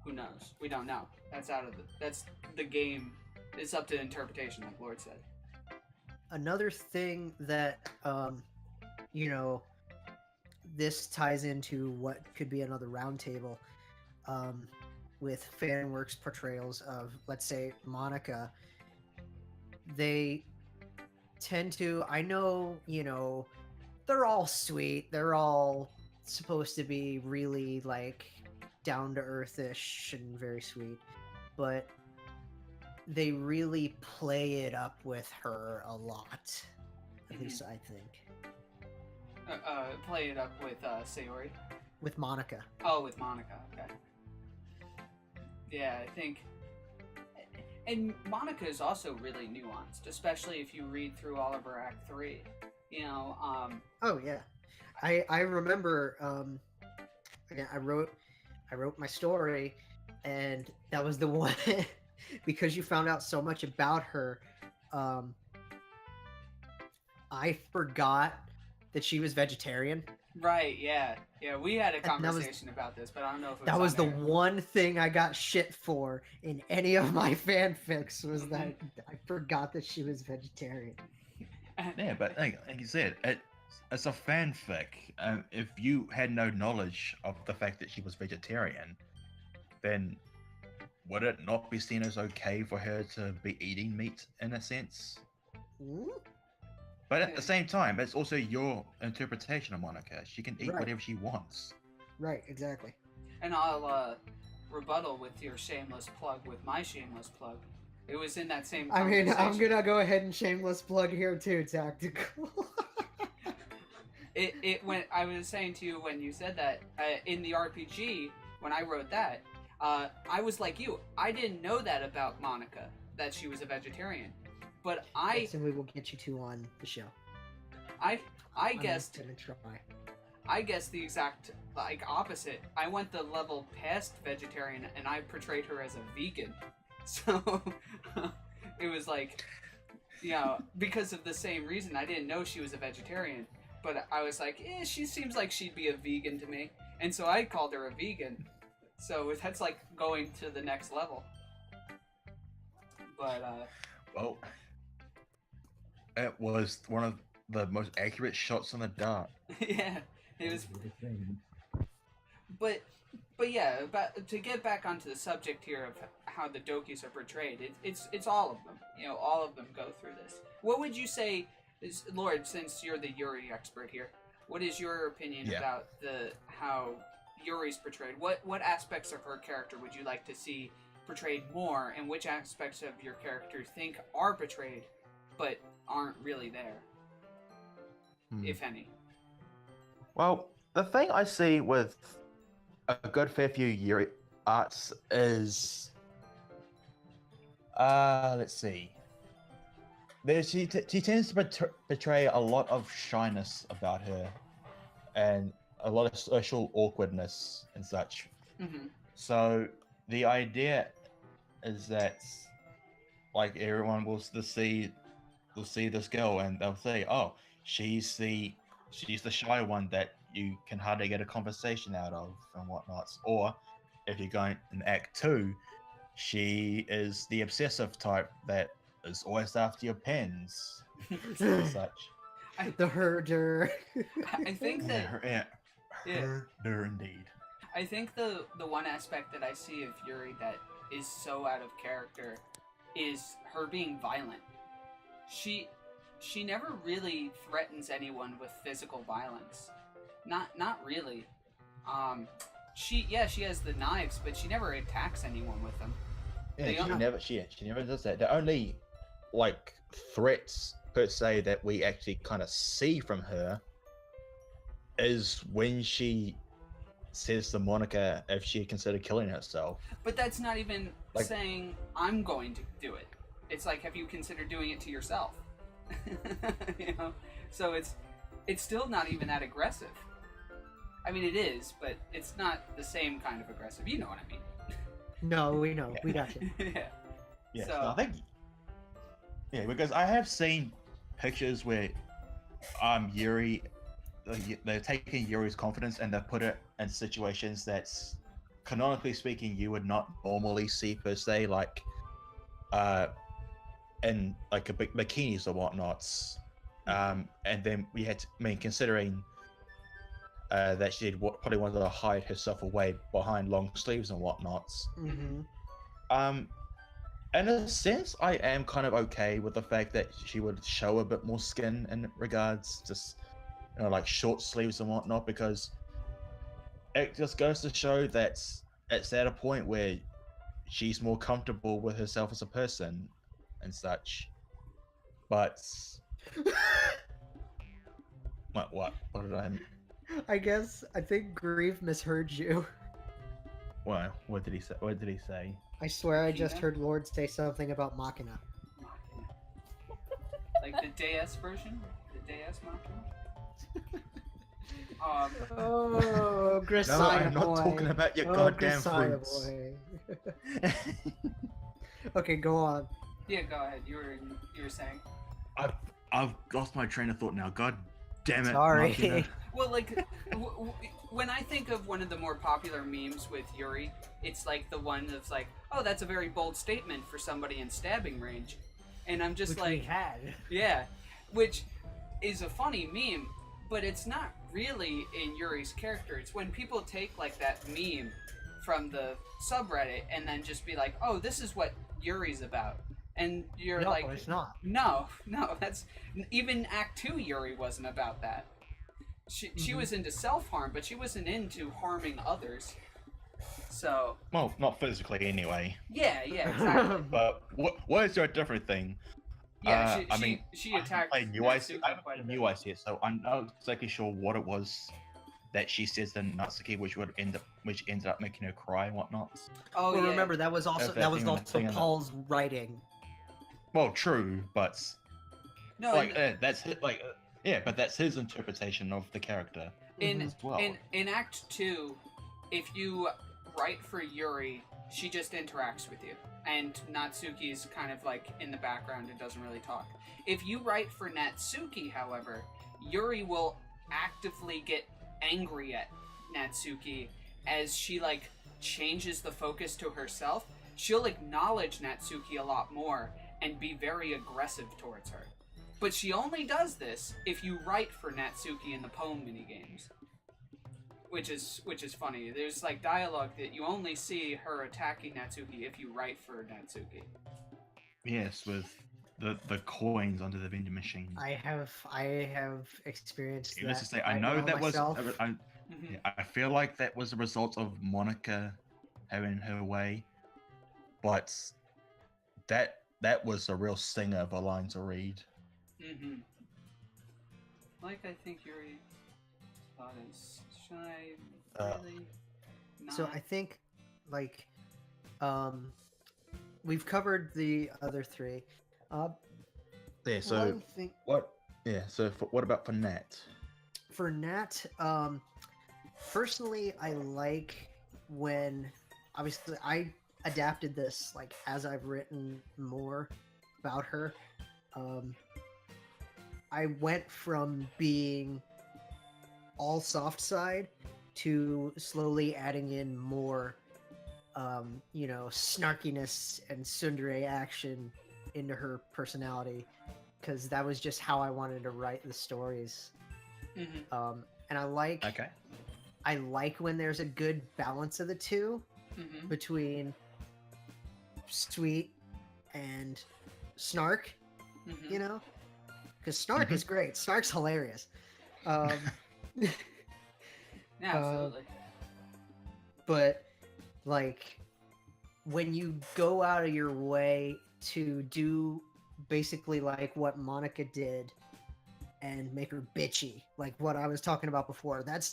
[SPEAKER 5] Who knows? We don't know. That's the game. It's up to interpretation, like Lord said.
[SPEAKER 2] Another thing that this ties into what could be another roundtable with FanWorks portrayals of, let's say, Monica. They tend to, I know, they're all sweet. They're all supposed to be really like down to earthish and very sweet, but they really play it up with her a lot. At least I think.
[SPEAKER 5] Play it up with Sayori.
[SPEAKER 2] With Monica.
[SPEAKER 5] Oh, with Monica. Okay. Yeah, I think. And Monica is also really nuanced, especially if you read through all of her Act 3.
[SPEAKER 2] Oh yeah, I remember. Again, I wrote my story, and that was the one because you found out so much about her. I forgot that she was vegetarian.
[SPEAKER 5] Right, yeah. Yeah, we had a conversation about this, but I don't know if it was
[SPEAKER 2] that was the
[SPEAKER 5] air.
[SPEAKER 2] one thing I got shit for in any of my fanfics was that I forgot that she was vegetarian.
[SPEAKER 3] Yeah, but like you said, it's a fanfic. If you had no knowledge of the fact that she was vegetarian, then would it not be seen as okay for her to be eating meat in a sense?
[SPEAKER 2] Hmm?
[SPEAKER 3] But at the same time, it's also your interpretation of Monica. She can eat
[SPEAKER 2] Right.
[SPEAKER 3] whatever she wants.
[SPEAKER 2] Right, exactly.
[SPEAKER 5] And I'll rebuttal with your shameless plug with my shameless plug. It was in that same
[SPEAKER 2] I mean, I'm
[SPEAKER 5] conversation.
[SPEAKER 2] gonna go ahead and shameless plug here too, Tactical.
[SPEAKER 5] I was saying to you when you said that in the RPG when I wrote that, I was like you. I didn't know that about Monica, that she was a vegetarian, but
[SPEAKER 2] Yes, and we will get you two on the show.
[SPEAKER 5] I
[SPEAKER 2] I'm
[SPEAKER 5] guessed
[SPEAKER 2] gonna try.
[SPEAKER 5] I guess the exact opposite. I went the level past vegetarian and I portrayed her as a vegan. So it was like, because of the same reason. I didn't know she was a vegetarian, but I was like, she seems like she'd be a vegan to me. And so I called her a vegan. So that's like going to the next level. But,
[SPEAKER 3] Well, it was one of the most accurate shots in the dark.
[SPEAKER 5] yeah, it was.
[SPEAKER 6] The same.
[SPEAKER 5] But yeah, to get back onto the subject here of how the Dokis are portrayed, it's all of them. All of them go through this. What would you say, Lord, since you're the Yuri expert here, what is your opinion about how Yuri's portrayed? What aspects of her character would you like to see portrayed more, and which aspects of your character think are portrayed but aren't really there, if any?
[SPEAKER 3] Well, the thing I see with a good fair few Yuri arts is, let's see. She tends to portray a lot of shyness about her, and a lot of social awkwardness and such.
[SPEAKER 5] Mm-hmm.
[SPEAKER 3] So the idea is that, like, everyone will see this girl and they'll say, "Oh, she's the shy one that you can hardly get a conversation out of and whatnot." Or if you're going in Act 2, she is the obsessive type that is always after your pens and such.
[SPEAKER 2] The herder.
[SPEAKER 5] I think that
[SPEAKER 3] Herder indeed.
[SPEAKER 5] I think the one aspect that I see of Yuri that is so out of character is her being violent. She never really threatens anyone with physical violence. Not really. She has the knives, but she never attacks anyone with them.
[SPEAKER 3] Yeah, she never does that. The only threats per se that we actually kind of see from her is when she says to Monica if she considered killing herself.
[SPEAKER 5] But that's not even saying I'm going to do it. It's like, have you considered doing it to yourself? You know, so it's still not even that aggressive. I mean, it is, but it's not the same kind of aggressive. You know what I mean?
[SPEAKER 2] No, we know. We got you.
[SPEAKER 5] Yeah.
[SPEAKER 3] Yes,
[SPEAKER 5] So-
[SPEAKER 3] I think. Yeah, because I have seen pictures where Yuri, they're taking Yuri's confidence and they put it in situations that's, canonically speaking, you would not normally see per se, like, in like a bikinis or whatnots. And then we had to, I mean, considering that she probably wanted to hide herself away behind long sleeves and whatnots.
[SPEAKER 2] Mm-hmm.
[SPEAKER 3] In a sense, I am kind of okay with the fact that she would show a bit more skin in regards, just, you know, like short sleeves and whatnot, because it just goes to show that it's at a point where she's more comfortable with herself as a person and such. But what did I?
[SPEAKER 2] I think Grieve misheard you.
[SPEAKER 3] What did he say? What did he say?
[SPEAKER 2] I swear I just
[SPEAKER 5] Machina?
[SPEAKER 2] heard Lord say something about Machina.
[SPEAKER 5] Like the DS version, the DS Machina.
[SPEAKER 2] Oh,
[SPEAKER 3] No,
[SPEAKER 2] Grisaya
[SPEAKER 3] I'm
[SPEAKER 2] boy.
[SPEAKER 3] not talking about your
[SPEAKER 2] Oh,
[SPEAKER 3] goddamn
[SPEAKER 2] Grisaya
[SPEAKER 3] fruits.
[SPEAKER 2] boy. Okay, go on.
[SPEAKER 5] Yeah, go ahead. You were saying.
[SPEAKER 3] I've lost my train of thought now. God damn it!
[SPEAKER 2] Sorry.
[SPEAKER 3] Machina.
[SPEAKER 5] Well, like when I think of one of the more popular memes with Yuri, it's like the one that's like, "Oh, that's a very bold statement for somebody in stabbing range," and I'm just
[SPEAKER 2] Which
[SPEAKER 5] like,
[SPEAKER 2] we had.
[SPEAKER 5] yeah, which is a funny meme, but it's not really in Yuri's character. It's when people take like that meme from the subreddit and then just be like, "Oh, this is what Yuri's about," and you're
[SPEAKER 2] No,
[SPEAKER 5] like,
[SPEAKER 2] it's not.
[SPEAKER 5] No, that's even Act 2 Yuri wasn't about that. She was into self-harm, but she wasn't into harming others. So
[SPEAKER 3] Well, not physically anyway.
[SPEAKER 5] yeah, exactly.
[SPEAKER 3] But what is your different thing?
[SPEAKER 5] Yeah,
[SPEAKER 3] I mean,
[SPEAKER 5] she attacked
[SPEAKER 3] I haven't played New Ice.
[SPEAKER 5] Natsuki
[SPEAKER 3] I haven't
[SPEAKER 5] quite a
[SPEAKER 3] played
[SPEAKER 5] bit.
[SPEAKER 3] New Ice yet, so I'm not exactly sure what it was that she says in Natsuki, which ended up making her cry and whatnot.
[SPEAKER 5] Oh
[SPEAKER 2] Well,
[SPEAKER 5] yeah.
[SPEAKER 2] remember that was also
[SPEAKER 3] thing in the-
[SPEAKER 2] Paul's writing.
[SPEAKER 3] Well, true, but
[SPEAKER 5] No,
[SPEAKER 3] like that's but that's his interpretation of the character
[SPEAKER 5] in
[SPEAKER 3] as well.
[SPEAKER 5] in Act 2, if you write for Yuri, she just interacts with you, and Natsuki is kind of like in the background and doesn't really talk. If you write for Natsuki, however, Yuri will actively get angry at Natsuki as she like changes the focus to herself. She'll acknowledge Natsuki a lot more and be very aggressive towards her. But she only does this if you write for Natsuki in the poem minigames. Which is funny. There's like dialogue that you only see her attacking Natsuki if you write for Natsuki.
[SPEAKER 3] Yes, with the coins under the vending machine.
[SPEAKER 2] I have experienced
[SPEAKER 3] Let's
[SPEAKER 2] that.
[SPEAKER 3] just say I
[SPEAKER 2] right
[SPEAKER 3] know
[SPEAKER 2] now
[SPEAKER 3] that
[SPEAKER 2] myself.
[SPEAKER 3] was.
[SPEAKER 5] Mhm.
[SPEAKER 3] I feel like that was a result of Monica having her way, but that was a real stinger of a line to read.
[SPEAKER 5] Mm-hmm. Like I think Yuri thought is shy. Really?
[SPEAKER 2] So I think, like, we've covered the other three.
[SPEAKER 3] Yeah. So
[SPEAKER 2] One thing
[SPEAKER 3] what? Yeah. So what about for Nat?
[SPEAKER 2] for Nat, personally, I like when, obviously, I adapted this like as I've written more about her. I went from being all soft side to slowly adding in more, snarkiness and tsundere action into her personality, because that was just how I wanted to write the stories.
[SPEAKER 5] Mm-hmm.
[SPEAKER 2] And I like
[SPEAKER 3] Okay.
[SPEAKER 2] I like when there's a good balance of the two
[SPEAKER 5] Mm-hmm.
[SPEAKER 2] between sweet and snark,
[SPEAKER 5] Mm-hmm.
[SPEAKER 2] because snark is great. Snark's hilarious.
[SPEAKER 5] Yeah, absolutely.
[SPEAKER 2] But like when you go out of your way to do basically like what Monica did and make her bitchy, like what I was talking about before, that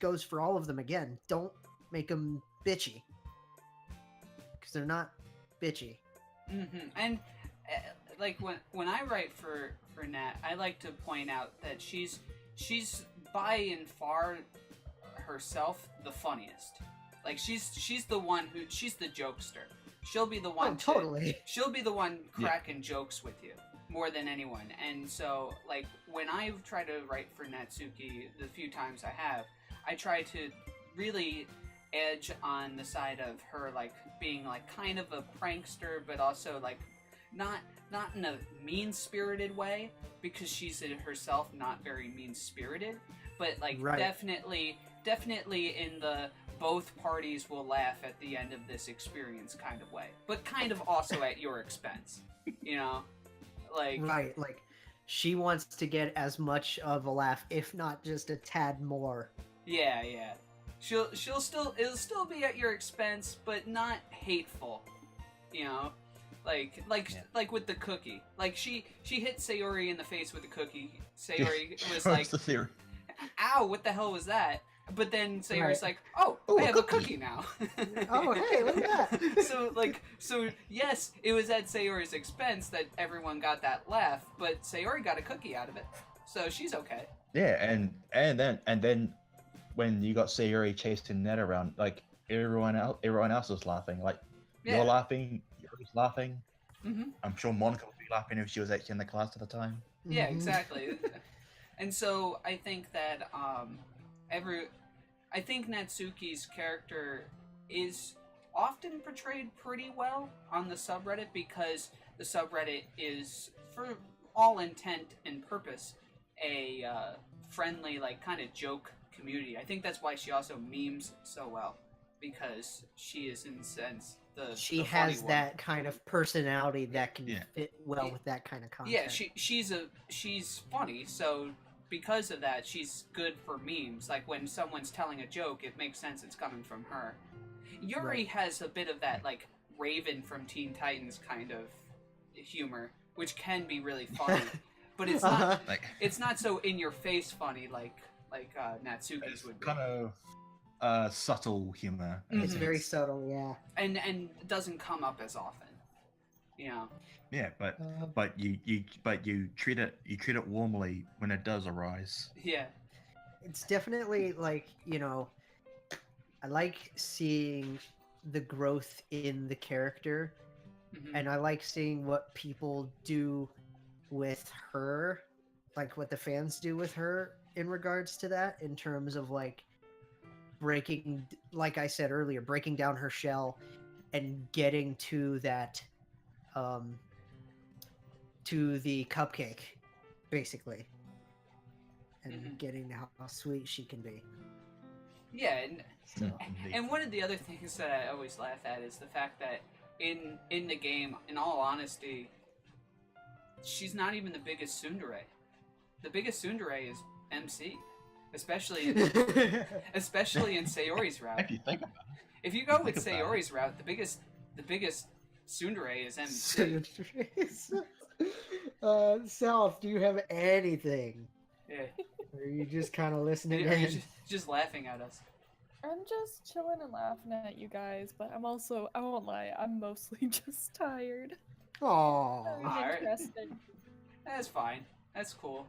[SPEAKER 2] goes for all of them. Again, don't make them bitchy, because they're not bitchy.
[SPEAKER 5] Mm-hmm. And like when I write for Nat, I like to point out that she's by and far herself the funniest. Like she's the one she's the jokester. She'll be the one.
[SPEAKER 2] Oh, totally.
[SPEAKER 5] She'll be the one cracking jokes with you more than anyone. And so, like when I've tried to write for Natsuki, the few times I have, I try to really edge on the side of her like being like kind of a prankster, but also like not in a mean-spirited way, because she's herself not very mean-spirited, but like definitely in the both parties will laugh at the end of this experience kind of way, but kind of also at your expense, you know, like
[SPEAKER 2] like she wants to get as much of a laugh, if not just a tad more.
[SPEAKER 5] Yeah. It'll still be at your expense, but not hateful, you know, like with the cookie. Like she hit Sayori in the face with the cookie. Sayori was like,
[SPEAKER 3] the theory?
[SPEAKER 5] "Ow, what the hell was that?" But then Sayori's like, "Oh, I have a cookie now."
[SPEAKER 2] Oh, hey, look at that.
[SPEAKER 5] So yes, it was at Sayori's expense that everyone got that laugh, but Sayori got a cookie out of it, so she's okay.
[SPEAKER 3] Yeah, and then when you got Sayori chasing Ned around, like everyone else was laughing. Like you're laughing, Yuri's laughing.
[SPEAKER 5] Mm-hmm.
[SPEAKER 3] I'm sure Monica would be laughing if she was actually in the class at the time.
[SPEAKER 5] Yeah, exactly. And so I think that I think Natsuki's character is often portrayed pretty well on the subreddit, because the subreddit is, for all intent and purpose, a friendly, like, kind of joke community. I think that's why she also memes so well, because she is, in a sense,
[SPEAKER 2] she
[SPEAKER 5] the
[SPEAKER 2] has
[SPEAKER 5] funny
[SPEAKER 2] that
[SPEAKER 5] one.
[SPEAKER 2] kind of personality that can fit well with that kind of content.
[SPEAKER 5] Yeah, she's funny, so because of that, she's good for memes. Like when someone's telling a joke, it makes sense it's coming from her. Yuri has a bit of that like Raven from Teen Titans kind of humor, which can be really funny, but it's not it's not so in your face funny like Natsuki's would be.
[SPEAKER 3] Kind of subtle humor.
[SPEAKER 2] It's very subtle, yeah.
[SPEAKER 5] And doesn't come up as often, you know.
[SPEAKER 3] Yeah, but you treat it warmly when it does arise.
[SPEAKER 5] Yeah.
[SPEAKER 2] It's definitely like, you know, I like seeing the growth in the character, and I like seeing what people do with her, like what the fans do with her in regards to that, in terms of like breaking, like I said earlier, breaking down her shell and getting to that to the cupcake, basically, and getting how sweet she can be.
[SPEAKER 5] Yeah, and one of the other things that I always laugh at is the fact that in the game, in all honesty, she's not even the biggest tsundere. The biggest tsundere is MC, especially in Sayori's route.
[SPEAKER 3] If you think about it.
[SPEAKER 5] If you go with Sayori's route, the biggest tsundere is MC.
[SPEAKER 2] Self, do you have anything?
[SPEAKER 5] Yeah.
[SPEAKER 2] Or are you just kind of listening
[SPEAKER 5] Are you
[SPEAKER 2] in?
[SPEAKER 5] just laughing at us?
[SPEAKER 1] I'm just chilling and laughing at you guys, but I'm also, I won't lie, I'm mostly just tired.
[SPEAKER 2] Aww.
[SPEAKER 5] Alright.
[SPEAKER 1] Interesting.
[SPEAKER 5] That's fine. That's cool.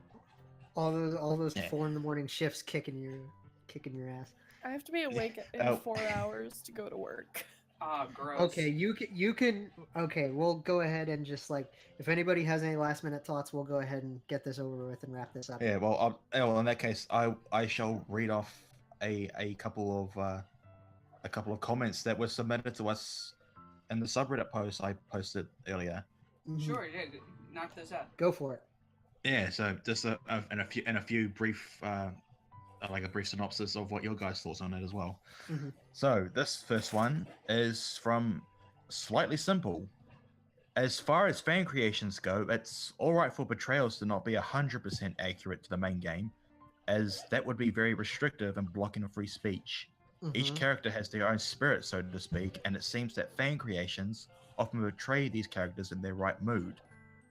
[SPEAKER 2] All those 4 a.m. shifts kicking your ass.
[SPEAKER 1] I have to be awake in 4 hours to go to work.
[SPEAKER 5] Ah, gross.
[SPEAKER 2] Okay, you can. Okay, we'll go ahead and just like, if anybody has any last minute thoughts, we'll go ahead and get this over with and wrap this up.
[SPEAKER 3] Yeah, well, in that case, I shall read off a couple of comments that were submitted to us in the subreddit post I posted earlier.
[SPEAKER 5] Sure, yeah, knock this out.
[SPEAKER 2] Go for it.
[SPEAKER 3] Yeah, so just a few brief like a brief synopsis of what your guys' thoughts on it as well. So this first one is from Slightly Simple. As far as fan creations go, it's alright for betrayals to not be 100% accurate to the main game, as that would be very restrictive and blocking of free speech. Each character has their own spirit, so to speak, and it seems that fan creations often betray these characters in their right mood.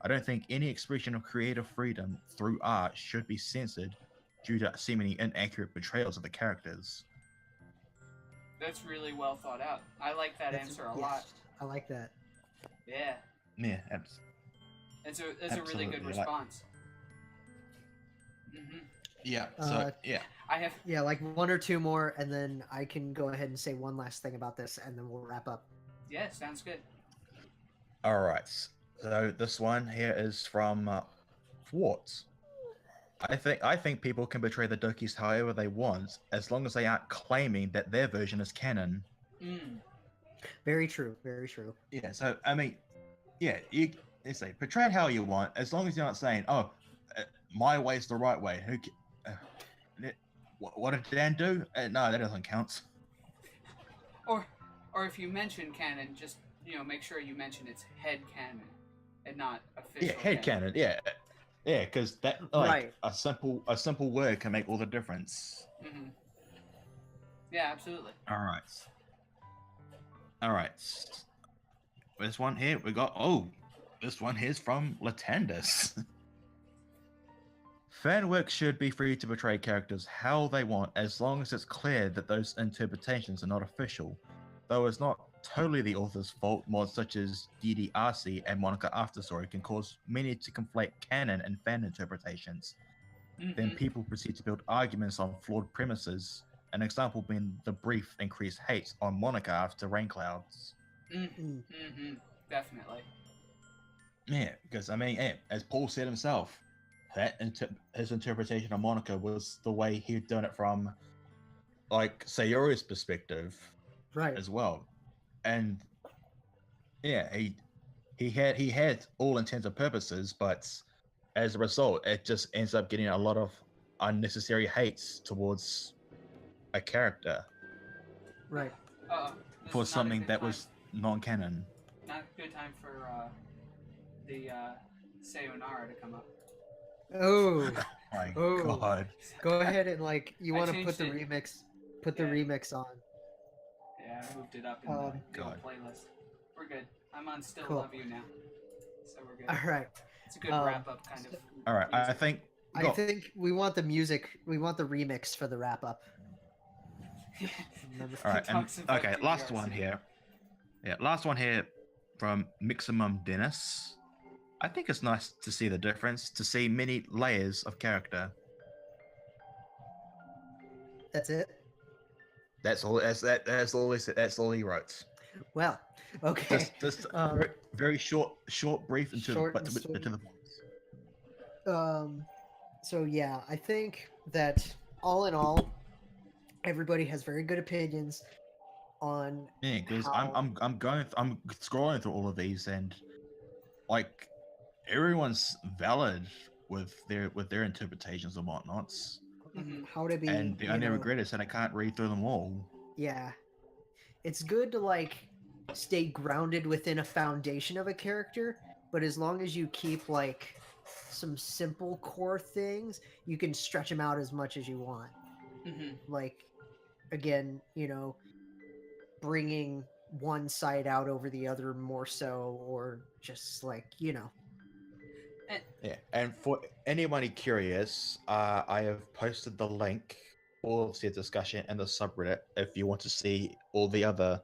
[SPEAKER 3] I don't think any expression of creative freedom through art should be censored due to seemingly inaccurate portrayals of the characters.
[SPEAKER 5] That's really well thought out. I like that answer a lot.
[SPEAKER 2] I like that.
[SPEAKER 5] Yeah.
[SPEAKER 3] Yeah,
[SPEAKER 5] It's a really good
[SPEAKER 3] Absolutely, like-
[SPEAKER 5] response. Hmm.
[SPEAKER 3] Yeah.
[SPEAKER 2] Uh,
[SPEAKER 5] I have.
[SPEAKER 2] Yeah, like one or two more, and then I can go ahead and say one last thing about this, and then we'll wrap up.
[SPEAKER 5] Yeah, sounds good.
[SPEAKER 3] All right. So this one here is from Thwarts. I think people can betray the Dokis however they want, as long as they aren't claiming that their version is canon.
[SPEAKER 5] Mm.
[SPEAKER 2] Very true. Very true.
[SPEAKER 3] Yeah. So I mean, yeah, you say portray it how you want, as long as you're not saying, "Oh, my way's the right way." What did Dan do? No, that doesn't count.
[SPEAKER 5] Or if you mention canon, just make sure you mention it's head canon and not official.
[SPEAKER 3] Yeah, head canon. Yeah, yeah, because that
[SPEAKER 2] Right.
[SPEAKER 3] a simple word can make all the difference.
[SPEAKER 5] Hmm. Yeah, absolutely.
[SPEAKER 3] All right. This one here we got. Oh, this one here's from Latandus. Fan work should be free to portray characters how they want, as long as it's clear that those interpretations are not official. Though it's not totally the author's fault, mods such as DDRC and Monica Afterstory can cause many to conflate canon and fan interpretations. Then
[SPEAKER 5] Mhm.
[SPEAKER 3] people proceed to build arguments on flawed premises, an example being the brief increased hate on Monica after Rain Clouds.
[SPEAKER 2] Mm.
[SPEAKER 5] Mm-hmm. Definitely.
[SPEAKER 3] Yeah, because I mean, as Paul said himself, his interpretation of Monica was the way he'd done it from, like, Sayori's perspective
[SPEAKER 2] Right.
[SPEAKER 3] as well, and yeah, he had all intents and purposes, but as a result, it just ends up getting a lot of unnecessary hates towards a character
[SPEAKER 2] Right.
[SPEAKER 5] This
[SPEAKER 3] for
[SPEAKER 5] is not a
[SPEAKER 3] something
[SPEAKER 5] good
[SPEAKER 3] that
[SPEAKER 5] time.
[SPEAKER 3] was non-canon.
[SPEAKER 5] Not a good time for the sayonara to come up.
[SPEAKER 2] Oh.
[SPEAKER 3] My
[SPEAKER 2] Oh.
[SPEAKER 3] God.
[SPEAKER 2] Go ahead and you
[SPEAKER 5] I
[SPEAKER 2] want to put
[SPEAKER 5] changed
[SPEAKER 2] the
[SPEAKER 5] it.
[SPEAKER 2] remix. Put the
[SPEAKER 5] Yeah.
[SPEAKER 2] remix on.
[SPEAKER 5] Yeah, I moved it up in the old
[SPEAKER 3] God.
[SPEAKER 5] playlist. We're good. I'm on Still
[SPEAKER 2] Cool.
[SPEAKER 5] Love You now, so we're good.
[SPEAKER 2] All right.
[SPEAKER 5] It's a good wrap up kind of.
[SPEAKER 3] All right, I
[SPEAKER 5] music.
[SPEAKER 3] think.
[SPEAKER 2] I
[SPEAKER 3] go.
[SPEAKER 2] think we want the music. We want the remix for the wrap up. Remember?
[SPEAKER 3] All right, and
[SPEAKER 5] Talks about
[SPEAKER 3] okay, last
[SPEAKER 5] DDRC.
[SPEAKER 3] one here. Yeah, last one here from Miximum Dennis. I think it's nice to see the difference, to see many layers of character.
[SPEAKER 2] That's it.
[SPEAKER 3] That's all. That's all. That's all he wrote.
[SPEAKER 2] Well, okay.
[SPEAKER 3] Just
[SPEAKER 2] Um,
[SPEAKER 3] very, very short, brief, and
[SPEAKER 2] short
[SPEAKER 3] but
[SPEAKER 2] and
[SPEAKER 3] to
[SPEAKER 2] sweet.
[SPEAKER 3] the point.
[SPEAKER 2] So yeah, I think that all in all, everybody has very good opinions on.
[SPEAKER 3] Yeah, because
[SPEAKER 2] how-
[SPEAKER 3] I'm scrolling through all of these, and like everyone's valid with their interpretations and whatnots.
[SPEAKER 5] Mhm.
[SPEAKER 2] how to be.
[SPEAKER 3] And the
[SPEAKER 2] you
[SPEAKER 3] only
[SPEAKER 2] know,
[SPEAKER 3] regret is that I can't read through them all.
[SPEAKER 2] Yeah, it's good to stay grounded within a foundation of a character, but as long as you keep some simple core things, you can stretch them out as much as you want.
[SPEAKER 5] Mm-hmm.
[SPEAKER 2] Again, bringing one side out over the other more so, or just
[SPEAKER 3] Yeah, and for anybody curious, I have posted the link for the discussion and the subreddit if you want to see all the other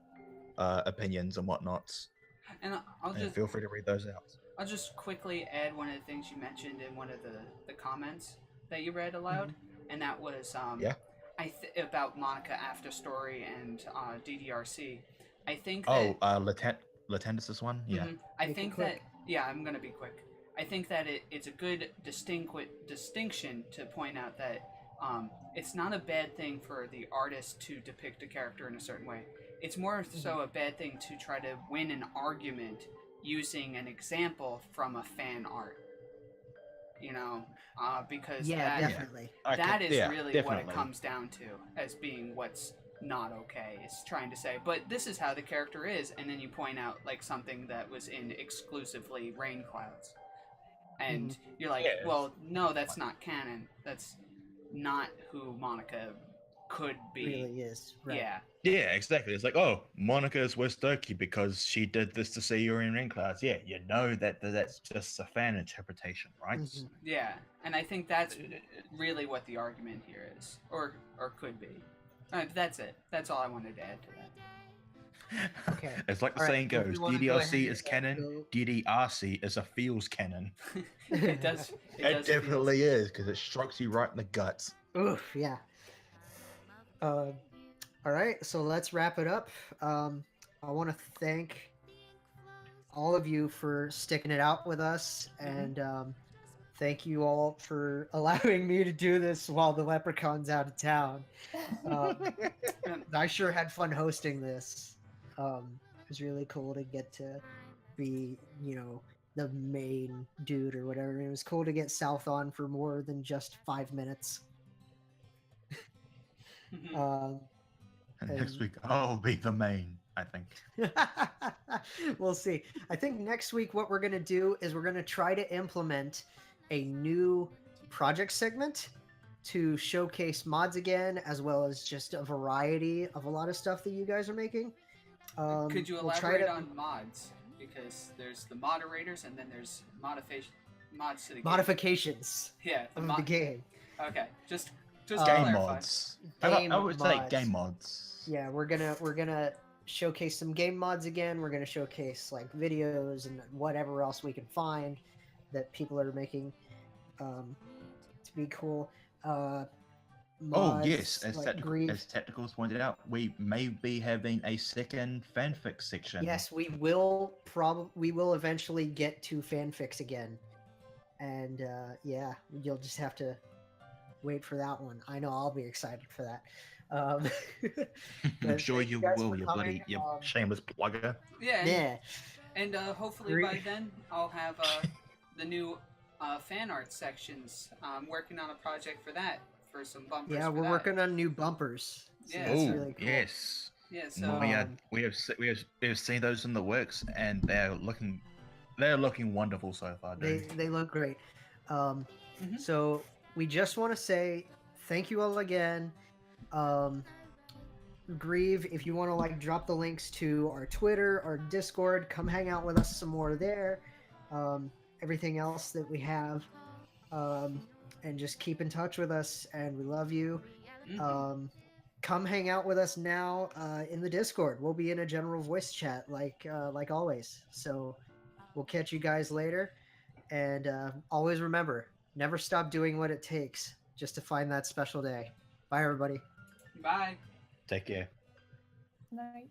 [SPEAKER 3] opinions and whatnots.
[SPEAKER 5] And I'll
[SPEAKER 3] And
[SPEAKER 5] just
[SPEAKER 3] feel free to read those out.
[SPEAKER 5] I'll just quickly add one of the things you mentioned in one of the comments that you read aloud, and that was
[SPEAKER 3] Yeah.
[SPEAKER 5] about Monica After Story and DDRC. I think that
[SPEAKER 3] Latendis this one? Yeah.
[SPEAKER 5] I
[SPEAKER 2] Make it
[SPEAKER 5] think
[SPEAKER 2] quick.
[SPEAKER 5] that I'm gonna be quick. I think that it's a good distinction to point out that it's not a bad thing for the artist to depict a character in a certain way. It's more so a bad thing to try to win an argument using an example from a fan art. Because
[SPEAKER 2] yeah,
[SPEAKER 5] that
[SPEAKER 2] definitely.
[SPEAKER 5] that is
[SPEAKER 3] yeah,
[SPEAKER 5] really
[SPEAKER 3] definitely.
[SPEAKER 5] what it comes down to as being what's not okay. It's trying to say, but this is how the character is, and then you point out something that was in exclusively Rain Clouds, and you're like,
[SPEAKER 3] Yeah.
[SPEAKER 5] well, no, that's not canon. That's not who Monica could be.
[SPEAKER 2] Really is. Right.
[SPEAKER 5] Yeah.
[SPEAKER 3] Yeah, exactly. It's like, oh, Monica is with Doki because she did this to Sayori in Rain Clouds. Yeah, you know that's just a fan interpretation, right?
[SPEAKER 2] Mhm.
[SPEAKER 5] Yeah, and I think that's really what the argument here is, or could be. That's it. That's all I wanted to add to that.
[SPEAKER 2] Okay.
[SPEAKER 3] It's like the
[SPEAKER 2] All right,
[SPEAKER 3] saying
[SPEAKER 2] so if we
[SPEAKER 3] goes:
[SPEAKER 2] wanna go ahead
[SPEAKER 3] DDLC
[SPEAKER 2] and
[SPEAKER 3] is canon.
[SPEAKER 2] go-
[SPEAKER 3] DDRC is a feels canon.
[SPEAKER 5] It does. It
[SPEAKER 3] It
[SPEAKER 5] does
[SPEAKER 3] definitely is because it strikes you right in the guts.
[SPEAKER 2] Oof, yeah. All right, so let's wrap it up. I want to thank all of you for sticking it out with us, and thank you all for allowing me to do this while the leprechaun's out of town. I sure had fun hosting this. It was really cool to get to be, the main dude or whatever. It was cool to get South on for more than just 5 minutes. Um,
[SPEAKER 3] And next
[SPEAKER 2] and-
[SPEAKER 3] week I'll be the main. I think.
[SPEAKER 2] We'll see. I think next week what we're going to do is we're going to try to implement a new project segment to showcase mods again, as well as just a variety of a lot of stuff that you guys are making.
[SPEAKER 5] Could you
[SPEAKER 2] we'll try
[SPEAKER 5] elaborate
[SPEAKER 2] to-
[SPEAKER 5] on mods? Because there's the moderators and then there's mods to the game.
[SPEAKER 2] modifications
[SPEAKER 5] Yeah,
[SPEAKER 2] of the game?
[SPEAKER 5] Okay, just to
[SPEAKER 2] Game
[SPEAKER 3] Game
[SPEAKER 5] clarify.
[SPEAKER 3] mods.
[SPEAKER 2] Game
[SPEAKER 3] I would say
[SPEAKER 2] mods.
[SPEAKER 3] game mods.
[SPEAKER 2] Yeah, we're gonna showcase some game mods again. We're gonna showcase like videos and whatever else we can find that people are making to be cool.
[SPEAKER 3] Oh
[SPEAKER 2] Mods,
[SPEAKER 3] yes, as,
[SPEAKER 2] like Grieve.
[SPEAKER 3] as Tacticals pointed out, we may be having a second fanfic section.
[SPEAKER 2] Yes, we will eventually get to fanfics again, and yeah, you'll just have to wait for that one. I know I'll be excited for that.
[SPEAKER 3] I'm
[SPEAKER 2] but
[SPEAKER 3] sure
[SPEAKER 2] thank
[SPEAKER 3] you
[SPEAKER 2] guys
[SPEAKER 3] will,
[SPEAKER 2] for
[SPEAKER 3] you
[SPEAKER 2] coming.
[SPEAKER 3] bloody, you shameless plugger.
[SPEAKER 5] Yeah, and,
[SPEAKER 2] Yeah,
[SPEAKER 5] and hopefully by then I'll have the new fan art sections. I'm working on a project for that, for some bumpers.
[SPEAKER 2] yeah,
[SPEAKER 5] for
[SPEAKER 2] we're
[SPEAKER 5] that.
[SPEAKER 2] working on new bumpers. So
[SPEAKER 5] Yeah.
[SPEAKER 2] that's
[SPEAKER 3] Oh
[SPEAKER 2] really cool.
[SPEAKER 3] yes.
[SPEAKER 5] Yeah, so
[SPEAKER 3] We have seen those in the works, and they're looking wonderful so far. Dude.
[SPEAKER 2] They look great.
[SPEAKER 5] Mhm.
[SPEAKER 2] So we just want to say thank you all again. Grieve, if you want to like drop the links to our Twitter, our Discord, come hang out with us some more there. Everything else that we have, and just keep in touch with us. And we love you.
[SPEAKER 5] mhm.
[SPEAKER 2] Come hang out with us now in the Discord. We'll be in a general voice chat like always. So we'll catch you guys later. And always remember, never stop doing what it takes just to find that special day. Bye, everybody.
[SPEAKER 5] Bye.
[SPEAKER 3] Take care.
[SPEAKER 1] Night.